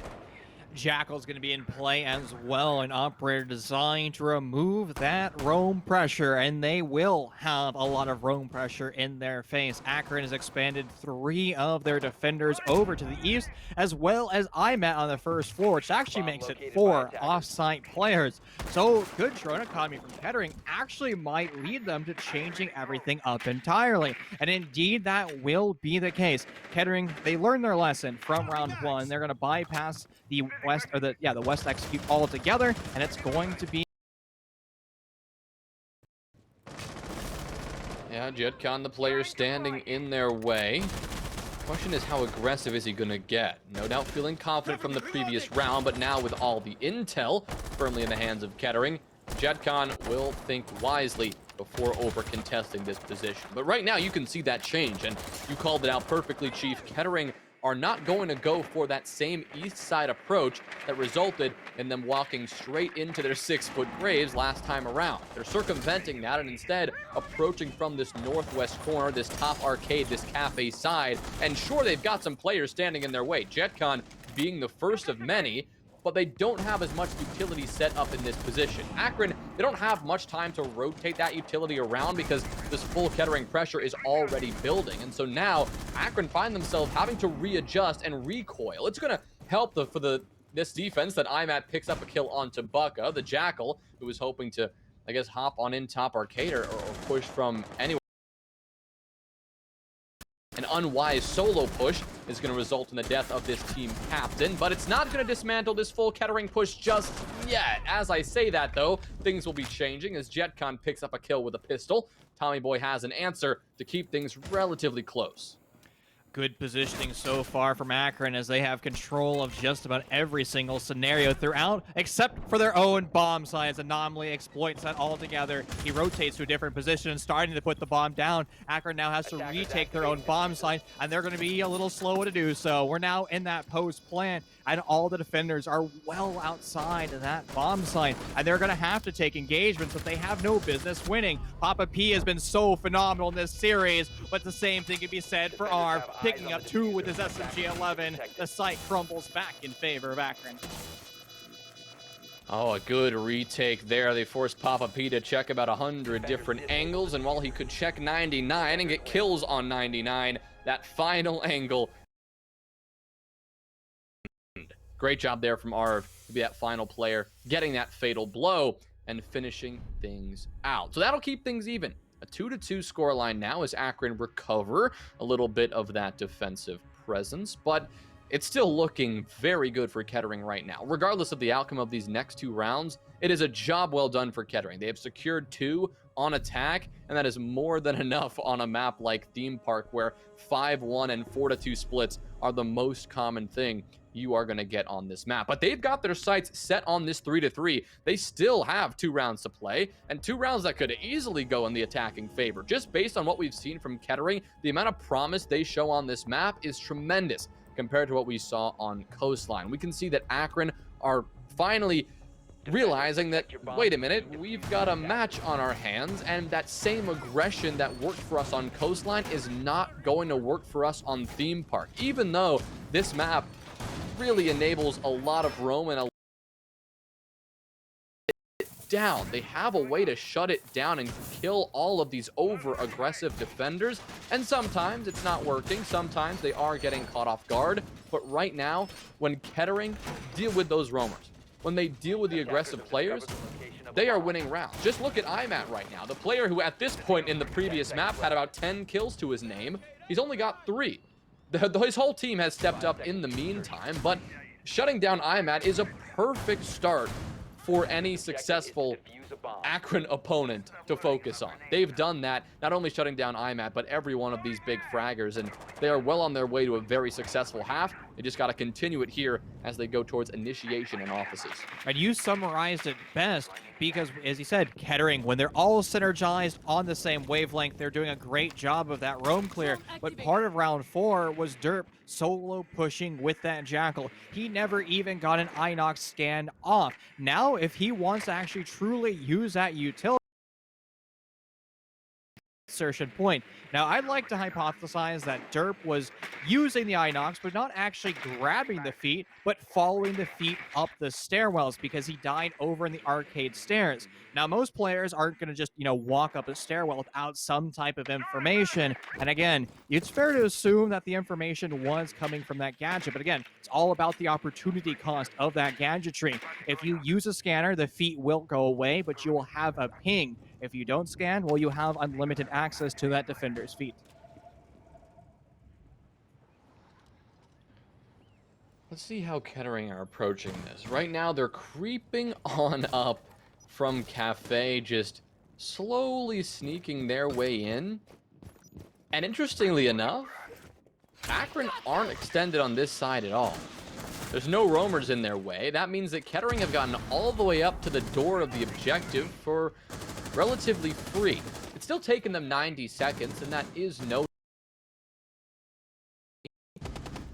Jackal's going to be in play as well, an operator designed to remove that roam pressure, and they will have a lot of roam pressure in their face. Akron has expanded 3 of their defenders over to the east, as well as IMAT on the first floor, which actually makes it 4 off-site players. So good drone economy from Kettering actually might lead them to changing everything up entirely. And indeed, that will be the case. Kettering, they learned their lesson from round 1. They're going to bypass the west, or the west execute altogether, and it's going to be. Yeah, JetCon, the player standing in their way. Question is, how aggressive is he gonna get? No doubt feeling confident from the previous round, but now with all the intel firmly in the hands of Kettering, JetCon will think wisely before over-contesting this position. But right now, you can see that change, and you called it out perfectly, Chief. Kettering are not going to go for that same east side approach that resulted in them walking straight into their 6-foot graves last time around. They're circumventing that and instead approaching from this northwest corner, this top arcade, this cafe side. And sure, they've got some players standing in their way, JetCon being the first of many, but they don't have as much utility set up in this position. Akron, they don't have much time to rotate that utility around because this full Kettering pressure is already building. And so now Akron find themselves having to readjust and recoil. It's going to help this defense that IMAT picks up a kill onto Bucka, the Jackal, who was hoping to, I guess, hop on in top arcade or push from anywhere. An unwise solo push is going to result in the death of this team captain, but it's not going to dismantle this full Kettering push just yet. As I say that, though, things will be changing as JetCon picks up a kill with a pistol. Tommy Boy has an answer to keep things relatively close. Good positioning so far from Akron as they have control of just about every single scenario throughout, except for their own bomb site. Anomaly exploits that altogether. He rotates to a different position, starting to put the bomb down. Akron now has to retake their own bomb site, and they're going to be a little slow to do so. We're now in that post plant, and all the defenders are well outside of that bomb site, and they're going to have to take engagements that they have no business winning. Papa P has been so phenomenal in this series, but the same thing can be said for Arv, picking up 2 with his SMG-11. The site crumbles back in favor of Akron. Oh, a good retake there. They forced Papa P to check about 100 different angles, and while he could check 99 and get kills on 99, that final angle. Great job there from Arv to be that final player, getting that fatal blow and finishing things out. So that'll keep things even. A 2-2 scoreline now as Akron recover a little bit of that defensive presence, but it's still looking very good for Kettering right now. Regardless of the outcome of these next 2 rounds, it is a job well done for Kettering. They have secured 2 on attack, and that is more than enough on a map like Theme Park, where 5-1 and 4-2 splits are the most common thing you are going to get on this map. But they've got their sights set on this 3-3. They still have 2 rounds to play, and 2 rounds that could easily go in the attacking favor. Just based on what we've seen from Kettering, the amount of promise they show on this map is tremendous compared to what we saw on Coastline. We can see that Akron are finally realizing that, wait a minute, we've got a match on our hands, and that same aggression that worked for us on Coastline is not going to work for us on Theme Park. Even though this map really enables a lot of roam and down. They have a way to shut it down and kill all of these over-aggressive defenders, and sometimes it's not working. Sometimes they are getting caught off guard, but right now, when Kettering deal with those roamers, when they deal with the aggressive players, they are winning rounds. Just look at IMAT right now. The player who at this point in the previous map had about 10 kills to his name, he's only got 3. His whole team has stepped up in the meantime, but shutting down IMAT is a perfect start for any successful Akron opponent to focus on. They've done that, not only shutting down IMAT, but every one of these big fraggers, and they are well on their way to a very successful half. They just got to continue it here as they go towards initiation and offices. And you summarized it best because, as you said, Kettering, when they're all synergized on the same wavelength, they're doing a great job of that roam clear. But part of round 4 was Derp solo pushing with that Jackal. He never even got an Inox scan off. Now, if he wants to actually truly use that utility, insertion point. Now, I'd like to hypothesize that Derp was using the Inox, but not actually grabbing the feet, but following the feet up the stairwells because he died over in the arcade stairs. Now, most players aren't going to just, walk up a stairwell without some type of information. And again, it's fair to assume that the information was coming from that gadget. But again, it's all about the opportunity cost of that gadgetry. If you use a scanner, the feet will go away, but you will have a ping. If you don't scan, well, you have unlimited access to that defender's feet. Let's see how Kettering are approaching this. Right now, they're creeping on up from Cafe, just slowly sneaking their way in. And interestingly enough, Akron aren't extended on this side at all. There's no roamers in their way. That means that Kettering have gotten all the way up to the door of the objective for relatively free. It's still taken them 90 seconds, and that is no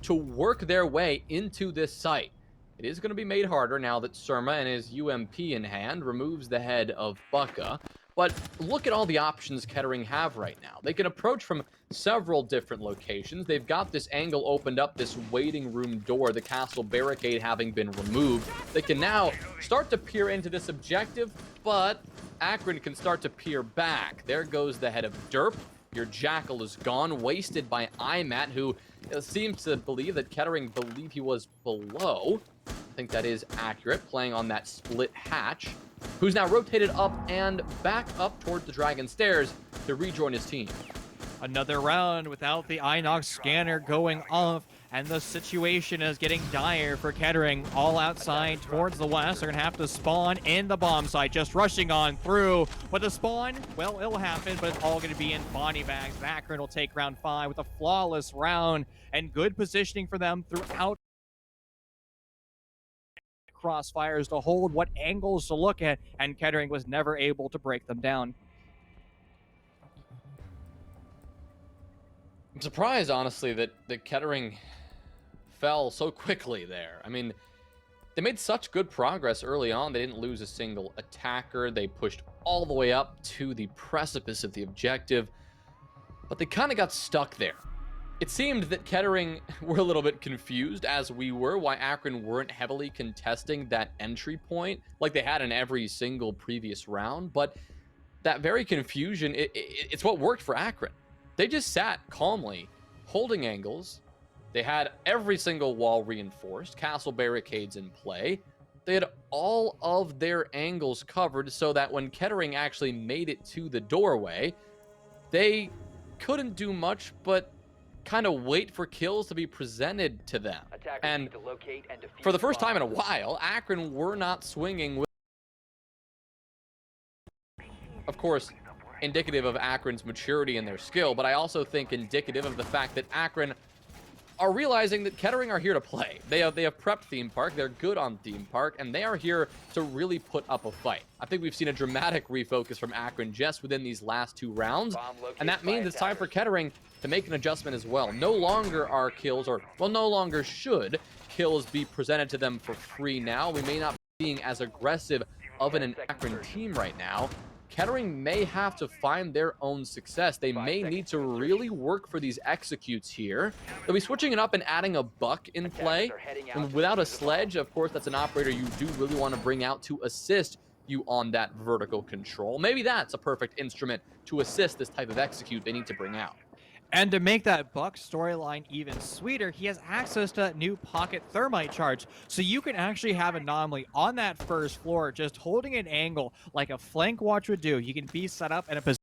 to work their way into this site. It is going to be made harder now that Surma and his UMP in hand removes the head of Bucka. But look at all the options Kettering have right now. They can approach from several different locations. They've got this angle opened up, this waiting room door, the castle barricade having been removed. They can now start to peer into this objective, but Akron can start to peer back. There goes the head of Derp. Your Jackal is gone, wasted by Imat, who seems to believe that Kettering believe he was below. I think that is accurate, playing on that split hatch, who's now rotated up and back up towards the Dragon Stairs to rejoin his team. Another round without the Inox scanner going off, and the situation is getting dire for Kettering. All outside towards the west. They're going to have to spawn in the bomb site, just rushing on through. But the spawn, well, it'll happen, but it's all going to be in body bags. Akron will take round 5 with a flawless round and good positioning for them throughout crossfires to hold what angles to look at, and Kettering was never able to break them down. I'm surprised, honestly, that Kettering fell so quickly there. I mean, they made such good progress early on. They didn't lose a single attacker. They pushed all the way up to the precipice of the objective, but they kind of got stuck there. It seemed that Kettering were a little bit confused, as we were, why Akron weren't heavily contesting that entry point like they had in every single previous round. But that very confusion, it's what worked for Akron. They just sat calmly, holding angles. They had every single wall reinforced, castle barricades in play. They had all of their angles covered so that when Kettering actually made it to the doorway, they couldn't do much but kind of wait for kills to be presented to them. And for the first time in a while, Akron were not swinging with, of course, indicative of Akron's maturity and their skill, but I also think indicative of the fact that Akron are realizing that Kettering are here to play. They have prepped Theme Park, they're good on Theme Park, and they are here to really put up a fight. I think we've seen a dramatic refocus from Akron just within these last 2 rounds, and that means it's time for Kettering to make an adjustment as well. No longer are kills, or, well, no longer should kills be presented to them for free now. We may not be being as aggressive of an Akron team right now. Kettering may have to find their own success. They may need to really work for these executes here. They'll be switching it up and adding a buck in play. And without a sledge, of course, that's an operator you do really want to bring out to assist you on that vertical control. Maybe that's a perfect instrument to assist this type of execute they need to bring out. And to make that Buck storyline even sweeter, he has access to new pocket thermite charge. So you can actually have Anomaly on that first floor, just holding an angle like a flank watch would do. You can be set up in a position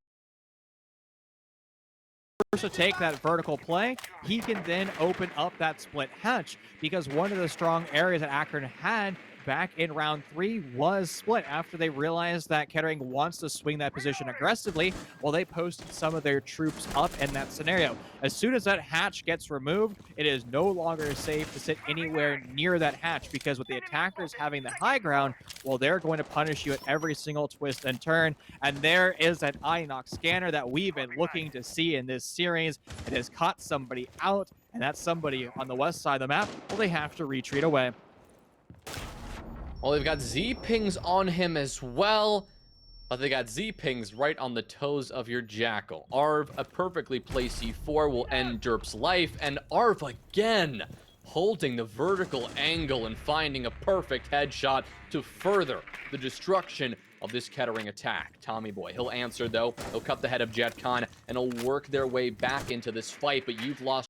to take that vertical play. He can then open up that split hatch, because one of the strong areas that Akron had back in round 3 was split after they realized that Kettering wants to swing that position aggressively. Well, they posted some of their troops up in that scenario. As soon as that hatch gets removed, it is no longer safe to sit anywhere near that hatch, because with the attackers having the high ground, well, they're going to punish you at every single twist and turn. And there is that Inox scanner that we've been looking to see in this series. It has caught somebody out, and that somebody on the west side of the map, well, they have to retreat away. Well, they've got Z-pings on him as well. But they got Z-pings right on the toes of your Jackal. Arv, a perfectly placed C4 will end Derp's life, and Arv again, holding the vertical angle and finding a perfect headshot to further the destruction of this Kettering attack. Tommy Boy, he'll answer though. He'll cut the head of JetCon, and he'll work their way back into this fight, but you've lost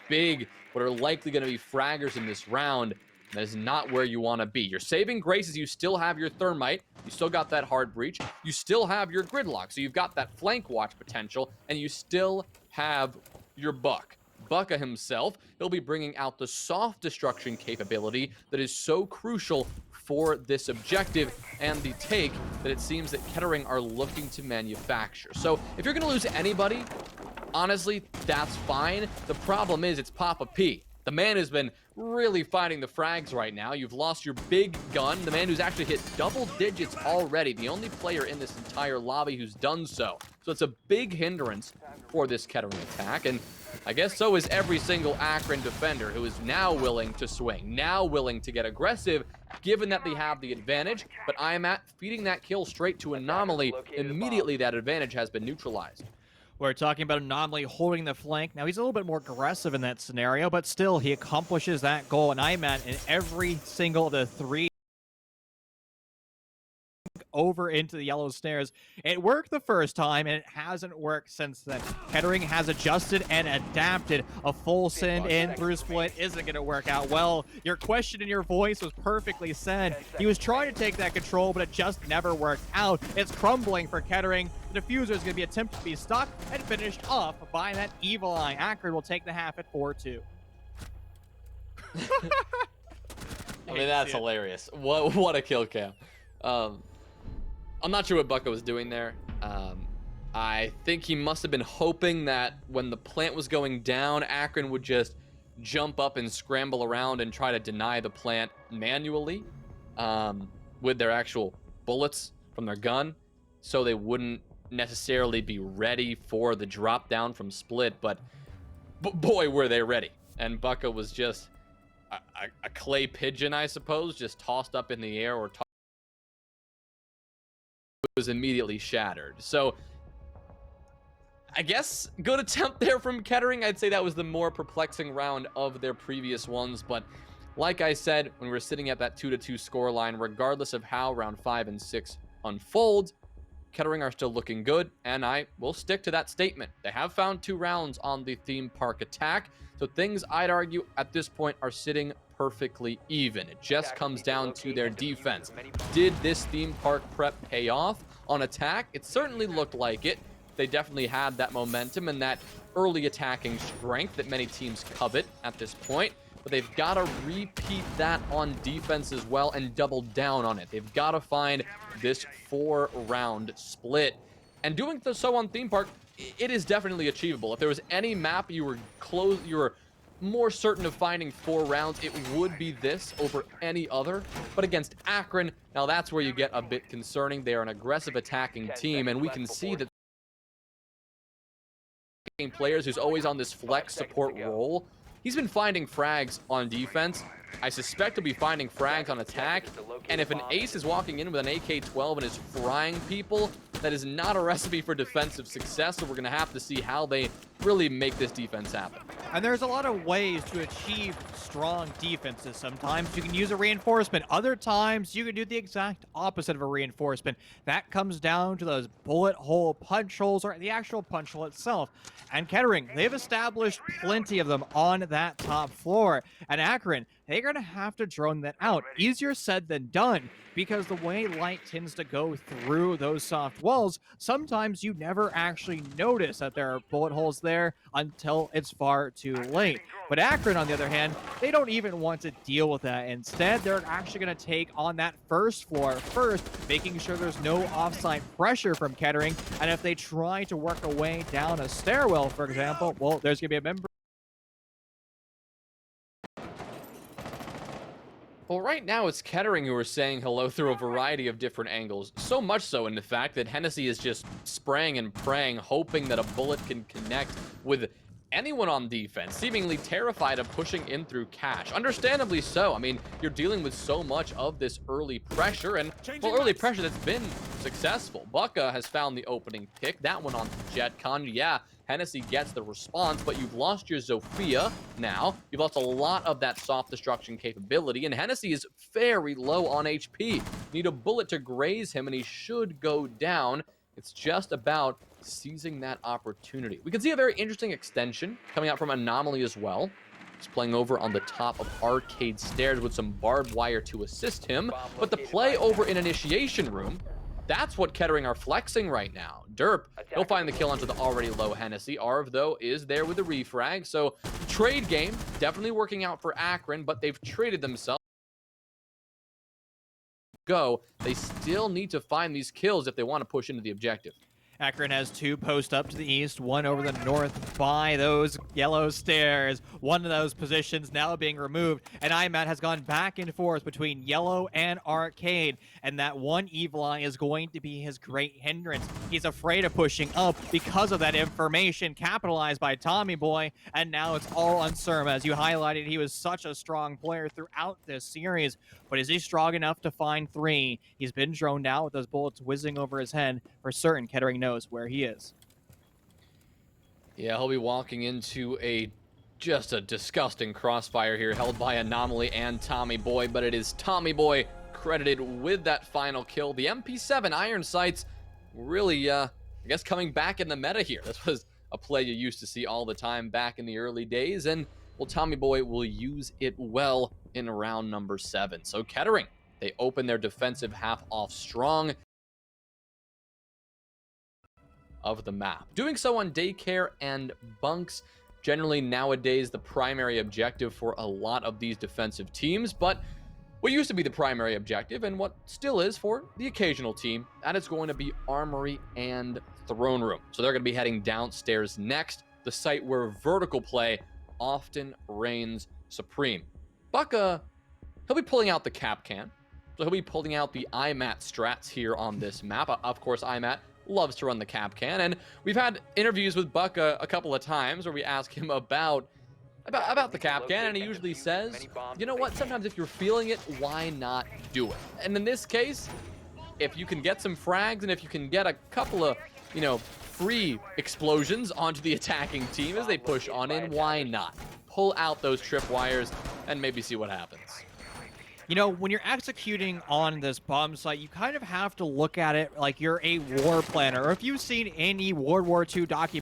big, what are likely going to be fraggers in this round. That is not where you want to be. Your saving grace is you still have your Thermite, you still got that hard breach, you still have your Gridlock, so you've got that flank watch potential, and you still have your Buck. Bucka himself, he'll be bringing out the soft destruction capability that is so crucial for this objective and the take that it seems that Kettering are looking to manufacture. So if you're going to lose anybody, honestly, that's fine. The problem is it's Papa P. The man has been really finding the frags right now. You've lost your big gun, the man who's actually hit double digits already, the only player in this entire lobby who's done so. So it's a big hindrance for this Kettering attack, and I guess so is every single Akron defender who is now willing to swing, now willing to get aggressive, given that they have the advantage. But IMAT feeding that kill straight to Anomaly, immediately that advantage has been neutralized. We're talking about Anomaly holding the flank. Now, he's a little bit more aggressive in that scenario, but still, he accomplishes that goal. And IMAT in every single of the three over into the yellow stairs. It worked the first time, and it hasn't worked since then. Kettering has adjusted and adapted. A full send in through split isn't going to work out well. Your question in your voice was perfectly said. He was trying to take that control, but it just never worked out. It's crumbling for Kettering. The diffuser is going to be attempted to be stuck and finished off by that evil eye. Akron will take the half at 4-2. I mean, that's hilarious. What a kill cam. I'm not sure what Bucko was doing there. I think he must have been hoping that when the plant was going down, Akron would just jump up and scramble around and try to deny the plant manually with their actual bullets from their gun, so they wouldn't necessarily be ready for the drop down from split. But boy, were they ready. And Bucko was just a clay pigeon, I suppose, just tossed up in the air or was immediately shattered. So I guess good attempt there from Kettering. I'd say that was the more perplexing round of their previous ones, but like I said, when we're sitting at that 2-2 scoreline, regardless of how round 5 and 6 unfold, Kettering are still looking good, and I will stick to that statement. They have found 2 rounds on the theme park attack, so things I'd argue at this point are sitting perfectly even. It just comes down to their defense. Did this theme park prep pay off on attack? It certainly looked like it. They definitely had that momentum and that early attacking strength that many teams covet at this point, but they've got to repeat that on defense as well and double down on it. They've got to find this 4-round split, and doing so on theme park, it is definitely achievable. If there was any map you were more certain of finding 4 rounds, it would be this over any other. But against Akron, now that's where you get a bit concerning. They are an aggressive attacking team, and we can see that players who's always on this flex support role, he's been finding frags on defense. I suspect he'll be finding frags on attack, and if an ace is walking in with an AK-12 and is frying people, that is not a recipe for defensive success, so we're going to have to see how they really make this defense happen. And there's a lot of ways to achieve strong defenses. Sometimes you can use a reinforcement. Other times you can do the exact opposite of a reinforcement. That comes down to those bullet hole punch holes or the actual punch hole itself. And Kettering, they've established plenty of them on that top floor. And Akron, they're going to have to drone that out. Easier said than done, because the way light tends to go through those soft walls, sometimes you never actually notice that there are bullet holes there until it's far too late. But Akron, on the other hand, they don't even want to deal with that. Instead, they're actually going to take on that first floor first, making sure there's no offsite pressure from Kettering. And if they try to work a way down a stairwell, for example, well, there's going to be a member. Well, right now it's Kettering who are saying hello through a variety of different angles. So much so in the fact that Hennessy is just spraying and praying, hoping that a bullet can connect with anyone on defense, seemingly terrified of pushing in through cash. Understandably so. I mean, you're dealing with so much of this early pressure, and, well, early pressure that's been successful. Bucka has found the opening pick. That one on JetCon. Yeah, Hennessy gets the response, but you've lost your Zofia now. You've lost a lot of that soft destruction capability, and Hennessy is very low on HP. You need a bullet to graze him, and he should go down. It's just about seizing that opportunity. We can see a very interesting extension coming out from Anomaly as well. He's playing over on the top of Arcade Stairs with some barbed wire to assist him, but the play over in Initiation Room, that's what Kettering are flexing right now. Derp, he'll find the kill onto the already low Hennessy. Arv, though, is there with the refrag. So, trade game, definitely working out for Akron, but they've traded themselves. They still need to find these kills if they want to push into the objective. Akron has 2 post up to the east, 1 over the north by those yellow stairs. One of those positions now being removed, and IMAT has gone back and forth between yellow and arcade, and that one evil eye is going to be his great hindrance. He's afraid of pushing up because of that information capitalized by Tommy Boy, and now it's all on Surma. As you highlighted, he was such a strong player throughout this series, but is he strong enough to find 3? He's been droned out with those bullets whizzing over his head. For certain, Kettering knows where he is. Yeah, he'll be walking into just a disgusting crossfire here held by Anomaly and Tommy Boy, but it is Tommy Boy credited with that final kill. The MP7 iron sights really, I guess, coming back in the meta here. This was a play you used to see all the time back in the early days, and, well, Tommy Boy will use it well in round number 7. So Kettering, they open their defensive half off strong of the map. Doing so on daycare and bunks, generally nowadays the primary objective for a lot of these defensive teams, but what used to be the primary objective and what still is for the occasional team, that is going to be Armory and Throne Room. So they're going to be heading downstairs next, the site where vertical play often reigns supreme. Bucka, he'll be pulling out the cap can, so he'll be pulling out the IMAT strats here on this map. Of course, IMAT loves to run the cap can, and we've had interviews with Bucka a couple of times where we ask him about the cap can, and he usually says, you know what, sometimes if you're feeling it, why not do it? And in this case, if you can get some frags and if you can get a couple of, free explosions onto the attacking team as they push on in, why not? Pull out those tripwires and maybe see what happens. When you're executing on this bomb site, you kind of have to look at it like you're a war planner. Or if you've seen any World War II documentary,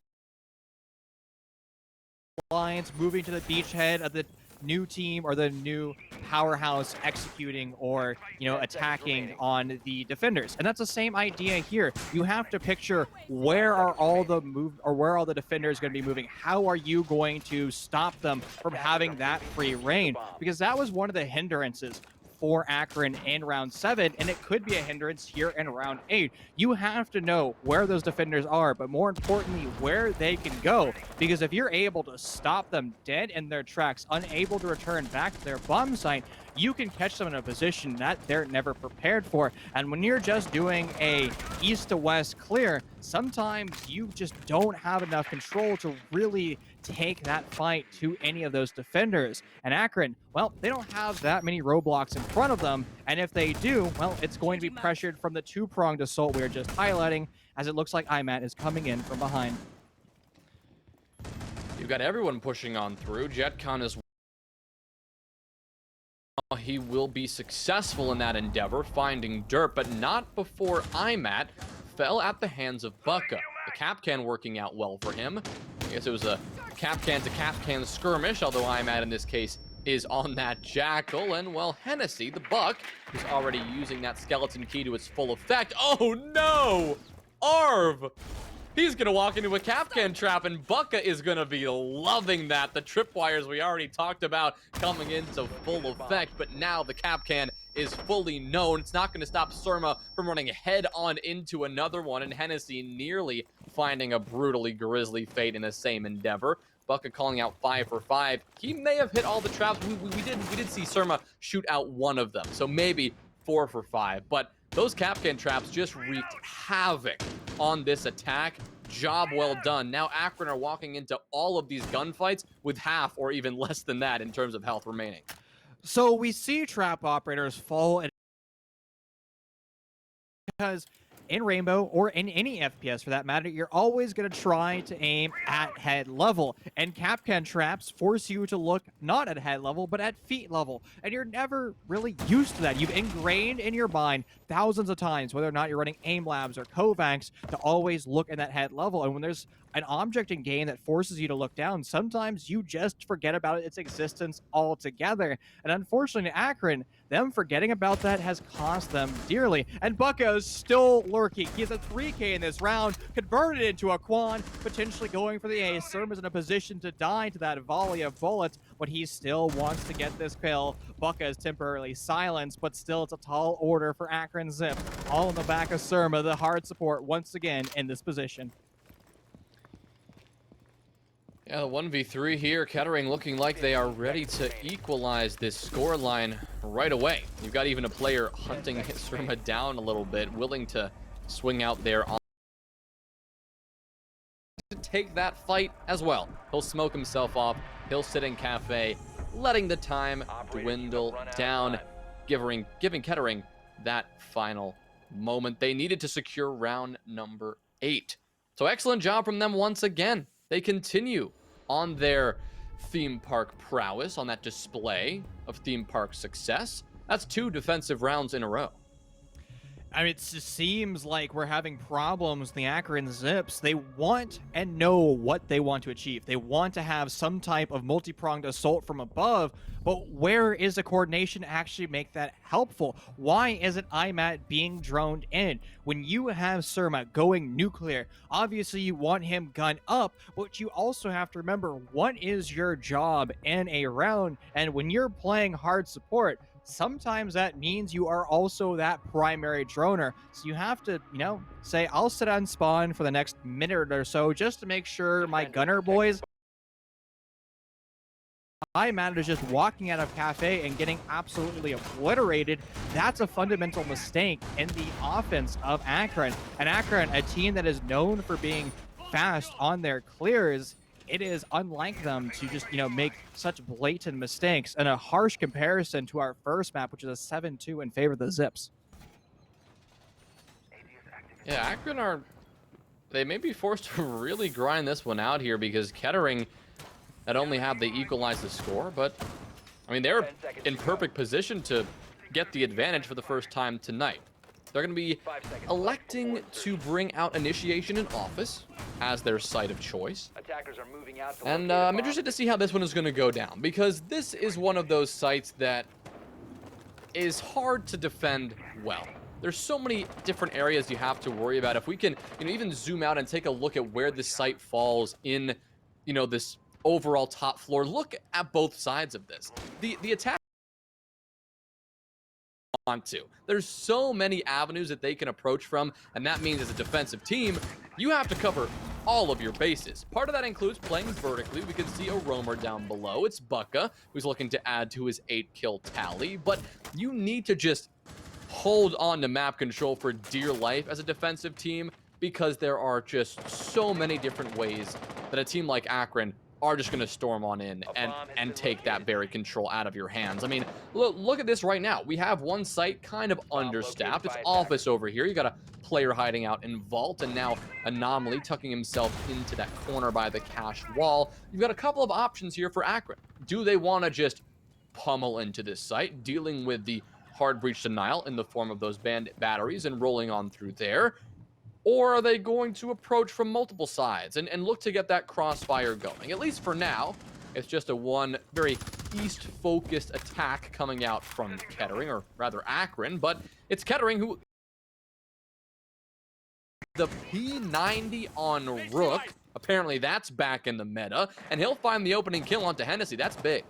lines moving to the beachhead of the new team or the new powerhouse executing or, attacking on the defenders. And that's the same idea here. You have to picture where are all the defenders going to be moving? How are you going to stop them from having that free reign? Because that was one of the hindrances for Akron in round 7, and it could be a hindrance here in round 8. You have to know where those defenders are, but more importantly, where they can go. Because if you're able to stop them dead in their tracks, unable to return back to their bomb site, you can catch them in a position that they're never prepared for. And when you're just doing a east to west clear, sometimes you just don't have enough control to really take that fight to any of those defenders. And Akron, well, they don't have that many roadblocks in front of them. And if they do, well, it's going to be pressured from the 2-pronged assault we were just highlighting, as it looks like IMAT is coming in from behind. You've got everyone pushing on through. JetCon is he will be successful in that endeavor, finding Derp, but not before IMAT fell at the hands of Bucka. The cap can working out well for him. I guess it was a cap can to cap can skirmish, although IMAT in this case is on that Jackal. And, well, Hennessy, the Buck, who's already using that skeleton key to its full effect. Oh, no! Arv! He's going to walk into a Capcan trap, and Bucka is going to be loving that. The tripwires we already talked about coming into full effect, but now the Capcan is fully known. It's not going to stop Surma from running head on into another one, and Hennessy nearly finding a brutally grisly fate in the same endeavor. Bucka calling out 5 for 5. He may have hit all the traps. We did see Surma shoot out one of them, so maybe 4 for 5, but those Capcan traps just wreaked havoc on this attack. Job well done. Now Akron are walking into all of these gunfights with half or even less than that in terms of health remaining. So we see trap operators fall because in Rainbow or in any FPS for that matter, you're always going to try to aim at head level. And Capcan traps force you to look not at head level, but at feet level. And you're never really used to that. You've ingrained in your mind thousands of times, whether or not you're running aim labs or Kovacs, to always look at that head level. And when there's an object in game that forces you to look down, sometimes you just forget about its existence altogether. And unfortunately, Akron, them forgetting about that has cost them dearly. And Bucko's still lurking. He has a 3K in this round, converted into a Quan, potentially going for the ace. Serm is in a position to die to that volley of bullets, but he still wants to get this kill. Bucka is temporarily silenced, but still it's a tall order for Akron Zip. All in the back of Surma, the hard support once again in this position. Yeah, the 1v3 here. Kettering looking like they are ready to equalize this scoreline right away. You've got even a player hunting Surma down a little bit, willing to swing out there on to take that fight as well. He'll smoke himself off. He'll sit in cafe, letting the time dwindle down, giving Kettering that final moment they needed to secure round number 8. So excellent job from them once again. They continue on their theme park prowess, on that display of theme park success. That's 2 defensive rounds in a row. I mean, it just seems like we're having problems with the Akron Zips. They want and know what they want to achieve. They want to have some type of multi-pronged assault from above, but where is the coordination to actually make that helpful? Why isn't IMAT being droned in? When you have Surma going nuclear, obviously you want him gun up, but you also have to remember what is your job in a round, and when you're playing hard support, sometimes that means you are also that primary droner. So you have to, say, I'll sit on spawn for the next minute or so just to make sure my gunner boys. I managed just walking out of cafe and getting absolutely obliterated. That's a fundamental mistake in the offense of Akron. And Akron, a team that is known for being fast on their clears, it is unlike them to just, make such blatant mistakes, and a harsh comparison to our first map, which is a 7-2 in favor of the Zips. Yeah, Akron they may be forced to really grind this one out here because Kettering not only have they equalized the score, but I mean, they're in perfect position to get the advantage for the first time tonight. They're going to be electing to bring out Initiation in Office as their site of choice. And I'm interested to see how this one is going to go down, because this is one of those sites that is hard to defend well. There's so many different areas you have to worry about. If we can, even zoom out and take a look at where this site falls in, this overall top floor, look at both sides of this. The attack want to. There's so many avenues that they can approach from, and that means as a defensive team, you have to cover all of your bases. Part of that includes playing vertically. We can see a roamer down below. It's Bucka, who's looking to add to his 8-kill tally, but you need to just hold on to map control for dear life as a defensive team, because there are just so many different ways that a team like Akron are just going to storm on in and take that very control out of your hands. I mean, look at this right now. We have one site kind of understaffed. It's Office over here. You got a player hiding out in Vault, and now Anomaly tucking himself into that corner by the cash wall. You've got a couple of options here for Akron. Do they want to just pummel into this site, dealing with the hard breach denial in the form of those bandit batteries and rolling on through there? Or are they going to approach from multiple sides and look to get that crossfire going? At least for now, it's just a one very east-focused attack coming out from Kettering, or rather Akron, but it's Kettering who... The P90 on Rook, apparently that's back in the meta, and he'll find the opening kill onto Hennessy. That's big.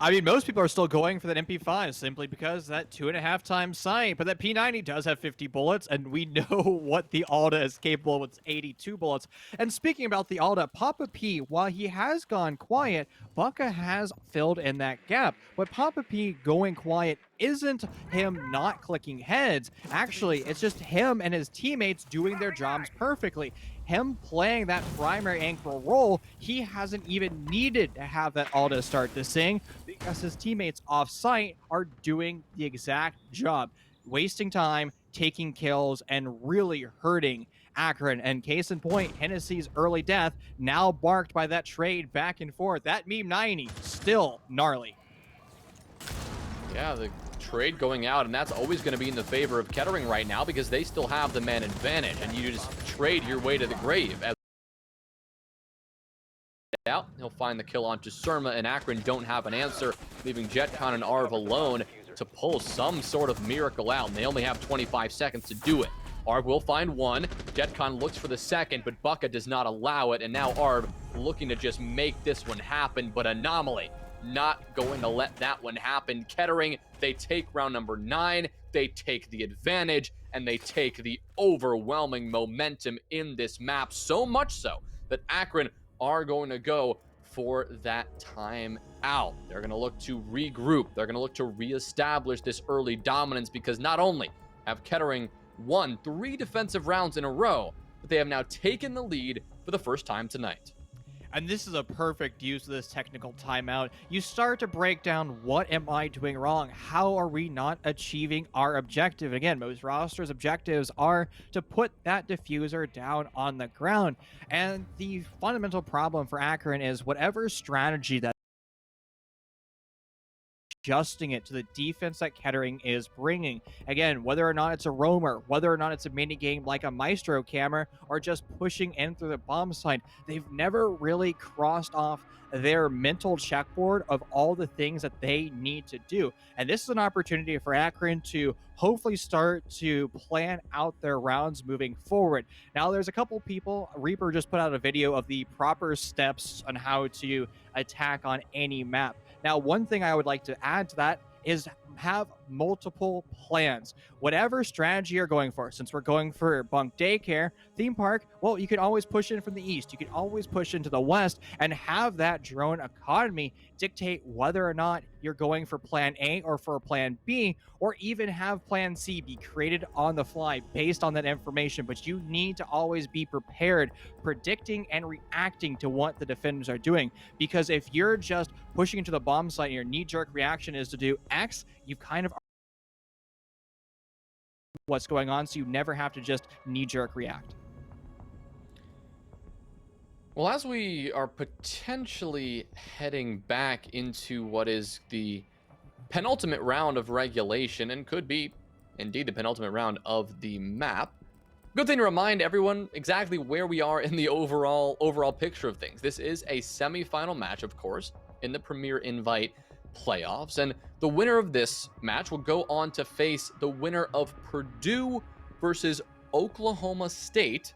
I mean, most people are still going for that MP5 simply because that 2.5 times sight, but that P90 does have 50 bullets, and we know what the Alda is capable of with 82 bullets. And speaking about the Alda, Papa P, while he has gone quiet, Bucka has filled in that gap. But Papa P going quiet isn't him not clicking heads. Actually, it's just him and his teammates doing their jobs perfectly. Him playing that primary anchor role, he hasn't even needed to have that Alda start to sing because his teammates off site are doing the exact job, wasting time, taking kills, and really hurting Akron. And case in point, Hennessy's early death, now marked by that trade back and forth. That meme 90, still gnarly. Yeah, the trade going out, and that's always going to be in the favor of Kettering right now because they still have the man advantage, and you just trade your way to the grave. As out, he'll find the kill onto Surma, and Akron don't have an answer, leaving JetCon and Arv alone to pull some sort of miracle out, and they only have 25 seconds to do it. Arv will find one. JetCon looks for the second, but Bucka does not allow it, and now Arv looking to just make this one happen, but Anomaly not going to let that one happen. Kettering, they take round number 9, they take the advantage, and they take the overwhelming momentum in this map, so much so that Akron are going to go for that time out. They're going to look to regroup. They're going to look to reestablish this early dominance because not only have Kettering won 3 defensive rounds in a row, but they have now taken the lead for the first time tonight. And this is a perfect use of this technical timeout. You start to break down, what am I doing wrong? How are we not achieving our objective? Again, most rosters' objectives are to put that diffuser down on the ground. And the fundamental problem for Akron is whatever strategy that adjusting it to the defense that Kettering is bringing. Again, whether or not it's a roamer, whether or not it's a mini game like a Maestro camera, or just pushing in through the bomb site, they've never really crossed off their mental checkboard of all the things that they need to do. And this is an opportunity for Akron to hopefully start to plan out their rounds moving forward. Now, there's a couple people, Reaper just put out a video of the proper steps on how to attack on any map. Now, one thing I would like to add to that is have multiple plans. Whatever strategy you're going for, since we're going for bunk daycare, theme park, well, you can always push in from the east. You can always push into the west and have that drone economy dictate whether or not you're going for plan A or for plan B, or even have plan C be created on the fly based on that information. But you need to always be prepared, predicting and reacting to what the defenders are doing. Because if you're just pushing into the bomb site and your knee-jerk reaction is to do X, you kind of what's going on, so you never have to just knee-jerk react. Well, as we are potentially heading back into what is the penultimate round of regulation, and could be indeed the penultimate round of the map, good thing to remind everyone exactly where we are in the overall picture of things. This is a semi-final match, of course, in the Premier Invite playoffs, and the winner of this match will go on to face the winner of Purdue versus Oklahoma State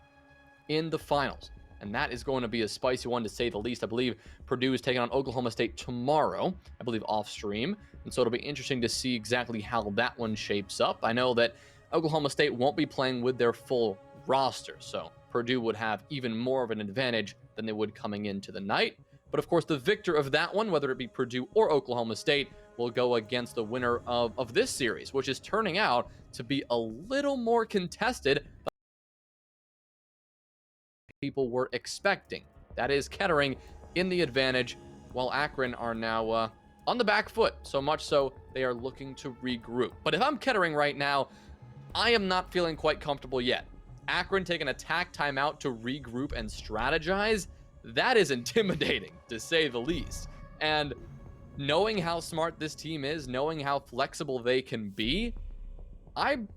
in the finals. And that is going to be a spicy one, to say the least. I believe Purdue is taking on Oklahoma State tomorrow, I believe off stream. And so it'll be interesting to see exactly how that one shapes up. I know that Oklahoma State won't be playing with their full roster, so Purdue would have even more of an advantage than they would coming into the night. But of course, the victor of that one, whether it be Purdue or Oklahoma State, will go against the winner of this series, which is turning out to be a little more contested than people were expecting. That is Kettering in the advantage, while Akron are now on the back foot, so much so they are looking to regroup. But if I'm Kettering right now, I am not feeling quite comfortable yet. Akron take an attack timeout to regroup and strategize. That is intimidating, to say the least. And knowing how smart this team is, knowing how flexible they can be, I'm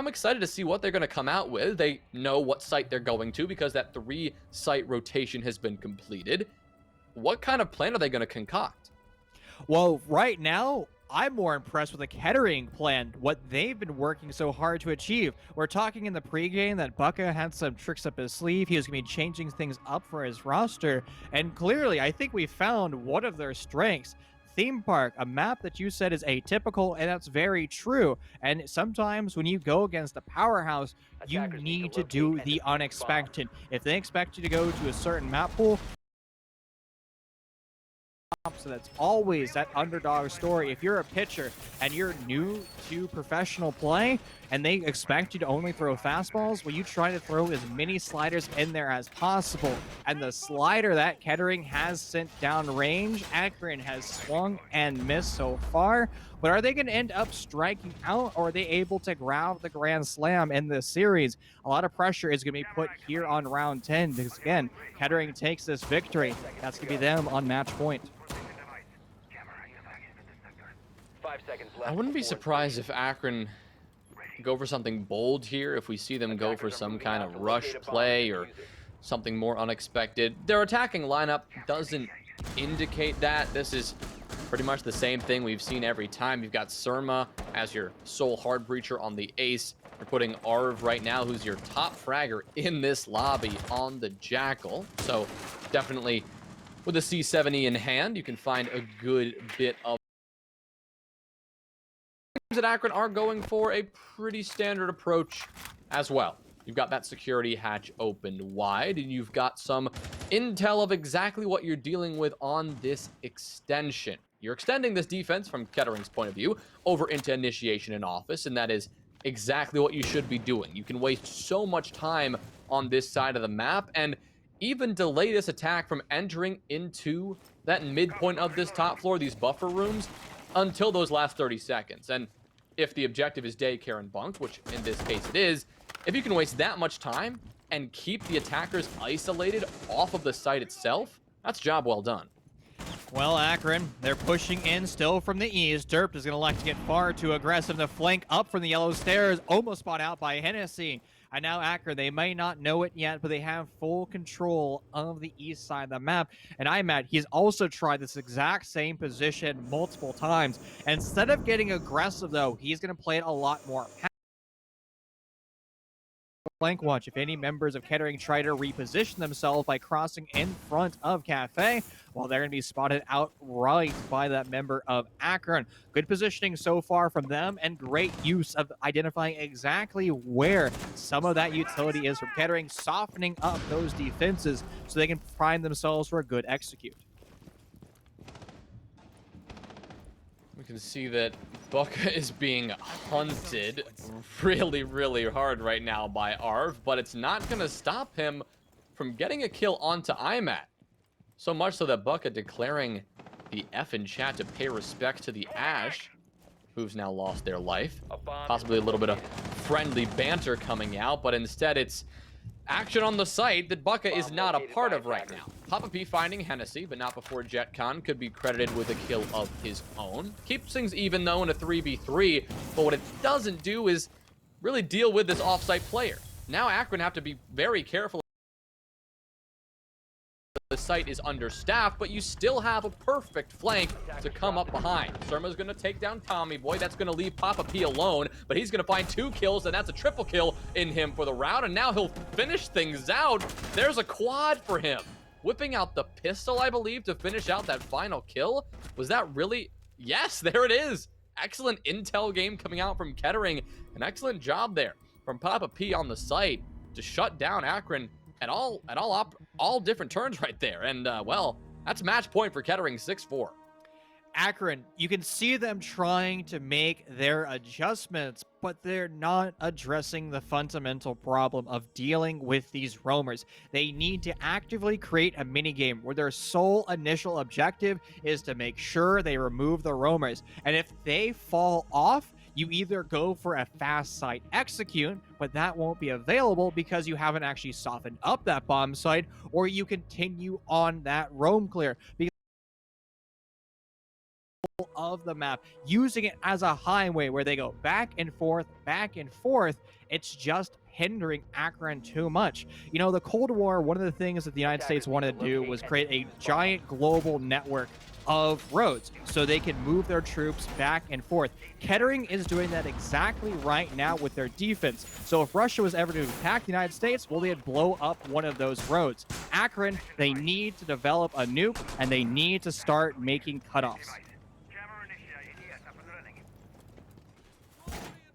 excited to see what they're going to come out with. They know what site they're going to because that 3-site rotation has been completed. What kind of plan are they going to concoct? Well, right now, I'm more impressed with the Kettering plan, what they've been working so hard to achieve. We're talking in the pregame that Bucka had some tricks up his sleeve. He was going to be changing things up for his roster. And clearly, I think we found one of their strengths. Theme park, a map that you said is atypical, and that's very true. And sometimes when you go against a powerhouse, you need to do the unexpected. If they expect you to go to a certain map pool, So that's always that underdog story. If you're a pitcher and you're new to professional play and they expect you to only throw fastballs, well, you try to throw as many sliders in there as possible. And the slider that Kettering has sent down range, Akron has swung and missed so far. But are they going to end up striking out, or are they able to grab the grand slam in this series? A lot of pressure is going to be put here on round 10 because, again, Kettering takes this victory. That's going to be them on match point. 5 seconds left. I wouldn't be before surprised if Akron go for something bold here, if we see them go for some kind of rush play or something more unexpected. Their attacking lineup doesn't indicate that. This is pretty much the same thing we've seen every time. You've got Surma as your sole hard breacher on the ace. You're putting Arv right now, who's your top fragger in this lobby, on the Jackal. So definitely with a C70 in hand, you can find a good bit of at Akron are going for a pretty standard approach as well. You've got that security hatch opened wide, and you've got some intel of exactly what you're dealing with on this extension. You're extending this defense, from Kettering's point of view, over into initiation and office, and that is exactly what you should be doing. You can waste so much time on this side of the map, and even delay this attack from entering into that midpoint of this top floor, these buffer rooms, until those last 30 seconds. And if the objective is daycare and bunk, which in this case it is, if you can waste that much time and keep the attackers isolated off of the site itself, that's job well done. Well, Akron, they're pushing in still from the east. Derp is going to elect to get far too aggressive to flank up from the yellow stairs, almost spot out by Hennessy. And now Akron, they may not know it yet, but they have full control of the east side of the map. And IMAT, he's also tried this exact same position multiple times. Instead of getting aggressive, though, he's going to play it a lot more flank watch. If any members of Kettering try to reposition themselves by crossing in front of Cafe, well, they're going to be spotted outright by that member of Akron. Good positioning so far from them, and great use of identifying exactly where some of that utility is from Kettering, softening up those defenses so they can prime themselves for a good execute. We can see that Bucka is being hunted really, really hard right now by Arv, but it's not going to stop him from getting a kill onto IMAT. So much so that Bucka declaring the F in chat to pay respect to the Ash, who's now lost their life. Possibly a little bit of friendly banter coming out, but instead it's action on the site that Bucka is not a part of right now. Papa P finding Hennessy, but not before JetCon could be credited with a kill of his own. Keeps things even though in a 3v3, but what it doesn't do is really deal with this offsite player. Now Akron have to be very careful. The site is understaffed, but you still have a perfect flank to come up behind. Surma's going to take down Tommy Boy. That's going to leave Papa P alone, but he's going to find 2 kills, and that's a triple kill in him for the round, and now he'll finish things out. There's a quad for him. Whipping out the pistol, I believe, to finish out that final kill. Was that really? Yes, there it is. Excellent intel game coming out from Kettering. An excellent job there from Papa P on the site to shut down Akron at all different turns right there. And, well, that's match point for Kettering 6-4. Akron, you can see them trying to make their adjustments, but they're not addressing the fundamental problem of dealing with these roamers. They need to actively create a minigame where their sole initial objective is to make sure they remove the roamers. And if they fall off, you either go for a fast site execute, but that won't be available because you haven't actually softened up that bomb site, or you continue on that roam clear. Because of the map, using it as a highway where they go back and forth, it's just hindering Akron too much. You know, the Cold War, one of the things that the United States wanted to do was create a giant global network of roads so they can move their troops back and forth. Kettering is doing that exactly right now with their defense. So if Russia was ever to attack the United States, well, they'd blow up one of those roads. Akron, they need to develop a nuke, and they need to start making cutoffs.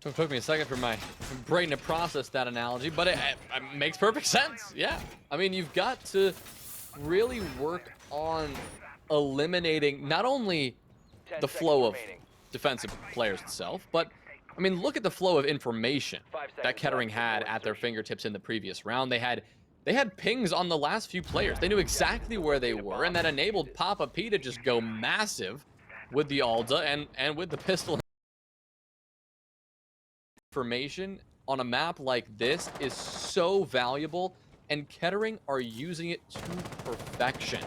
It took me a second for my brain to process that analogy, but it makes perfect sense. Yeah. I mean, you've got to really work on eliminating not only 10 the flow of seconds remaining. defensive players itself, but I mean, look at the flow of information 5 that seconds Kettering left had before at their insertion. fingertips in the previous round. They had pings on the last few players. They knew exactly where they were, and that enabled Papa P to just go massive with the Alda and with the pistol. Information on a map like this is so valuable, and Kettering are using it to perfection.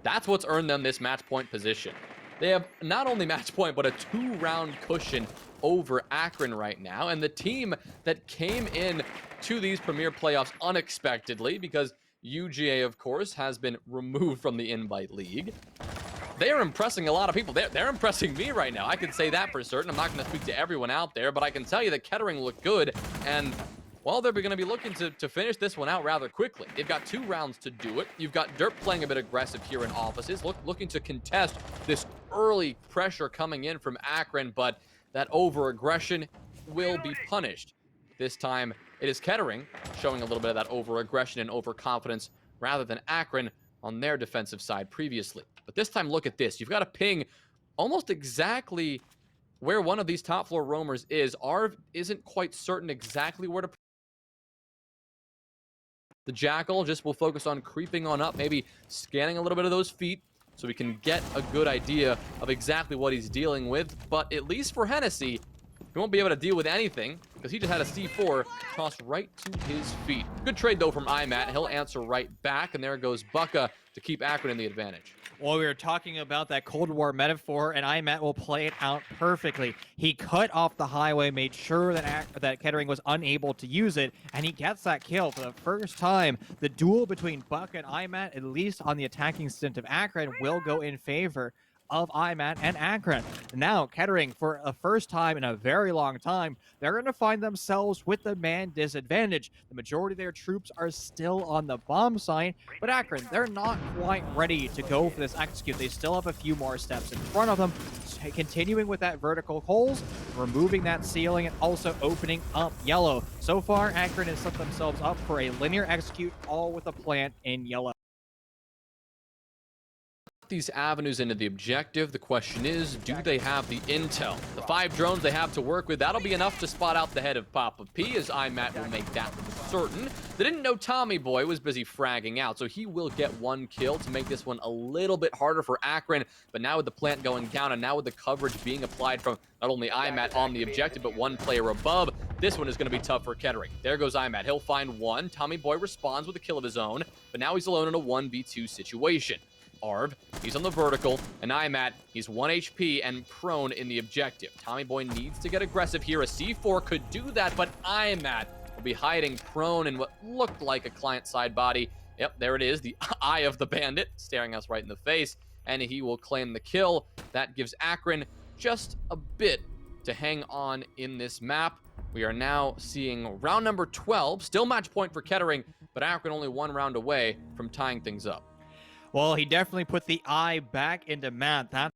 That's what's earned them this match point position. They have not only match point, but a 2-round cushion over Akron right now. And the team that came in to these Premier playoffs unexpectedly, because UGA, of course, has been removed from the Invite League. They are impressing a lot of people. They're impressing me right now. I can say that for certain. I'm not going to speak to everyone out there, but I can tell you that Kettering look good. And well, they're going to be looking to finish this one out rather quickly. They've got 2 rounds to do it. You've got Dirt playing a bit aggressive here in offices, looking to contest this early pressure coming in from Akron, but that over-aggression will be punished. This time, it is Kettering showing a little bit of that over-aggression and overconfidence rather than Akron on their defensive side previously. But this time, look at this. You've got a ping almost exactly where one of these top-floor roamers is. Arv isn't quite certain exactly where to. The Jackal just will focus on creeping on up, maybe scanning a little bit of those feet so we can get a good idea of exactly what he's dealing with. But at least for Hennessy, he won't be able to deal with anything because he just had a C4 tossed right to his feet. Good trade, though, from IMAT. He'll answer right back, and there goes Bucka to keep Akron in the advantage. Well, we were talking about that Cold War metaphor, and IMAT will play it out perfectly. He cut off the highway, made sure that Kettering was unable to use it, and he gets that kill for the first time. The duel between Buck and IMAT, at least on the attacking stint of Akron, will go in favor of IMAT and Akron. Now, Kettering, for the first time in a very long time, they're going to find themselves with the man disadvantage. The majority of their troops are still on the bomb site, but Akron, they're not quite ready to go for this execute. They still have a few more steps in front of them, continuing with that vertical holes, removing that ceiling, and also opening up yellow. So far, Akron has set themselves up for a linear execute, all with a plant in yellow. These avenues into the objective. The question is, do they have the intel? The 5 drones they have to work with, that'll be enough to spot out the head of Papa P, as IMAT will make that certain. They didn't know Tommy Boy was busy fragging out, so he will get 1 kill to make this one a little bit harder for Akron. But now with the plant going down, and now with the coverage being applied from not only IMAT on the objective, but 1 player above, this one is going to be tough for Kettering. There goes IMAT. He'll find 1. Tommy Boy responds with a kill of his own, but now he's alone in a 1v2 situation. Arv, he's on the vertical, and IMAT, he's 1 HP and prone in the objective. Tommy Boy needs to get aggressive here. A C4 could do that, but IMAT will be hiding prone in what looked like a client-side body. Yep, there it is, the eye of the bandit, staring us right in the face, and he will claim the kill. That gives Akron just a bit to hang on in this map. We are now seeing round number 12, still match point for Kettering, but Akron only 1 round away from tying things up. Well, he definitely put the eye back into Matt. That's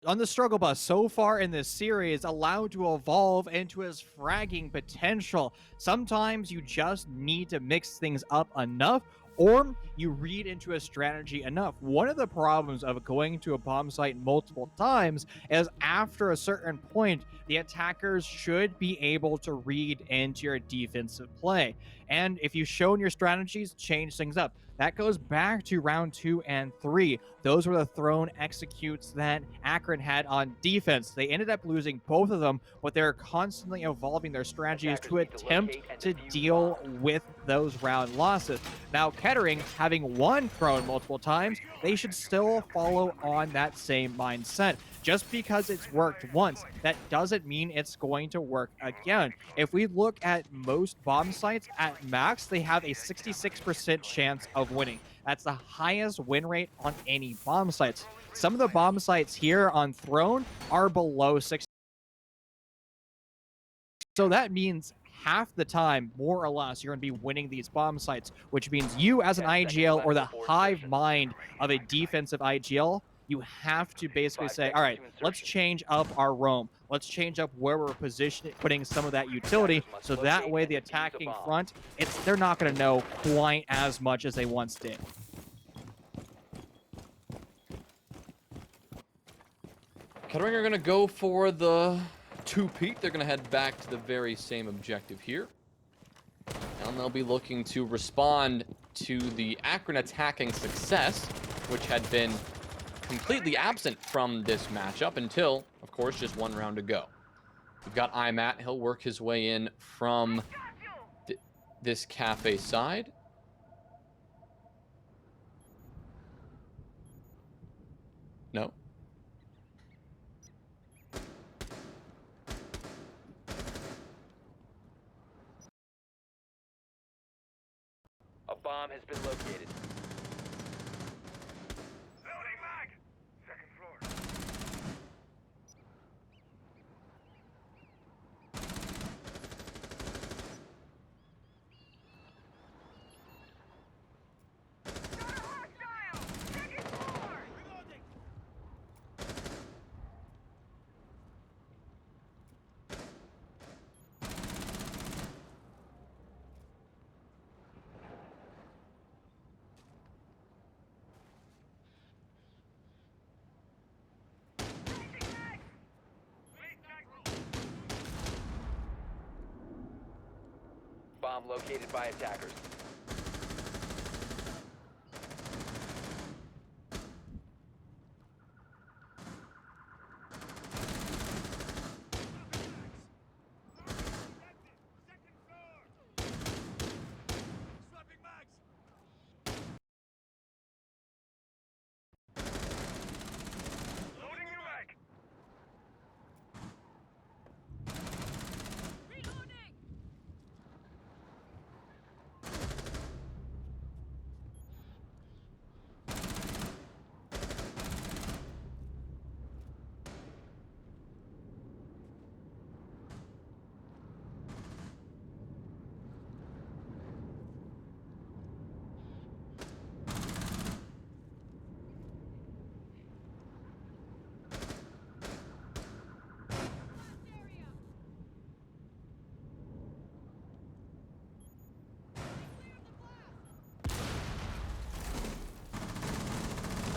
on the struggle bus so far in this series, allowed to evolve into his fragging potential. Sometimes you just need to mix things up enough, or you read into a strategy enough. One of the problems of going to a bomb site multiple times is after a certain point, the attackers should be able to read into your defensive play. And if you've shown your strategies, change things up. That goes back to round 2 and 3. Those were the thrown executes that Akron had on defense. They ended up losing both of them, but they're constantly evolving their strategies to attempt to deal with those round losses. Now, Kettering, having won thrown multiple times, they should still follow on that same mindset. Just because it's worked once, that doesn't mean it's going to work again. If we look at most bomb sites at max, they have a 66% chance of winning. That's the highest win rate on any bomb sites. Some of the bomb sites here on Throne are below 60. So that means half the time, more or less, you're going to be winning these bomb sites, which means you as an IGL or the hive mind of a defensive IGL, you have to basically say, all right, let's change up our roam. Let's change up where we're putting some of that utility, so that way the attacking front, they're not going to know quite as much as they once did. Kettering are going to go for the two-peat. They're going to head back to the very same objective here. And they'll be looking to respond to the Akron attacking success, which had been completely absent from this matchup until, of course, just one round to go. We've got IMAT. He'll work his way in from this cafe side. No. A bomb has been located. Loading mag! Second floor. Hostile! Second floor! Reloading! Bomb located by attackers. Second floor! Swapping mags! Loading new mag! Reloading!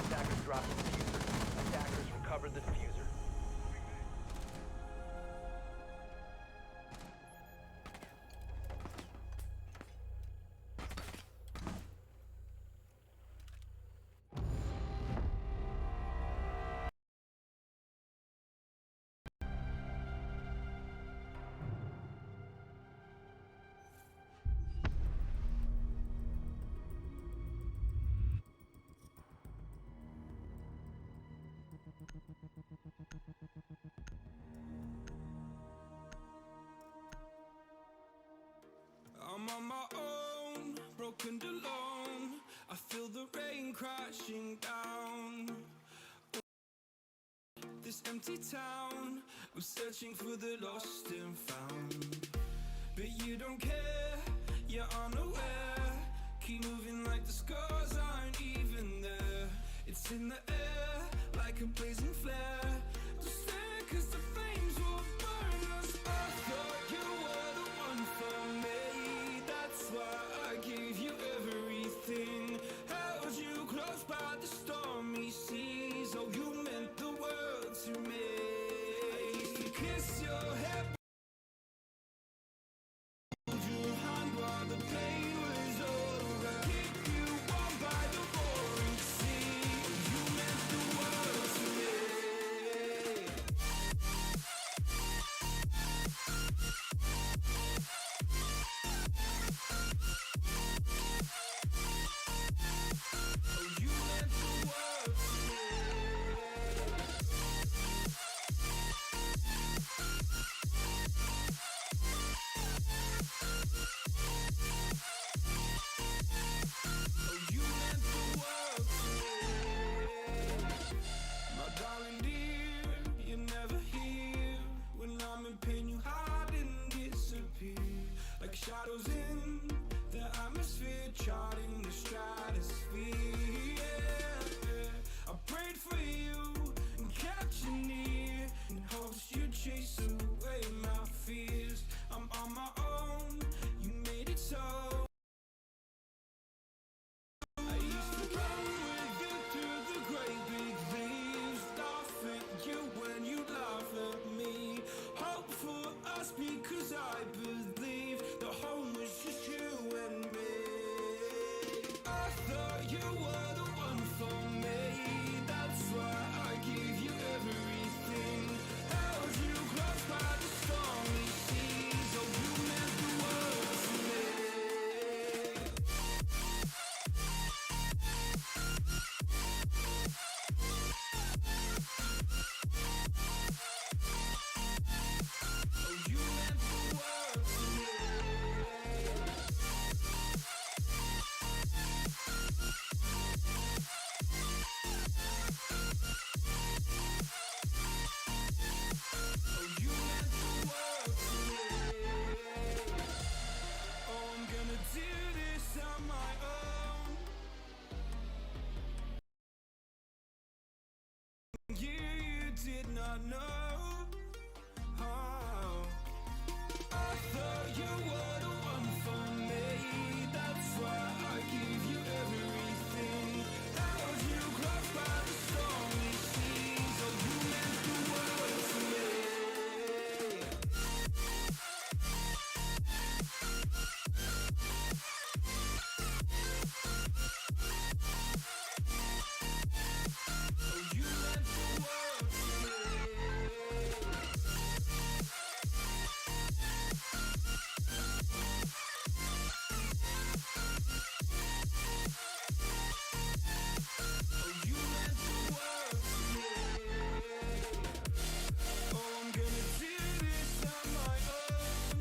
Attackers dropped the diffuser. Attackers recovered the diffuser. I'm on my own, broken alone. I feel the rain crashing down this empty town. I'm searching for the lost and found, but you don't care, you're unaware. Keep moving like the scars aren't even there. It's in the air like a blazing flare. Just stare 'cause the flames will burn us. I thought you were the one for me. That's why I gave you everything. Held you close by the stormy seas. Oh, you meant the world to me. I used to kiss your head, hold your hand while the pain was over. Keep you warm by the roaring sea. You meant the world to me. Oh, you meant the world. not know. Oh, I thought you were the one for me. That's why I give you everything. Held you close by the stormy seas. Oh, you meant the world to me. Oh, you meant the world to me. Oh, you meant the world to me. Oh, I'm gonna do this on my own.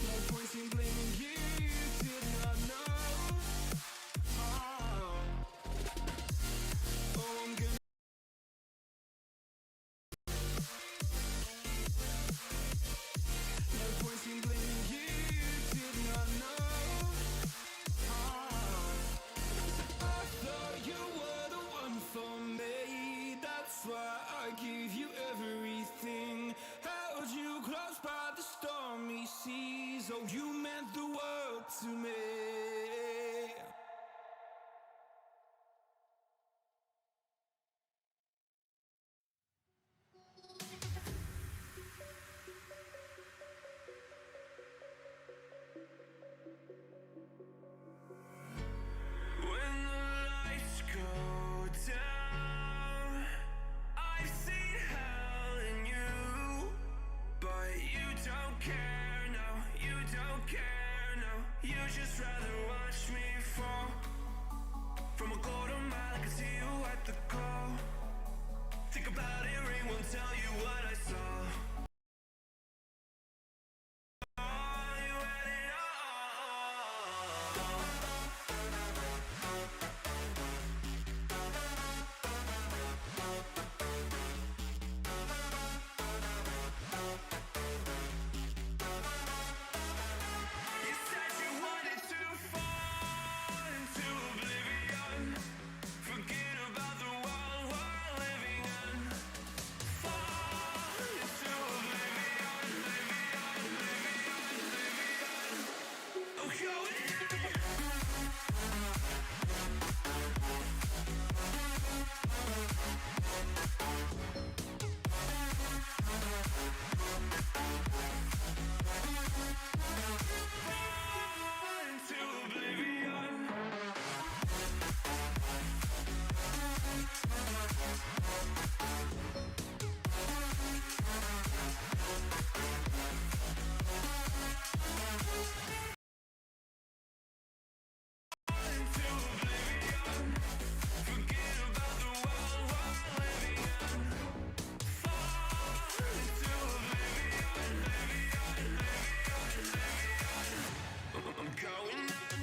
No point in blaming you, you did not know. Oh, I'm gonna. No point in blaming you, you did not know. I thought you were the one for me. That's why I give you everything. Held you close by the stormy seas. Oh, you meant the world to me. When the lights go down, I've seen hell in you, but you don't care, no, you don't care, no. You just rather watch me fall from a quarter mile. I can see you at the call. Think about it, ring won't tell you what I saw. You had it all. You said you wanted to fall into oblivion. Forget about the world we're living in. Fall into oblivion, oblivion. Oh, going in. Fall into oblivion. Into oblivion. Forget about the world we're living in. Fall into oblivion, I'm going in.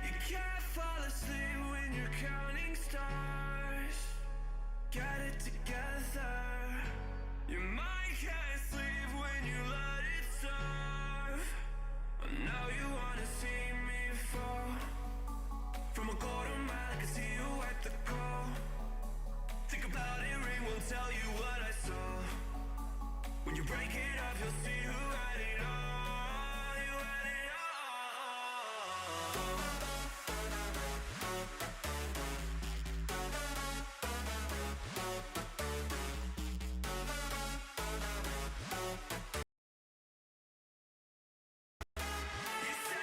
You can't fall asleep when you're counting stars. Get it together. Your mind can't sleep when you let it serve. Now you wanna see me fall from a quarter mile. I can see you at the call. Think about it, ring won't tell you what I saw. When you break it up, you'll see who had it all. You had it all. You said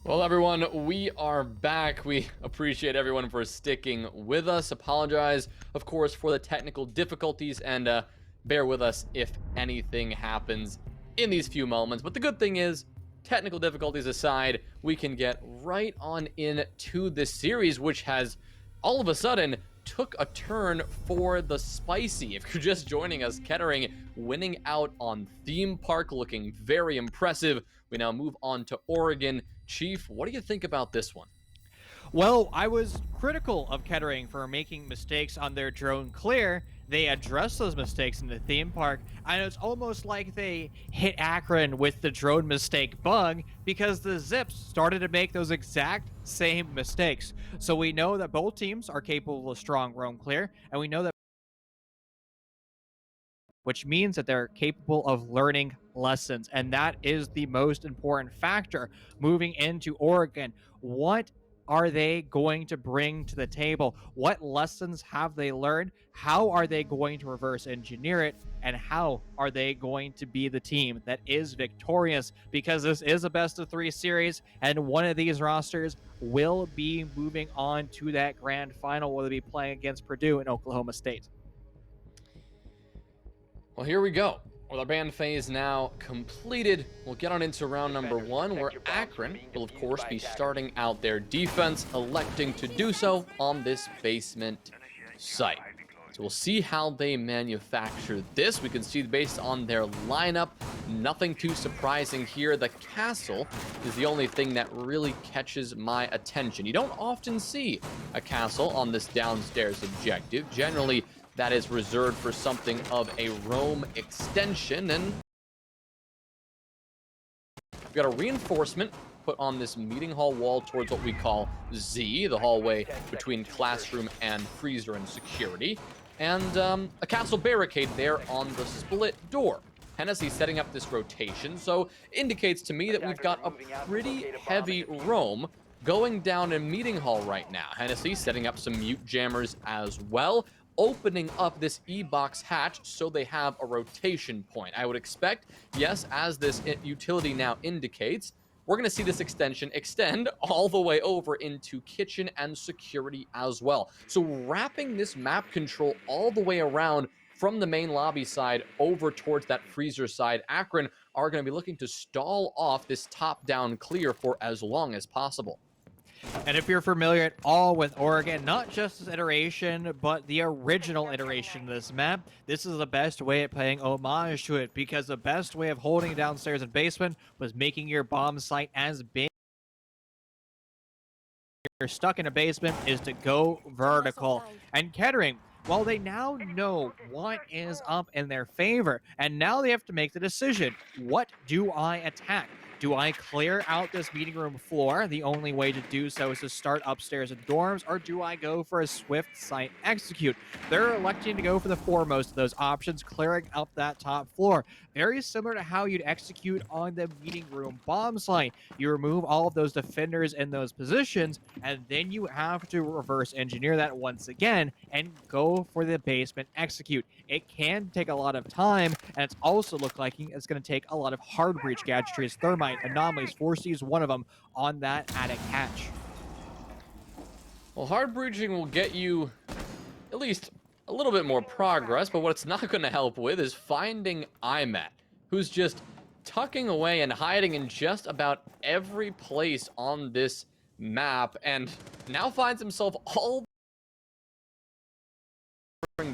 Well, everyone, we are back. We appreciate everyone for sticking with us. Apologize, of course, for the technical difficulties, and bear with us if anything happens in these few moments. But the good thing is, technical difficulties aside, we can get right on into this series, which has all of a sudden took a turn for the spicy. If you're just joining us, Kettering winning out on Theme Park, looking very impressive. We now move on to Oregon. Chief, what do you think about this one? Well, I was critical of Kettering for making mistakes on their drone clear. They addressed those mistakes in the theme park, and it's almost like they hit Akron with the drone mistake bug because the Zips started to make those exact same mistakes. So we know that both teams are capable of strong roam clear, and we know that, which means that they're capable of learning lessons. And that is the most important factor moving into Oregon. What are they going to bring to the table? What lessons have they learned? How are they going to reverse engineer it? And how are they going to be the team that is victorious? Because this is a best of 3 series, and one of these rosters will be moving on to that grand final, where they'll be playing against Purdue and Oklahoma State. Well, here we go. With our band phase now completed, we'll get on into round number 1, where Akron will, of course, be starting out their defense, electing to do so on this basement site. So we'll see how they manufacture this. We can see based on their lineup, nothing too surprising here. The castle is the only thing that really catches my attention. You don't often see a castle on this downstairs objective. Generally, that is reserved for something of a roam extension, and we've got a reinforcement put on this meeting hall wall towards what we call Z, the hallway between classroom and freezer and security, and a castle barricade there on the split door. Hennessy setting up this rotation, so indicates to me that we've got a pretty heavy roam going down in meeting hall right now. Hennessy setting up some mute jammers as well, opening up this E-box hatch so they have a rotation point. I would expect, yes, as this utility now indicates, we're going to see this extension extend all the way over into kitchen and security as well. So wrapping this map control all the way around from the main lobby side over towards that freezer side, Akron are going to be looking to stall off this top-down clear for as long as possible. And if you're familiar at all with Oregon, not just this iteration, but the original iteration of this map, this is the best way of paying homage to it, because the best way of holding it downstairs and basement was making your bomb site as big. You're stuck in a basement is to go vertical. And Kettering, well, they now know what is up in their favor, and now they have to make the decision. What do I attack? Do I clear out this meeting room floor? The only way to do so is to start upstairs in dorms, or do I go for a swift site execute? They're electing to go for the foremost of those options, clearing up that top floor. Very similar to how you'd execute on the meeting room bomb site. You remove all of those defenders in those positions, and then you have to reverse engineer that once again and go for the basement execute. It can take a lot of time, and it's also look like it's going to take a lot of hard breach gadgetries, thermite, anomalies. Force use one of them on that attic hatch. Well, hard breaching will get you at least a little bit more progress, but what it's not going to help with is finding IMAT, who's just tucking away and hiding in just about every place on this map, and now finds himself all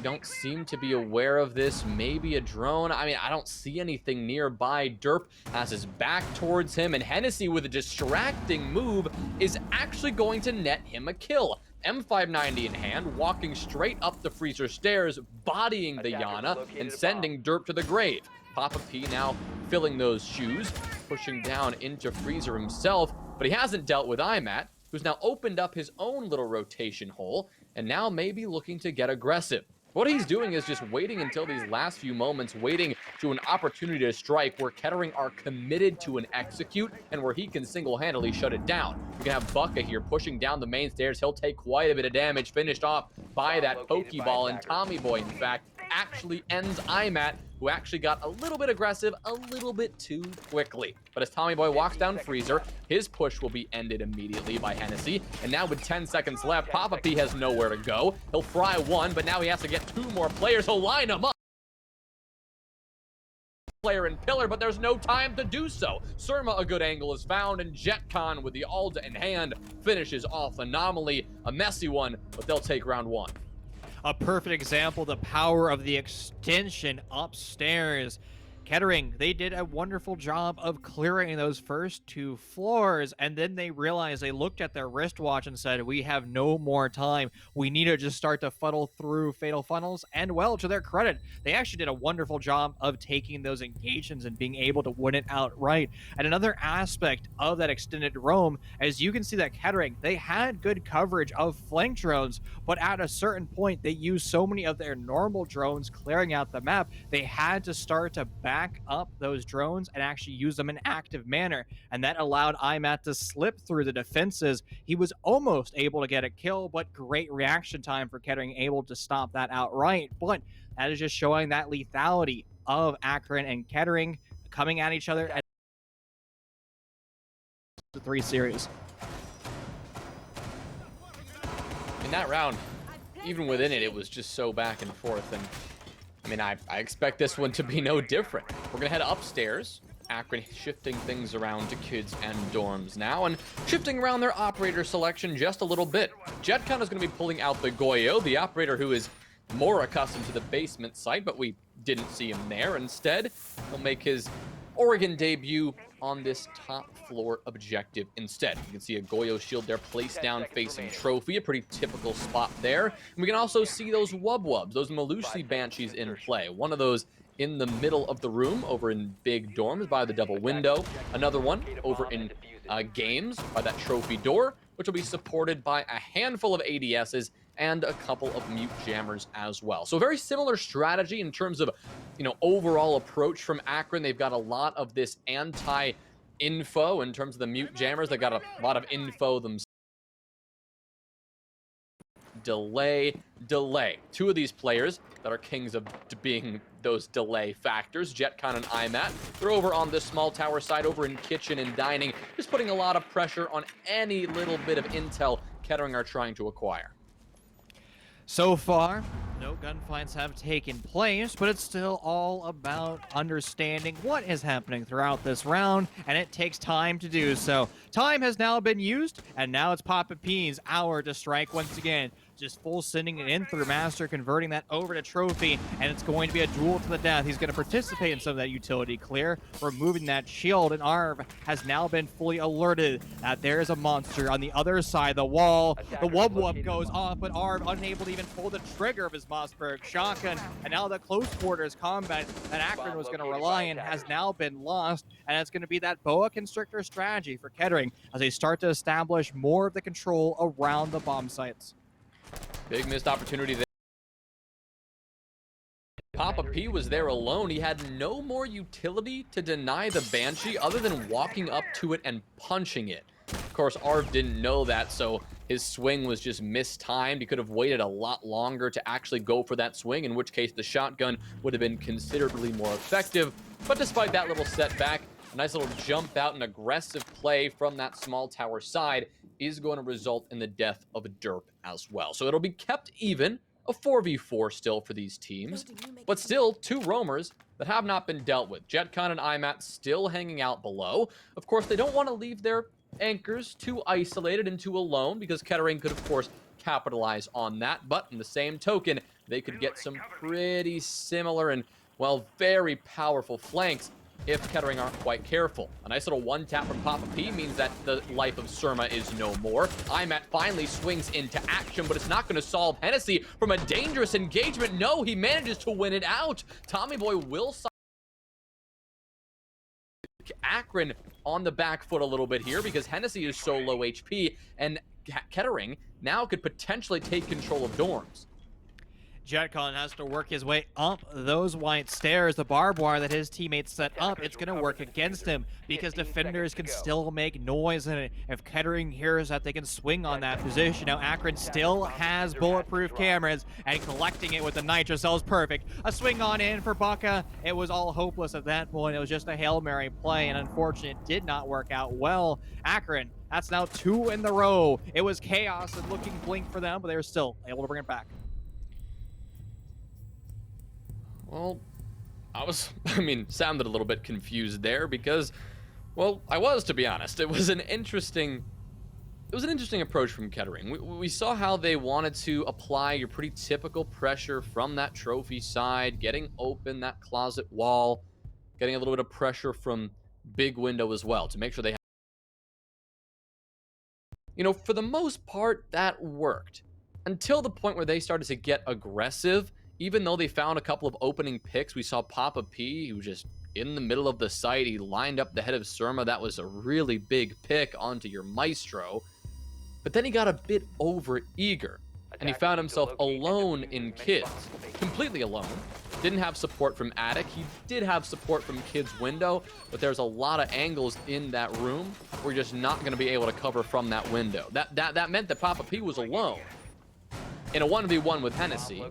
don't seem to be aware of this. Maybe a drone. I mean, I don't see anything nearby. Derp has his back towards him, and Hennessy, with a distracting move, is actually going to net him a kill. M590 in hand, walking straight up the freezer stairs, bodying the Yana, and sending Derp to the grave. Papa P now filling those shoes, pushing down into freezer himself, but he hasn't dealt with IMAT, who's now opened up his own little rotation hole, and now maybe looking to get aggressive. What he's doing is just waiting until these last few moments, waiting to an opportunity to strike where Kettering are committed to an execute and where he can single-handedly shut it down. We can have Bucka here pushing down the main stairs. He'll take quite a bit of damage, finished off by that Pokeball, and Tommy Boy, in fact, actually ends IMAT who actually got a little bit aggressive a little bit too quickly. But as Tommy Boy walks down Freezer, his push will be ended immediately by Hennessy. And now with 10 seconds left, Papa P has nowhere to go. He'll fry one, but now he has to get 2 more players. He'll line them up. Player and pillar, but there's no time to do so. Surma, a good angle is found, and JetCon with the Alda in hand finishes off Anomaly. A messy one, but they'll take round 1. A perfect example, the power of the extension upstairs. Kettering, they did a wonderful job of clearing those first 2 floors, and then they realized, they looked at their wristwatch and said, we have no more time. We need to just start to funnel through fatal funnels. And well, to their credit, they actually did a wonderful job of taking those engagements and being able to win it outright. And another aspect of that extended roam, as you can see that Kettering, they had good coverage of flank drones, but at a certain point, they used so many of their normal drones clearing out the map, they had to start to back up those drones and actually use them in active manner, and that allowed IMAT to slip through the defenses. He was almost able to get a kill, but great reaction time for Kettering, able to stop that outright. But that is just showing that lethality of Akron and Kettering coming at each other at the 3 series. In that round, even within it, it was just so back and forth, and I mean, I expect this one to be no different. We're going to head upstairs. Akron shifting things around to kids and dorms now, and shifting around their operator selection just a little bit. JetCon is going to be pulling out the Goyo, the operator who is more accustomed to the basement site, but we didn't see him there. Instead, he'll make his Oregon debut on this top floor objective instead. You can see a Goyo shield there placed down facing Trophy, a pretty typical spot there. And we can also see those Wubs, those Malusi Banshees in play. One of those in the middle of the room over in big dorms by the double window. Another one over in games by that Trophy door, which will be supported by a handful of ADSs and a couple of mute jammers as well. So a very similar strategy in terms of, overall approach from Akron. They've got a lot of this anti-info in terms of the mute jammers. They've got a lot of info themselves. Delay. 2 of these players that are kings of being those delay factors, JetCon and IMAT. They're over on this small tower side, over in kitchen and dining, just putting a lot of pressure on any little bit of intel Kettering are trying to acquire. So far, no gunfights have taken place, but it's still all about understanding what is happening throughout this round, and it takes time to do so. Time has now been used, and now it's Papa P's hour to strike once again. Just full sending it in through Master, converting that over to Trophy, and it's going to be a duel to the death. He's going to participate in some of that utility clear, removing that shield, and Arv has now been fully alerted that there is a monster on the other side of the wall. The Wub goes off, but Arv unable to even pull the trigger of his Mossberg shotgun, and now the close quarters combat that Akron was going to rely on has now been lost, and it's going to be that Boa Constrictor strategy for Kettering as they start to establish more of the control around the bomb sites. Big missed opportunity there. Papa P was there alone. He had no more utility to deny the Banshee other than walking up to it and punching it. Of course, Arv didn't know that, so his swing was just mistimed. He could have waited a lot longer to actually go for that swing, in which case the shotgun would have been considerably more effective. But despite that little setback, a nice little jump out and aggressive play from that small tower side is going to result in the death of a Derp as well. So it'll be kept even, a 4v4 still for these teams, but still 2 roamers that have not been dealt with. JetCon and IMAT still hanging out below. Of course, they don't want to leave their anchors too isolated and too alone, because Kettering could, of course, capitalize on that. But in the same token, they could get some pretty similar and, well, very powerful flanks if Kettering aren't quite careful. A nice little one tap from Papa P means that the life of Surma is no more. IMAT finally swings into action, but it's not going to solve Hennessy from a dangerous engagement. No, he manages to win it out. Tommy Boy will Akron on the back foot a little bit here because Hennessy is so low HP, and Kettering now could potentially take control of dorms. Jetcon has to work his way up those white stairs. The barbed wire that his teammates set up, it's going to work against him because defenders can still make noise in it. If Kettering hears that, they can swing on that position. Now Akron still has bulletproof cameras, and collecting it with the nitro cell is perfect. A swing on in for Bucka. It was all hopeless at that point. It was just a Hail Mary play, and unfortunately it did not work out well. Akron, that's now 2 in the row. It was chaos and looking blink for them, but they were still able to bring it back. Well, sounded a little bit confused there because, well, I was, to be honest. It was an interesting approach from Kettering. We saw how they wanted to apply your pretty typical pressure from that trophy side, getting open that closet wall, getting a little bit of pressure from big window as well to make sure they have, for the most part, that worked. Until the point where they started to get aggressive. Even though they found a couple of opening picks, we saw Papa P, who was just in the middle of the site. He lined up the head of Surma. That was a really big pick onto your Maestro. But then he got a bit over-eager, and he found himself alone in Kids. Completely alone. Didn't have support from Attic. He did have support from Kids' window, but there's a lot of angles in that room where you're just not going to be able to cover from that window. That meant that Papa P was alone in a 1v1 with Hennessy,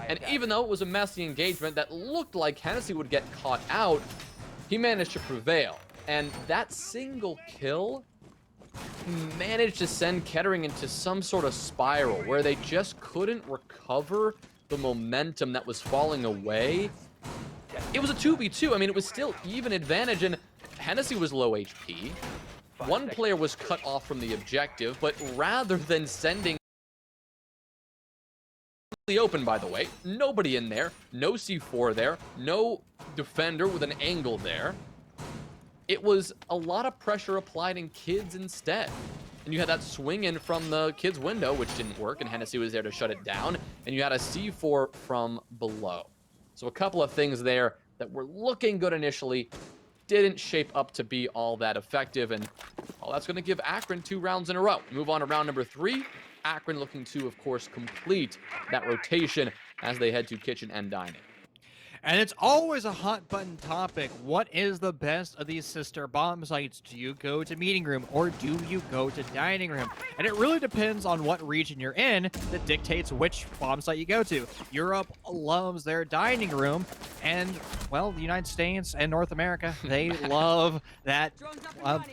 and even though it was a messy engagement that looked like Hennessy would get caught out, he managed to prevail. And that single kill managed to send Kettering into some sort of spiral where they just couldn't recover the momentum that was falling away. It was a 2v2. I mean, it was still even advantage, and Hennessy was low HP. One player was cut off from the objective, but rather than sending open, by the way, nobody in there, no C4 there, no defender with an angle there. It was a lot of pressure applied in Kids instead. And you had that swing in from the Kids window, which didn't work, and Hennessy was there to shut it down, and you had a C4 from below. So a couple of things there that were looking good initially didn't shape up to be all that effective, and well, that's going to give Akron 2 rounds in a row. Move on to round number 3. Akron looking to, of course, complete that rotation as they head to kitchen and dining. And it's always a hot button topic. What is the best of these sister bomb sites? Do you go to meeting room or do you go to dining room? And it really depends on what region you're in that dictates which bomb site you go to. Europe loves their dining room, and well, the United States and North America, they love that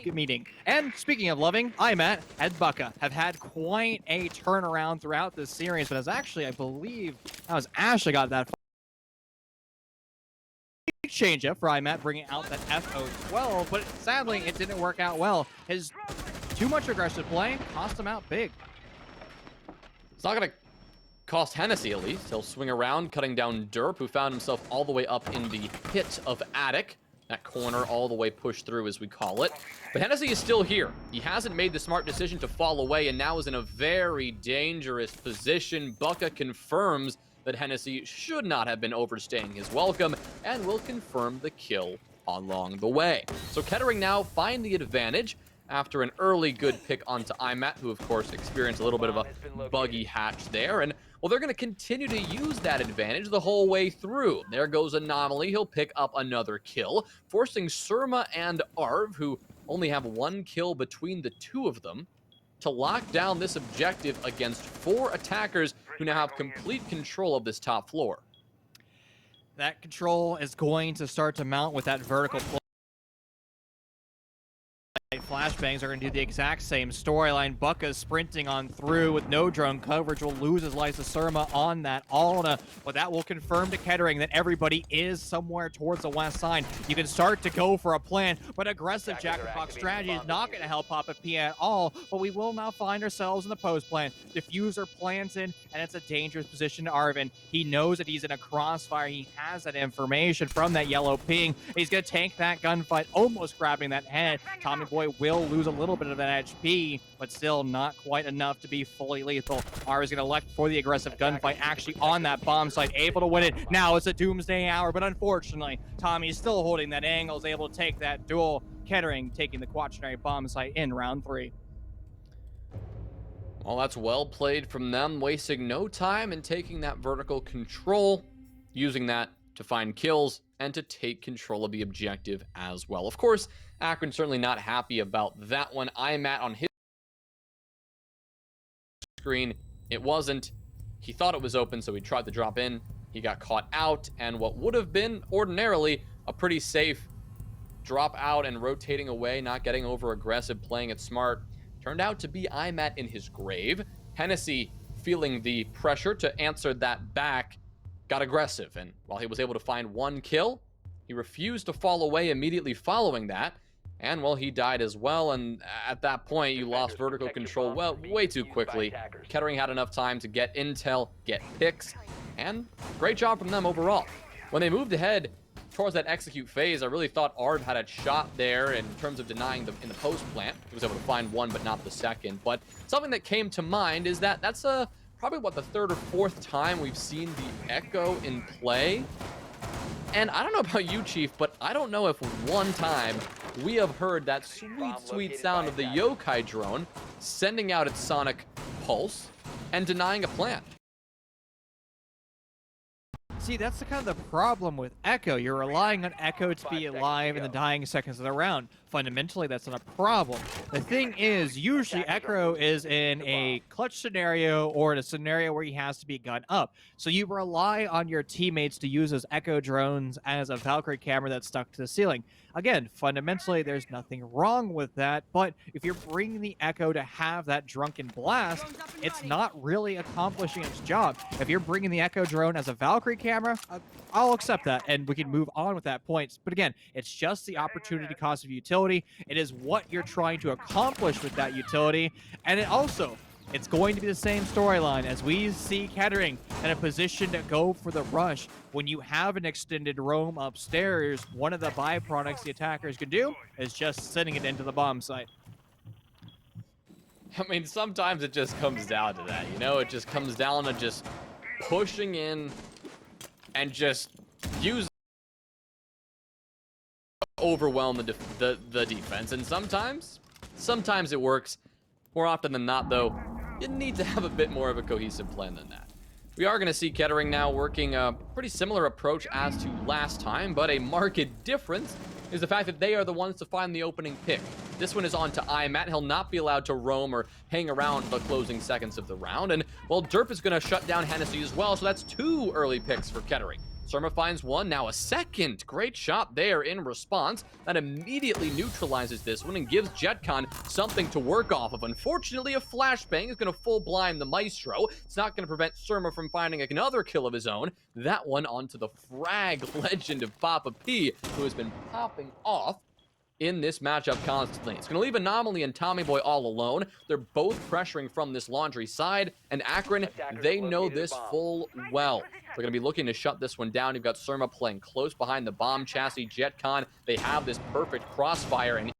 meeting. And speaking of loving, Matt and Bucka have had quite a turnaround throughout this series, but it's actually, I believe, that was Ash that got that change up for Matt, bringing out that FO12, but sadly it didn't work out well. His too much aggressive play cost him out big. It's not going to cost Hennessy, at least. He'll swing around, cutting down Derp, who found himself all the way up in the pit of Attic. That corner all the way pushed through, as we call it. But Hennessy is still here. He hasn't made the smart decision to fall away, and now is in a very dangerous position. Bucka confirms that Hennessy should not have been overstaying his welcome, and will confirm the kill along the way. So Kettering now find the advantage after an early good pick onto Imat, who of course experienced a little bit of a buggy hatch there, and well, they're going to continue to use that advantage the whole way through. There goes Anomaly. He'll pick up another kill, forcing Surma and Arv, who only have 1 kill between the two of them, to lock down this objective against 4 attackers who now have complete control of this top floor. That control is going to start to mount with that vertical play. Flashbangs are going to do the exact same storyline. Bucka's sprinting on through with no drone coverage, will lose his life to Surma on that Alna, but that will confirm to Kettering that everybody is somewhere towards the west side. You can start to go for a plan, but aggressive Jack-in-Box strategy is not going to help Papa P at all, but we will now find ourselves in the post plan. Diffuser planted, and it's a dangerous position to Arvin. He knows that he's in a crossfire. He has that information from that yellow ping. He's going to tank that gunfight, almost grabbing that head. Tommy Boy will lose a little bit of that HP, but still not quite enough to be fully lethal. R is going to elect for the aggressive gunfight, actually on that bomb site, able to win it. Now it's a doomsday hour, but unfortunately, Tommy's still holding that angle, is able to take that duel. Kettering taking the quaternary bomb site in round 3. Well, that's well played from them, wasting no time in taking that vertical control, using that to find kills and to take control of the objective as well. Of course, Akron certainly not happy about that one. IMAT on his screen, it wasn't. He thought it was open, so he tried to drop in. He got caught out, and what would have been ordinarily a pretty safe drop out and rotating away, not getting over aggressive, playing it smart, turned out to be IMAT in his grave. Hennessy, feeling the pressure to answer that back, got aggressive, and while he was able to find one kill, he refused to fall away immediately following that, and well, he died as well. And at that point, you lost vertical control way too quickly. Kettering had enough time to get intel, get picks, and great job from them overall. When they moved ahead towards that execute phase, I really thought Arv had a shot there in terms of denying them in the post plant. He was able to find one, but not the second. But something that came to mind is that that's probably what, the third or fourth time we've seen the Echo in play. And I don't know about you, Chief, but I don't know if one time we have heard that sweet, sweet sound of the Yokai drone sending out its sonic pulse and denying a plant. See, that's the kind of the problem with Echo. You're relying on Echo to be alive in the dying seconds of the round. Fundamentally, that's not a problem. The thing is, usually Echo is in a clutch scenario or in a scenario where he has to be gunned up. So you rely on your teammates to use those Echo drones as a Valkyrie camera that's stuck to the ceiling. Again, fundamentally, there's nothing wrong with that, but if you're bringing the Echo to have that drunken blast, it's not really accomplishing its job. If you're bringing the Echo drone as a Valkyrie camera, I'll accept that, and we can move on with that point. But again, it's just the opportunity cost of utility. It is what you're trying to accomplish with that utility, and it's going to be the same storyline as we see Kettering in a position to go for the rush. When you have an extended roam upstairs, one of the byproducts the attackers can do is just sending it into the bomb site. I mean, sometimes it just comes down to that, you know? It just comes down to just pushing in and just use overwhelm the defense. And sometimes it works. More often than not, though, you need to have a bit more of a cohesive plan than that. We are going to see Kettering now working a pretty similar approach as to last time, but a marked difference is the fact that they are the ones to find the opening pick. This one is on to IMAT. He'll not be allowed to roam or hang around the closing seconds of the round. And, well, Derp is going to shut down Hennessy as well, so that's 2 early picks for Kettering. Surma finds one, now a second. Great shot there in response. That immediately neutralizes this one and gives JetCon something to work off of. Unfortunately, a flashbang is going to full blind the Maestro. It's not going to prevent Surma from finding another kill of his own. That one onto the frag legend of Papa P, who has been popping off in this matchup constantly. It's going to leave Anomaly and Tommy Boy all alone. They're both pressuring from this laundry side, and Akron, they know this full well. They're going to be looking to shut this one down. You've got Surma playing close behind the bomb chassis. JetCon, they have this perfect crossfire, and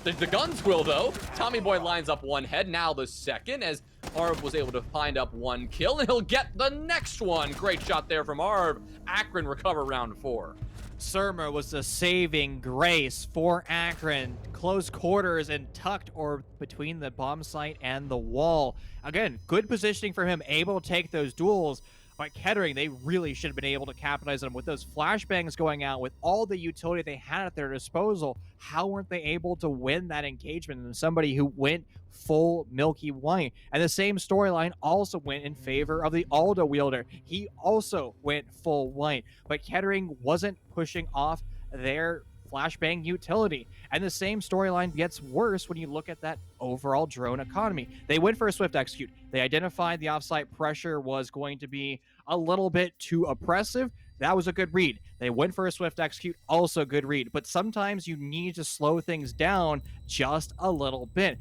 the guns will, though. Tommy Boy lines up one head, now the second, as Arv was able to find up one kill, and he'll get the next one. Great shot there from Arv. Akron recover round 4. Surma was the saving grace for Akron. Close quarters and tucked or between the bomb site and the wall. Again, good positioning for him, able to take those duels. But Kettering, they really should have been able to capitalize on them with those flashbangs going out, with all the utility they had at their disposal. How weren't they able to win that engagement? And somebody who went full Milky White. And the same storyline also went in favor of the Aldo wielder. He also went full white. But Kettering wasn't pushing off their flashbang utility. And the same storyline gets worse when you look at that overall drone economy. They went for a swift execute. They identified the offsite pressure was going to be a little bit too oppressive. That was a good read. They went for a swift execute, also good read. But sometimes you need to slow things down just a little bit.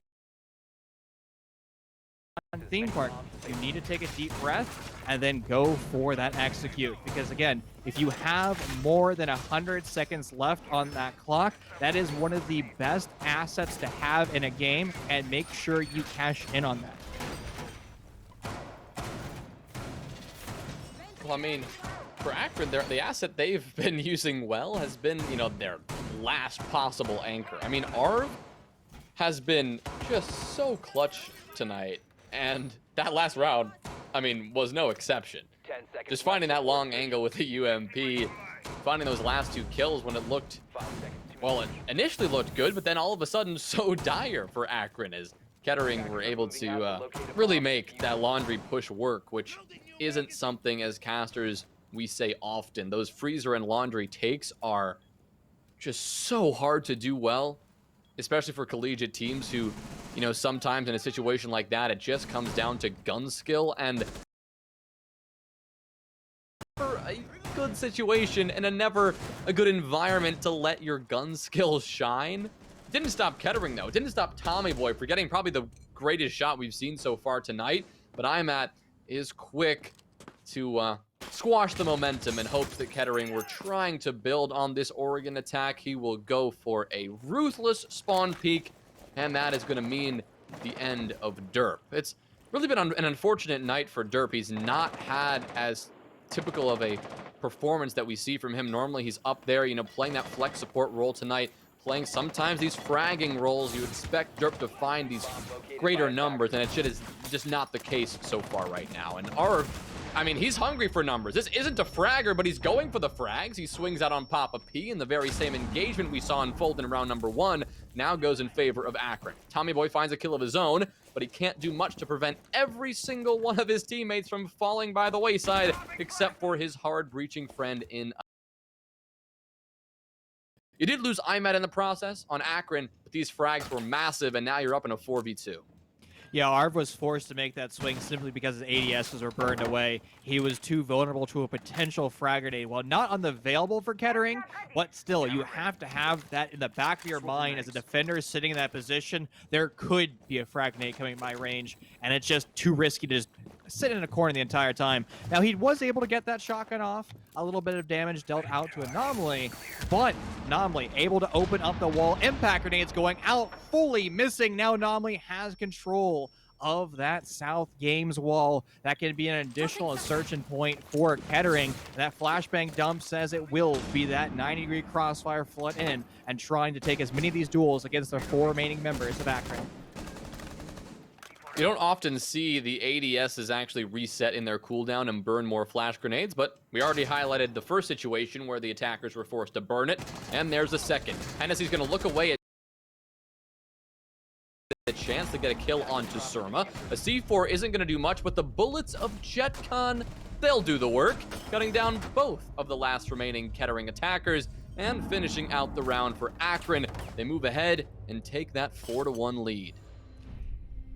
Theme park, you need to take a deep breath and then go for that execute, because again, if you have more than 100 seconds left on that clock, that is one of the best assets to have in a game, and make sure you cash in on that. Well, I mean, for Akron, the asset they've been using well has been, you know, their last possible anchor. I mean, Arv has been just so clutch tonight. And that last round, I mean, was no exception. 10 seconds Just left finding that before long insertion. angle with the UMP, finding those last 2 kills when it looked, 5 seconds to well, it insertion. initially looked good, but then all of a sudden so dire for Akron as Kettering were able to really make that laundry push work, which isn't something as casters we say often. Those freezer and laundry takes are just so hard to do well, especially for collegiate teams who, you know, sometimes in a situation like that, it just comes down to gun skill, and for a good situation and never a good environment to let your gun skills shine. Didn't stop Kettering, though. It didn't stop Tommy Boy for getting probably the greatest shot we've seen so far tonight, but IMAT is quick to squash the momentum in hopes that Kettering were trying to build on this Oregon attack. He will go for a ruthless spawn peek, and that is going to mean the end of Derp. It's really been an unfortunate night for Derp. He's not had as typical of a performance that we see from him. Normally he's up there, you know, playing that flex support role tonight, playing sometimes these fragging roles. You expect Derp to find these greater numbers, and it is just not the case so far right now. And I mean, he's hungry for numbers. This isn't a fragger, but he's going for the frags. He swings out on Papa P, and the very same engagement we saw unfold in round number 1 now goes in favor of Akron. Tommy Boy finds a kill of his own, but he can't do much to prevent every single one of his teammates from falling by the wayside, except for his hard-breaching friend in... You did lose IMAT in the process on Akron, but these frags were massive, and now you're up in a 4v2. Yeah, Arv was forced to make that swing simply because his ADSs were burned away. He was too vulnerable to a potential frag grenade. While not unavailable for Kettering, but still, you have to have that in the back of your mind as a defender sitting in that position. There could be a frag grenade coming my range, and it's just too risky to just sit in a corner the entire time. Now, he was able to get that shotgun off. A little bit of damage dealt out to Anomaly, but Anomaly able to open up the wall. Impact grenades going out, fully missing. Now Anomaly has control of that South Games wall. That can be an additional insertion point for Kettering. That flashbang dump says it will be that 90-degree crossfire flood in and trying to take as many of these duels against the 4 remaining members of Akron. You don't often see the ADSs actually reset in their cooldown and burn more flash grenades, but we already highlighted the first situation where the attackers were forced to burn it, and there's a second. Hennessy's going to look away at the chance to get a kill onto Surma. A C4 isn't going to do much, but the bullets of JetCon, they'll do the work, cutting down both of the last remaining Kettering attackers and finishing out the round for Akron. They move ahead and take that 4-1 lead.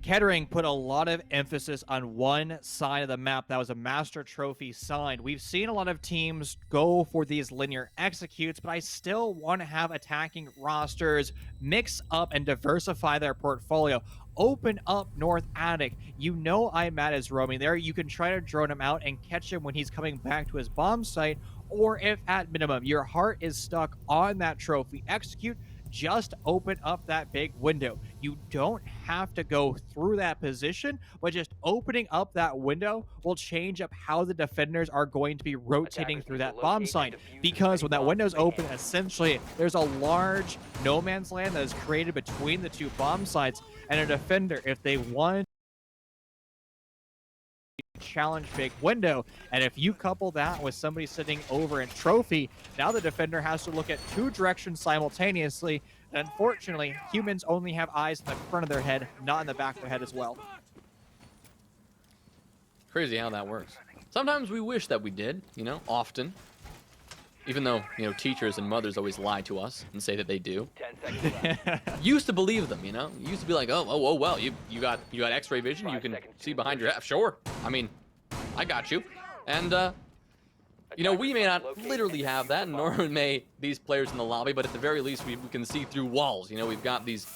Kettering put a lot of emphasis on one side of the map that was a master trophy side. We've seen a lot of teams go for these linear executes, but I still want to have attacking rosters mix up and diversify their portfolio. Open up North Attic. You know IMAT is roaming there. You can try to drone him out and catch him when he's coming back to his bomb site, or if at minimum your heart is stuck on that trophy execute, just open up that big window. You don't have to go through that position, but just opening up that window will change up how the defenders are going to be rotating through that bomb site. Because when that window's open, essentially, there's a large no man's land that is created between the 2 bomb sites, and a defender, if they want challenge big window, and if you couple that with somebody sitting over in trophy, now the defender has to look at 2 directions simultaneously, and unfortunately humans only have eyes in the front of their head, not in the back of their head as well. Crazy how that works. Sometimes we wish that we did, you know, often, even though, you know, teachers and mothers always lie to us and say that they do. 10 seconds left. Used to believe them, you know. Used to be like, oh well, you got X-ray vision, you can see behind your head. Sure, I mean, I got you. And you know, we may not literally have that, nor may these players in the lobby, but at the very least we can see through walls. You know, we've got these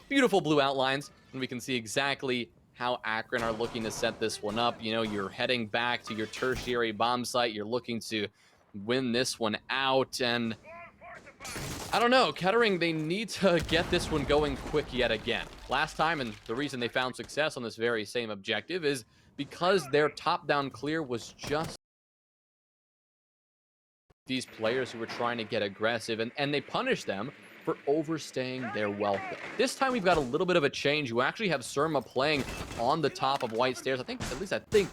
beautiful blue outlines, and we can see exactly how Akron are looking to set this one up. You know, you're heading back to your tertiary bomb site, you're looking to win this one out, and I don't know, Kettering, they need to get this one going quick yet again. Last time, and the reason they found success on this very same objective is because their top-down clear was just these players who were trying to get aggressive, and they punished them for overstaying their welcome. This time we've got a little bit of a change. You actually have Surma playing on the top of white stairs. I think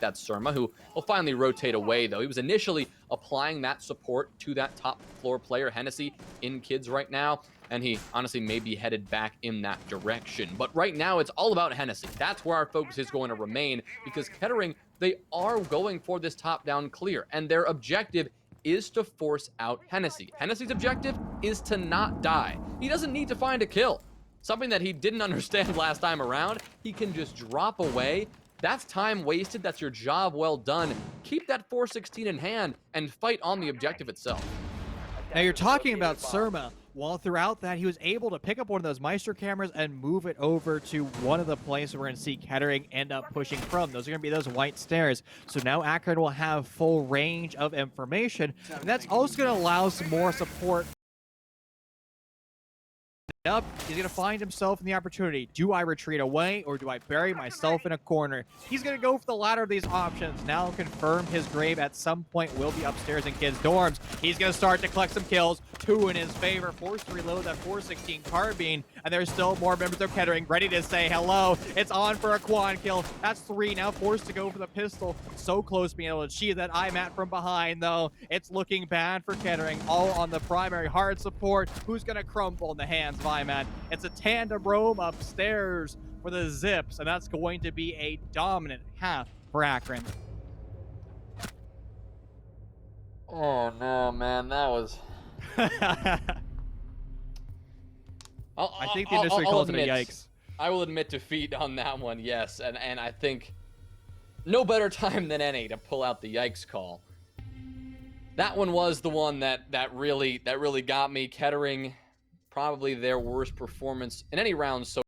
that's Surma, who will finally rotate away, though. He was initially applying that support to that top floor player, Hennessy, in kids right now, and he honestly may be headed back in that direction. But right now, it's all about Hennessy. That's where our focus is going to remain, because Kettering, they are going for this top-down clear, and their objective is to force out Hennessy. Hennessy's objective is to not die. He doesn't need to find a kill. Something that he didn't understand last time around. He can just drop away. That's time wasted. That's your job well done. Keep that 416 in hand and fight on the objective itself. Now you're talking about Surma. Well, throughout that, he was able to pick up one of those Meister cameras and move it over to one of the places we're going to see Kettering end up pushing from. Those are going to be those white stairs. So now Akron will have full range of information, and that's also going to allow some more support. Up, he's going to find himself in the opportunity. Do I retreat away, or do I bury myself in a corner? He's going to go for the latter of these options. Now confirm his grave at some point will be upstairs in kids' dorms. He's going to start to collect some kills. 2 in his favor. Forced to reload that 416 carbine. And there's still more members of Kettering ready to say hello. It's on for a quad kill. That's 3 now. Forced to go for the pistol. So close being able to achieve that IMAT from behind, though. It's looking bad for Kettering. All on the primary hard support. Who's going to crumble in the hands of IMAT? It's a tandem roam upstairs for the Zips, and that's going to be a dominant half for Akron. Oh no, man, that was... I think the industry calls it a yikes. I will admit defeat on that one, yes, and I think no better time than any to pull out the yikes call. That one was the one that really got me. Kettering, probably their worst performance in any round. So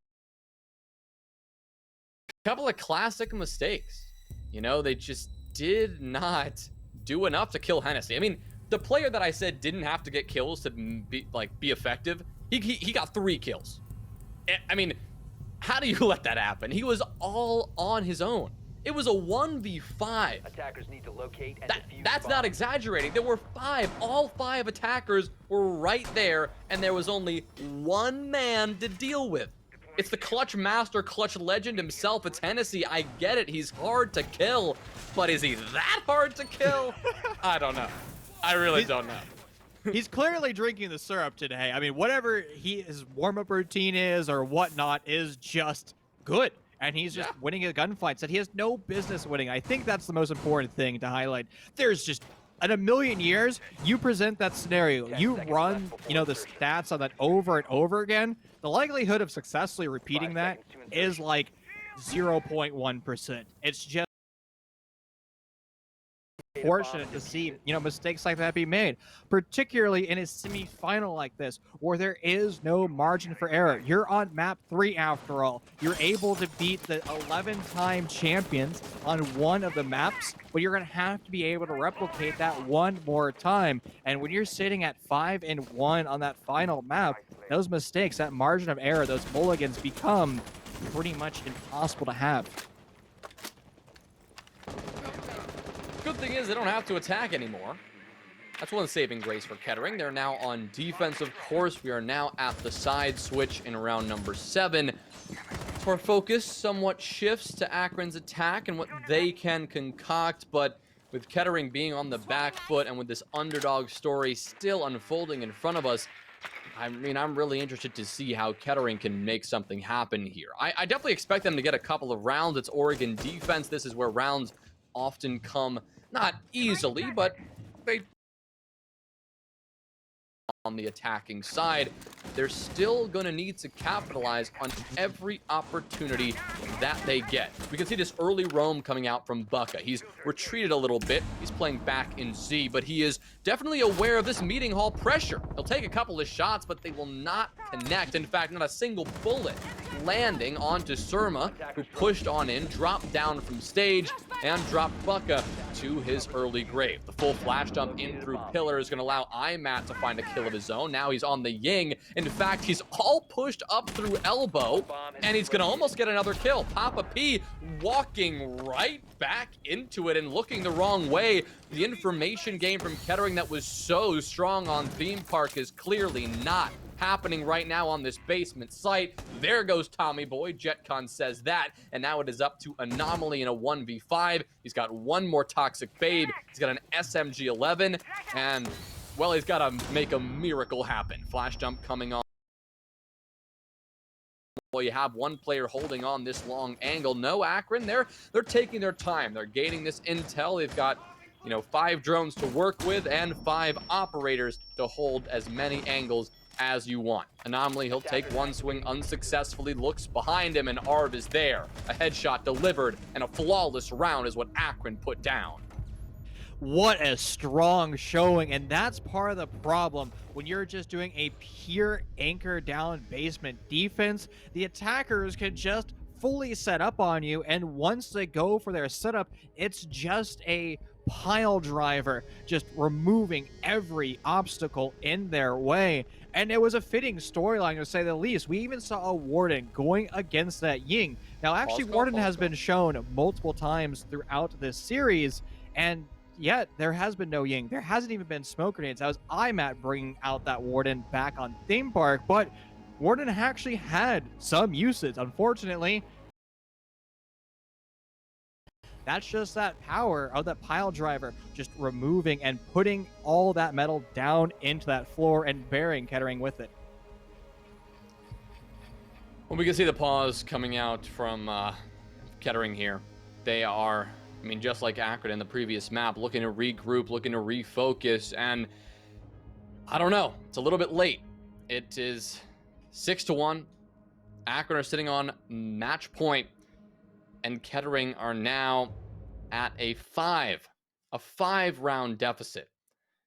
a couple of classic mistakes. You know, they just did not do enough to kill Hennessy. I mean, the player that I said didn't have to get kills to be effective, he got 3 kills. I mean, how do you let that happen? He was all on his own. It was a 1v5. Attackers need to locate and defuse That's the not bomb. exaggerating. There were 5. All 5 attackers were right there, and there was only 1 man to deal with. It's the clutch master, clutch legend himself. It's Hennessy. I get it. He's hard to kill, but is he that hard to kill? I don't know. I really don't know. He's clearly drinking the syrup today. I mean, whatever his warm-up routine is or whatnot is just good. And he's just winning a gunfight that he has no business winning. I think that's the most important thing to highlight. There's just, in a million years, you present that scenario, you run, you know, the stats on that over and over again, the likelihood of successfully repeating that is like 0.1%. It's just fortunate to see, you know, mistakes like that be made, particularly in a semi-final like this, where there is no margin for error. You're on map 3 after all. You're able to beat the 11-time champions on one of the maps, but you're going to have to be able to replicate that one more time. And when you're sitting at 5-1 on that final map, those mistakes, that margin of error, those mulligans become pretty much impossible to have. Good thing is they don't have to attack anymore. That's one saving grace for Kettering. They're now on defense, of course. We are now at the side switch in round number 7. Our focus somewhat shifts to Akron's attack and what they can concoct, but with Kettering being on the back foot and with this underdog story still unfolding in front of us, I mean, I'm really interested to see how Kettering can make something happen here. I definitely expect them to get a couple of rounds. It's Oregon defense. This is where rounds often come not easily, but they on the attacking side. They're still going to need to capitalize on every opportunity that they get. We can see this early roam coming out from Bucka. He's retreated a little bit. He's playing back in Z, but he is definitely aware of this meeting hall pressure. He'll take a couple of shots, but they will not connect. In fact, not a single bullet landing onto Surma, who pushed on in, dropped down from stage, and dropped Bucka to his early grave. The full flash dump in through pillar is going to allow IMAT to find a kill of his own. Now he's on the Ying. In In fact, he's all pushed up through elbow, and he's going to almost get another kill. Papa P walking right back into it and looking the wrong way. The information gain from Kettering that was so strong on Theme Park is clearly not happening right now on this basement site. There goes Tommy Boy. JetCon says that, and now it is up to Anomaly in a 1v5. He's got one more Toxic Babe. He's got an SMG-11, and, well, he's got to make a miracle happen. Flash jump coming on. Well, you have one player holding on this long angle. No, Akron, they're taking their time. They're gaining this intel. They've got, 5 drones to work with and 5 operators to hold as many angles as you want. Anomaly, he'll take one swing unsuccessfully, looks behind him, and Arv is there. A headshot delivered, and a flawless round is what Akron put down. What a strong showing, and that's part of the problem. When you're just doing a pure anchor down basement defense, the attackers can just fully set up on you, and once they go for their setup, it's just a pile driver, just removing every obstacle in their way. And it was a fitting storyline, to say the least. We even saw a Warden going against that Ying. Now, actually, Warden has been shown multiple times throughout this series, and yet there has been no Ying. There hasn't even been smoke grenades. That was IMAT bringing out that Warden back on Theme Park, but Warden actually had some uses. Unfortunately, that's just that power of that pile driver, just removing and putting all that metal down into that floor and burying Kettering with it. Well, we can see the pause coming out from Kettering here. They are, just like Akron in the previous map, looking to regroup, looking to refocus, and I don't know. It's a little bit late. It is 6-1. Akron are sitting on match point, and Kettering are now at a 5-round deficit.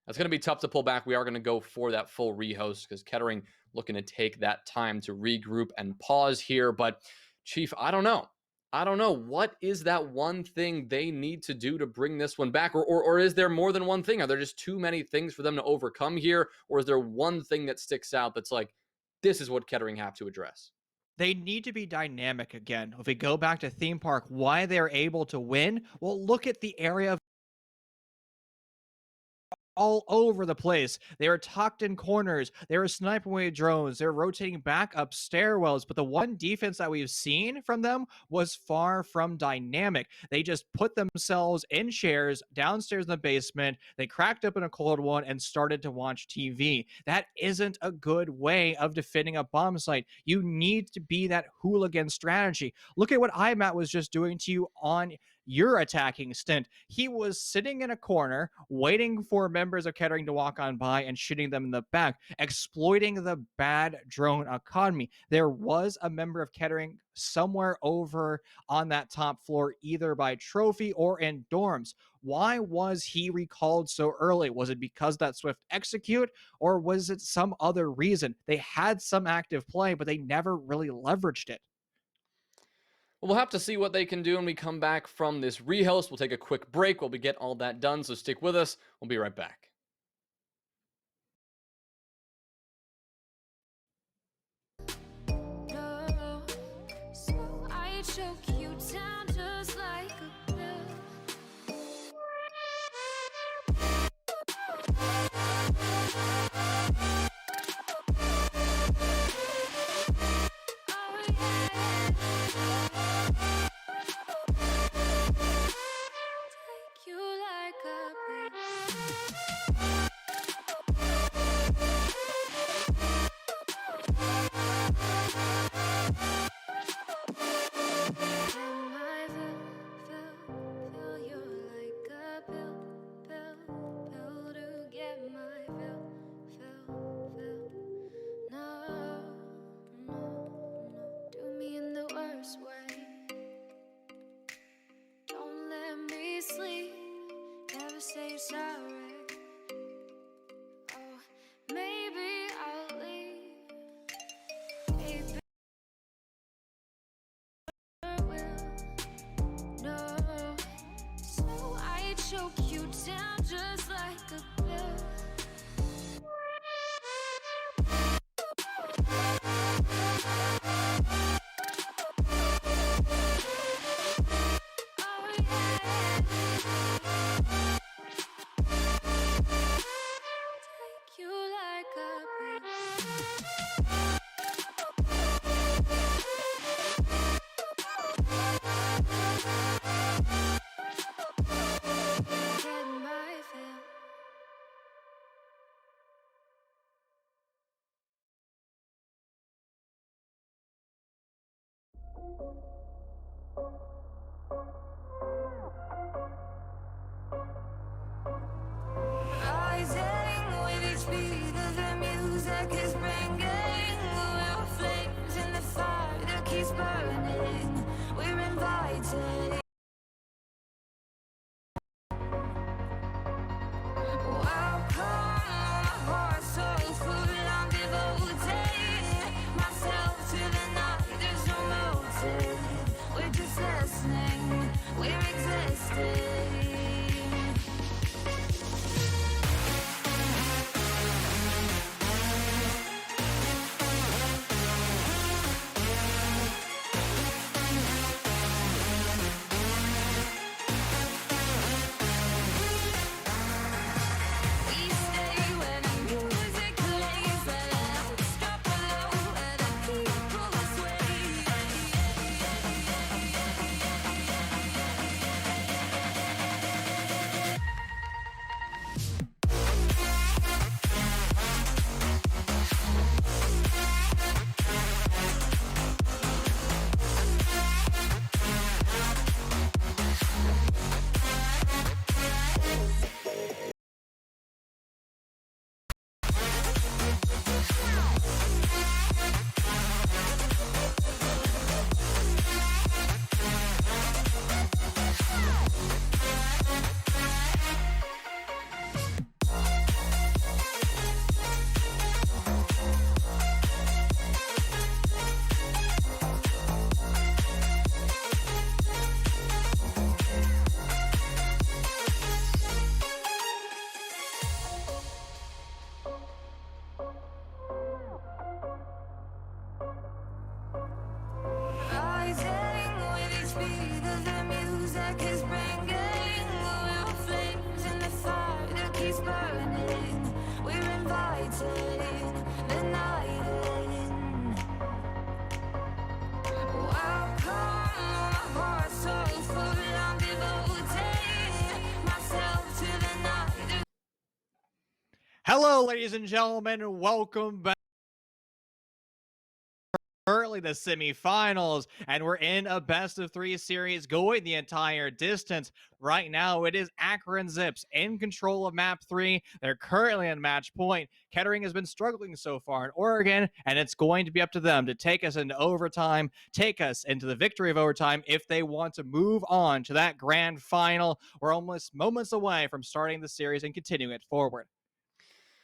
That's going to be tough to pull back. We are going to go for that full rehost because Kettering looking to take that time to regroup and pause here. But Chief, I don't know. What is that one thing they need to do to bring this one back? Or is there more than one thing? Are there just too many things for them to overcome here? Or is there one thing that sticks out that's like, this is what Kettering have to address? They need to be dynamic again. If we go back to Theme Park, why they're able to win, well, look at the area of all over the place. They were tucked in corners. They were sniping away drones. They were rotating back up stairwells. But the one defense that we've seen from them was far from dynamic. They just put themselves in chairs downstairs in the basement. They cracked up in a cold one and started to watch TV. That isn't a good way of defending a bomb site. You need to be that hooligan strategy. Look at what IMAT was just doing to you on your attacking stint. He was sitting in a corner waiting for members of Kettering to walk on by and shooting them in the back, exploiting the bad drone economy. There was a member of Kettering somewhere over on that top floor, either by trophy or in dorms. Why was he recalled so early? Was it because that swift execute, or was it some other reason? They had some active play, but they never really leveraged it. We'll have to see what they can do when we come back from this rehost. We'll take a quick break while we get all that done, so stick with us. We'll be right back. No, so I choke you down just like a pill. Oh yeah. Take you like a pill. In my the music is ringing. We're flames in the fire that keeps burning. We're inviting the night in. Welcome, my heart's so full. I'm devoting myself to the night. Hello, ladies and gentlemen. Welcome back. Currently the semifinals, and we're in a best-of-3 series going the entire distance. Right now, it is Akron Zips in control of map 3. They're currently on match point. Kettering has been struggling so far in Oregon, and it's going to be up to them to take us into overtime, take us into the victory of overtime if they want to move on to that grand final. We're almost moments away from starting the series and continuing it forward.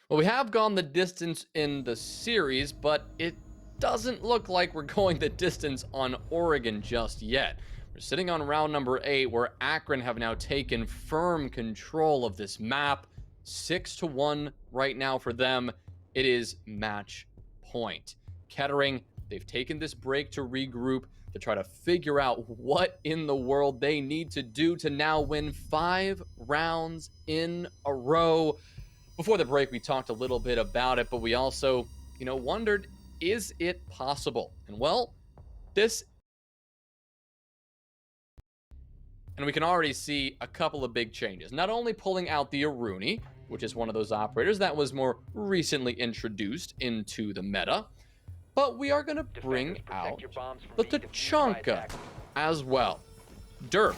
Well, we have gone the distance in the series, but it doesn't look like we're going the distance on Oregon just yet. We're sitting on round number 8, where Akron have now taken firm control of this map. 6-1 right now for them. It is match point. Kettering, they've taken this break to regroup, to try to figure out what in the world they need to do to now win 5 rounds in a row. Before the break, we talked a little bit about it, but we also, wondered, is it possible? And well, and we can already see a couple of big changes. Not only pulling out the Aruni, which is one of those operators that was more recently introduced into the meta, but we are going to bring out the Tachanka as well. Derp,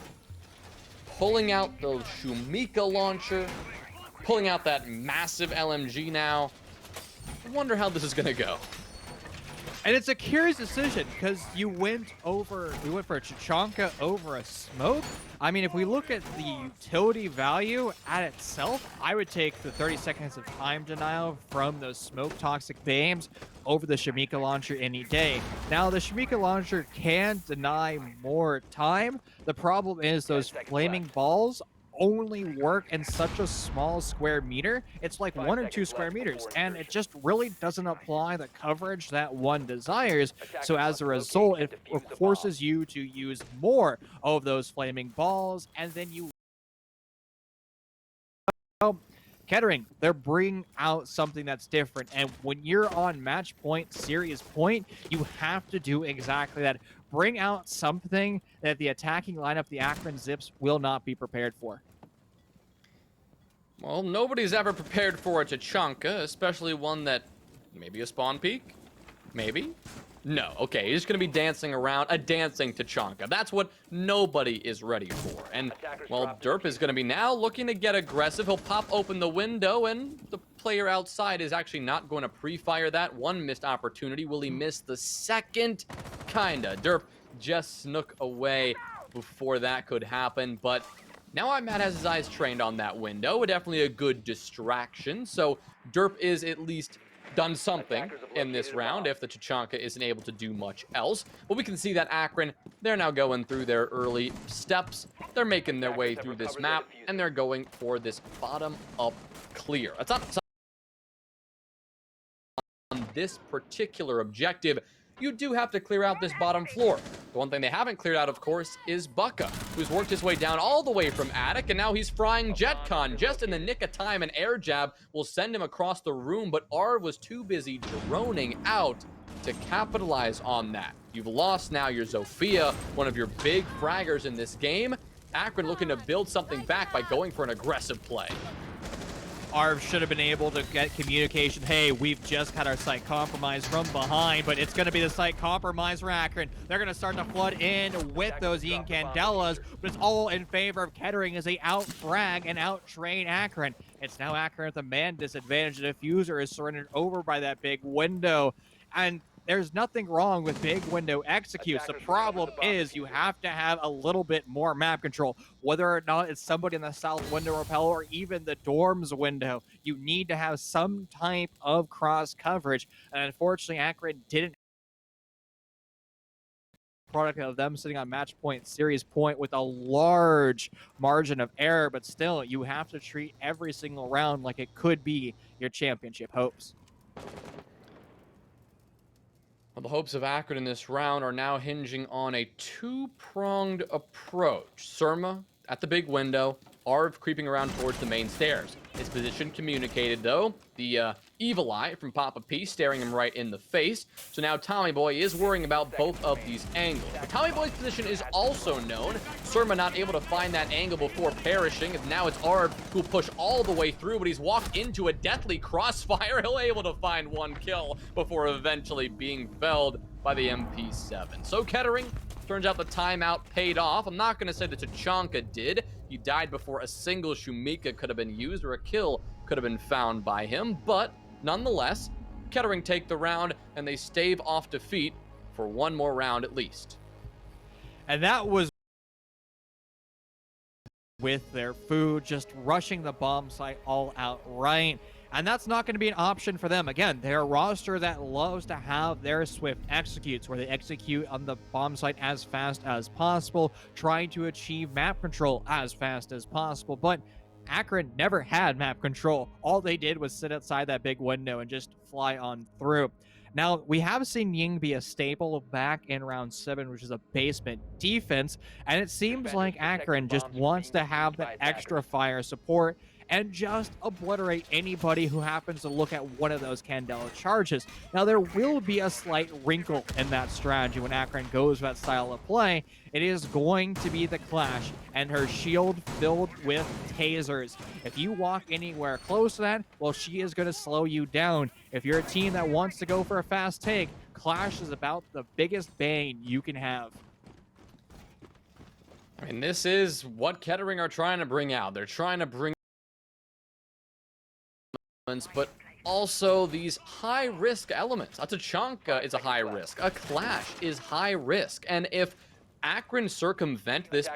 pulling out the Shumika launcher, pulling out that massive LMG now. I wonder how this is going to go. And it's a curious decision because we went for a Tachanka over a smoke. I mean, if we look at the utility value at itself, I would take the 30 seconds of time denial from those smoke toxic beams over the Shumika launcher any day. Now, the Shumika launcher can deny more time. The problem is those flaming balls only work in such a small square meter. It's like 1 or 2 square meters, and it just really doesn't apply the coverage that one desires. So as a result, it forces you to use more of those flaming balls, and then you Kettering, they're bringing out something that's different. And when you're on match point, series point, you have to do exactly that. Bring out something that the attacking lineup, the Akron Zips, will not be prepared for. Well, nobody's ever prepared for a Tachanka, especially one that maybe a spawn peak? Maybe? No. Okay, he's going to be dancing around, a dancing Tachanka. That's what nobody is ready for. And, well, Derp is going to be now looking to get aggressive. He'll pop open the window, and the player outside is actually not going to pre-fire that. One missed opportunity. Will he miss the second? Kinda. Derp just snook away before that could happen, but now Matt has his eyes trained on that window. Definitely a good distraction. So Derp is at least done something in this round if the Tachanka isn't able to do much else. But we can see that Akron, they're now going through their early steps. They're making their way through this map, and they're going for this bottom-up clear. That's not on this particular objective. You do have to clear out this bottom floor. The one thing they haven't cleared out, of course, is Bucka, who's worked his way down all the way from Attic, and now he's frying JetCon just in the nick of time. An air jab will send him across the room, but Arv was too busy droning out to capitalize on that. You've lost now your Zofia, one of your big fraggers in this game. Akron looking to build something back by going for an aggressive play. Arv should have been able to get communication. Hey, we've just had our site compromised from behind, but it's going to be the site compromise for Akron. They're going to start to flood in with those incandelas, but it's all in favor of Kettering as they out-frag and out-train Akron. It's now Akron at the man disadvantage. The diffuser is surrendered over by that big window, and there's nothing wrong with big window executes. The problem is you have to have a little bit more map control. Whether or not it's somebody in the south window repel or even the dorms window, you need to have some type of cross coverage. And unfortunately, Akron didn't product of them sitting on match point, series point with a large margin of error, but still, you have to treat every single round like it could be your championship hopes. Well, the hopes of Akron in this round are now hinging on a two-pronged approach. Surma at the big window, Arv creeping around towards the main stairs. His position communicated, though. The evil eye from Papa P staring him right in the face. So now Tommy Boy is worrying about both of these angles. But Tommy Boy's position is also known. Surma not able to find that angle before perishing. And now it's Arv who push all the way through, but he's walked into a deathly crossfire. He'll able to find one kill before eventually being felled by the MP7. So Kettering, turns out the timeout paid off. I'm not going to say that Tachanka did. He died before a single Shumika could have been used or a kill could have been found by him. But nonetheless, Kettering take the round and they stave off defeat for one more round at least. And that was with their food, just rushing the bomb site all outright. And that's not going to be an option for them. Again, they're a roster that loves to have their swift executes, where they execute on the bomb site as fast as possible, trying to achieve map control as fast as possible. But Akron never had map control. All they did was sit outside that big window and just fly on through. Now, we have seen Ying be a staple back in round 7, which is a basement defense, and it seems like Akron just wants to have the extra fire support and just obliterate anybody who happens to look at one of those Candela charges. Now, there will be a slight wrinkle in that strategy when Akron goes with that style of play. It is going to be the Clash and her shield filled with tasers. If you walk anywhere close to that, well, she is going to slow you down. If you're a team that wants to go for a fast take, Clash is about the biggest bane you can have. I mean, this is what Kettering are trying to bring out. They're trying to bring but also these high-risk elements. A Tachanka is a high risk. A Clash is high risk. And if Akron circumvent this,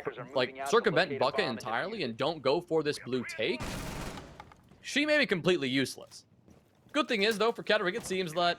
circumvent Bucka entirely and don't go for this blue take, she may be completely useless. Good thing is, though, for Kettering, it seems that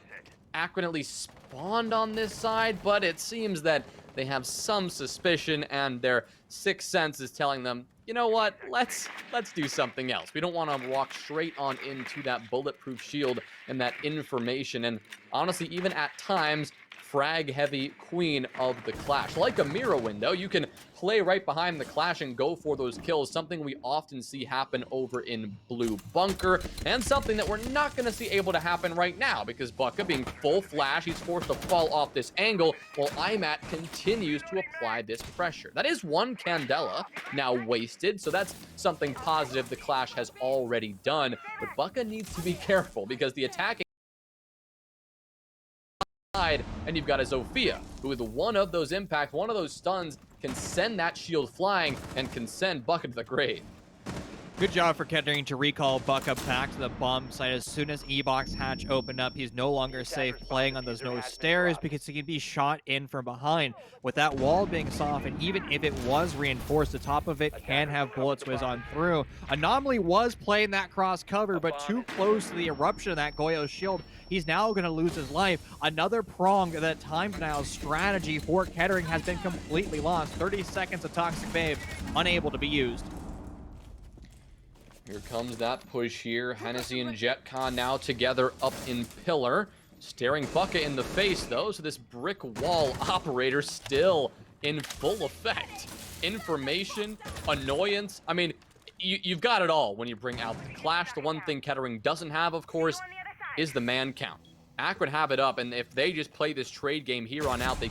Akron at least spawned on this side, but it seems that they have some suspicion and their sixth sense is telling them, you know what, let's do something else. We don't want to walk straight on into that bulletproof shield and that information, and honestly, even at times, frag-heavy queen of the Clash. Like a mirror window, you can play right behind the Clash and go for those kills, something we often see happen over in Blue Bunker, and something that we're not going to see able to happen right now, because Bucka being full flash, he's forced to fall off this angle, while IMAT continues to apply this pressure. That is one Candela now wasted, so that's something positive the Clash has already done, but Bucka needs to be careful, because the attacking and you've got a Zofia, who with one of those impacts, one of those stuns, can send that shield flying and can send Bucka to the grave. Good job for Kettering to recall Bucka back to the bomb site. As soon as E-Box hatch opened up, he's no longer safe playing on those nose stairs because he can be shot in from behind. With that wall being softened, even if it was reinforced, the top of it can have bullets whiz on through. Anomaly was playing that cross cover, but too close to the eruption of that Goyo shield. He's now going to lose his life. Another prong of that time denial strategy for Kettering has been completely lost. 30 seconds of Toxic Babe unable to be used. Here comes that push here. Hennessy and JetCon now together up in pillar. Staring Bucka in the face, though, so this brick wall operator still in full effect. Information, annoyance. I mean, you've got it all when you bring out the Clash. The one thing Kettering doesn't have, of course, is the man count. Akron have it up, and if they just play this trade game here on out, they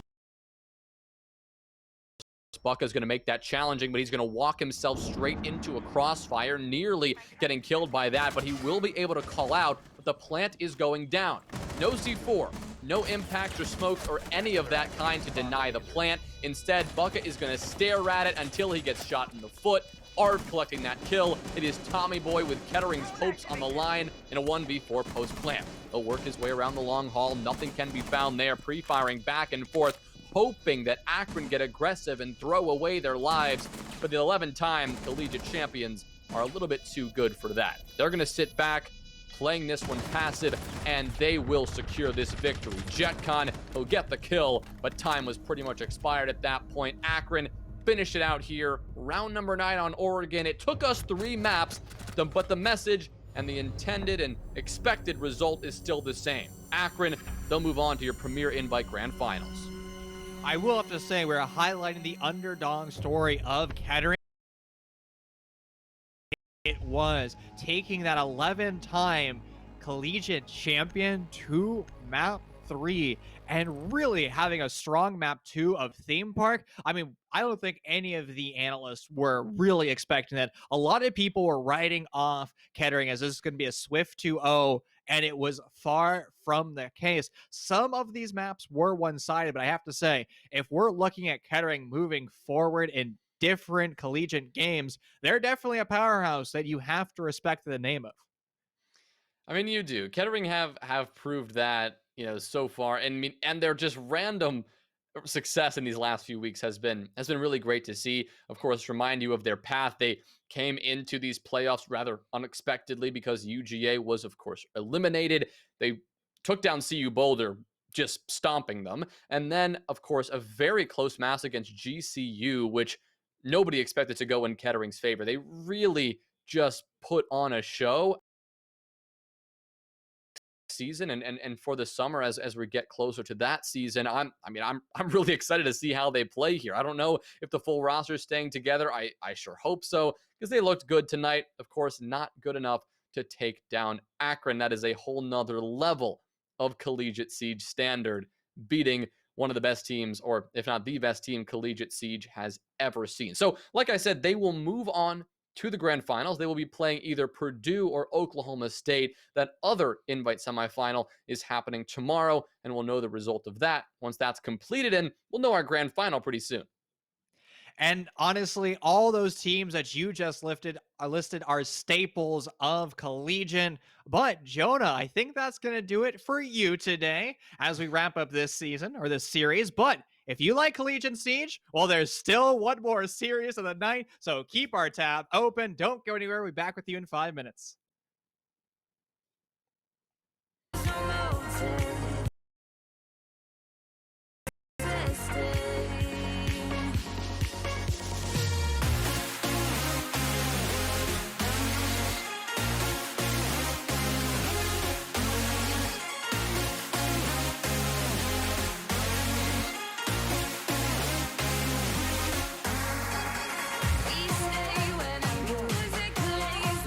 Bucka's going to make that challenging, but he's going to walk himself straight into a crossfire, nearly getting killed by that, but he will be able to call out, but the plant is going down. No C4, no impacts or smokes or any of that kind to deny the plant. Instead, Bucka is going to stare at it until he gets shot in the foot. Arv collecting that kill. It is Tommy Boy with Kettering's hopes on the line in a 1v4 post-plant. He'll work his way around the long haul. Nothing can be found there. Pre-firing back and forth, hoping that Akron get aggressive and throw away their lives. But the 11-time collegiate champions are a little bit too good for that. They're going to sit back, playing this one passive, and they will secure this victory. JetCon will get the kill, but time was pretty much expired at that point. Akron finish it out here. Round number 9 on Oregon. It took us 3 maps, but the message and the intended and expected result is still the same. Akron. They'll move on to your premier invite grand finals. I will have to say, we're highlighting the underdog story of Kettering. It was taking that 11-time collegiate champion to map 3 and really having a strong map 2 of theme park. I mean, I don't think any of the analysts were really expecting that. A lot of people were writing off Kettering as this is going to be a swift 2-0, and it was far from the case. Some of these maps were one-sided, but I have to say, if we're looking at Kettering moving forward in different collegiate games, they're definitely a powerhouse that you have to respect the name of. I mean, you do. Kettering have proved that, so far, and their just random success in these last few weeks has been really great to see. Of course, remind you of their path. They came into these playoffs rather unexpectedly because UGA was, of course, eliminated. They took down CU Boulder, just stomping them, and then, of course, a very close match against GCU, which nobody expected to go in Kettering's favor. They really just put on a show season and for the summer as we get closer to that season. I'm really excited to see how they play here. I don't know if the full roster is staying together. I sure hope so, because they looked good tonight. Of course, not good enough to take down Akron. That is a whole nother level of Collegiate Siege standard, beating one of the best teams, or if not the best team, Collegiate Siege has ever seen. So, like I said, they will move on to the grand finals. They will be playing either Purdue or Oklahoma State. That other invite semifinal is happening tomorrow, and we'll know the result of that once that's completed, and we'll know our grand final pretty soon. And honestly, all those teams that you just listed are staples of Collegiate. But Jonah, I think that's going to do it for you today as we wrap up this season or this series. But if you like Collegiate Siege, well, there's still one more series of the night. So keep our tab open. Don't go anywhere. We'll be back with you in 5 minutes. We stay when the music plays.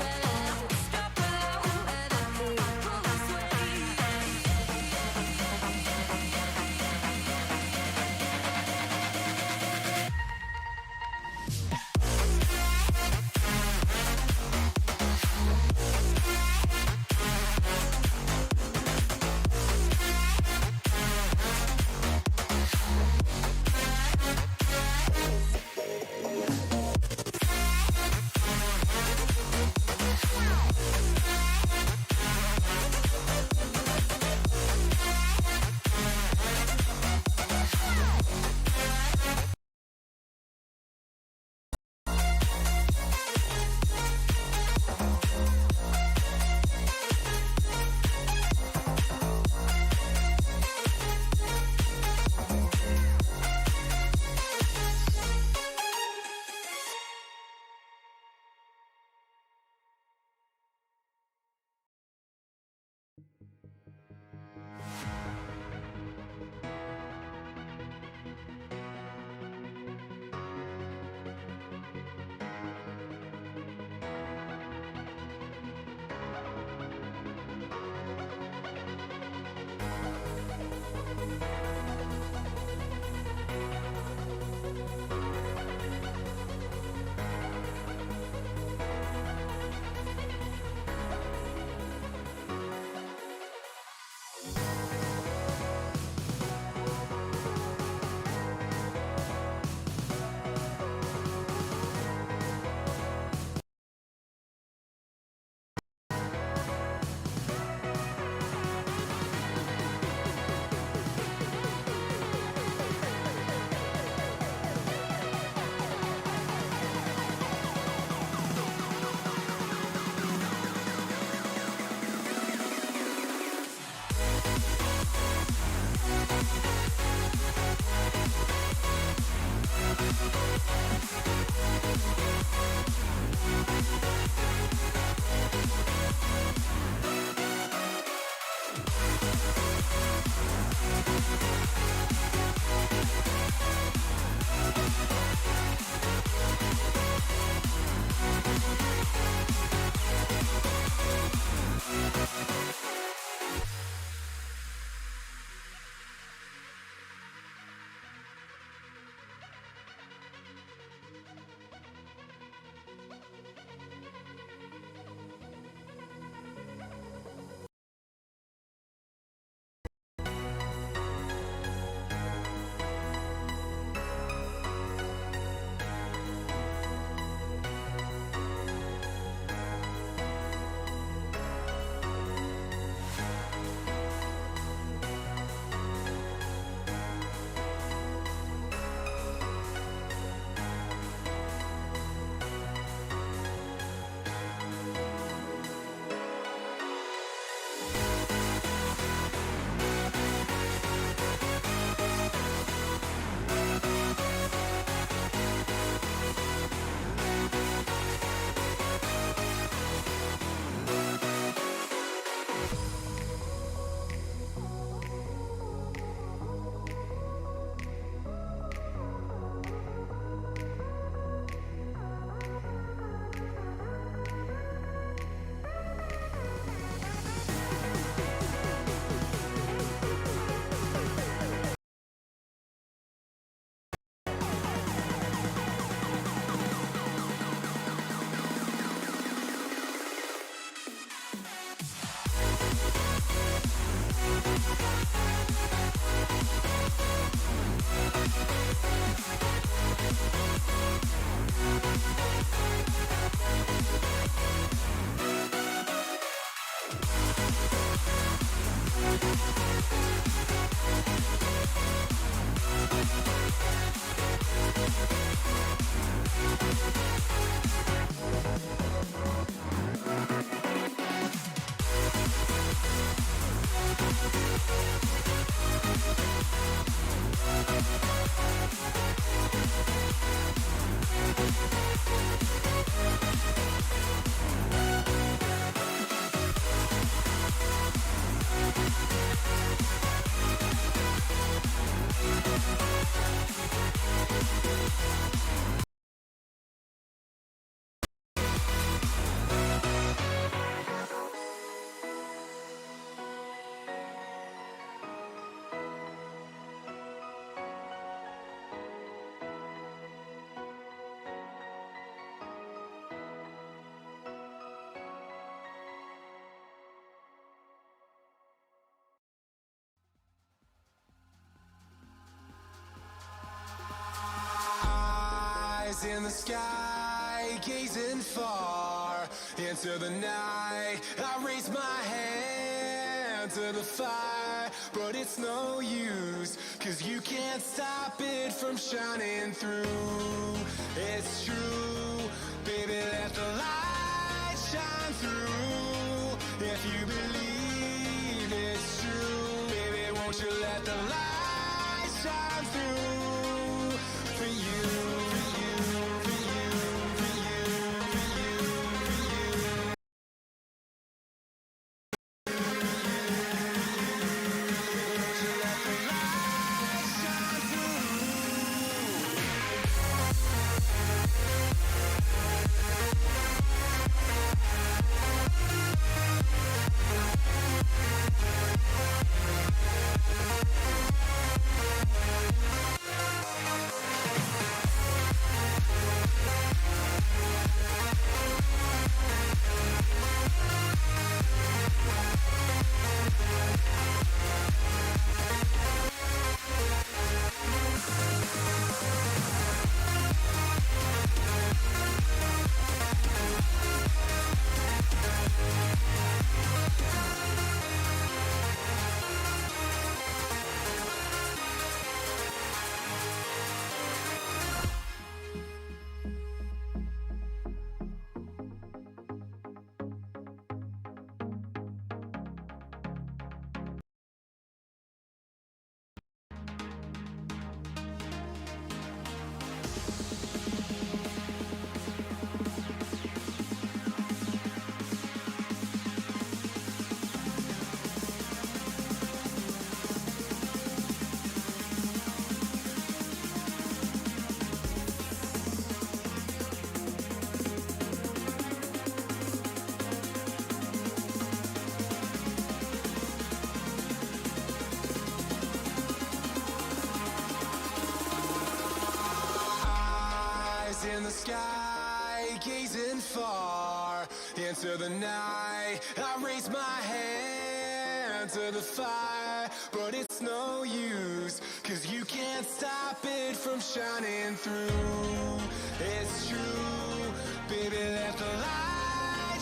Eyes in the sky, gazing far into the night. I raise my hand to the fire, but it's no use, 'cause you can't stop it from shining through. It's true, baby, let the light shine through. If you believe it's true, baby, won't you let the light shine through for you, for you, for you, for you, for you, for you. Won't you let the light shine through? Eyes in the sky, gazing far into the night. I raise my hand to the fire, but it's no use, 'cause you can't stop it from shining through. It's true,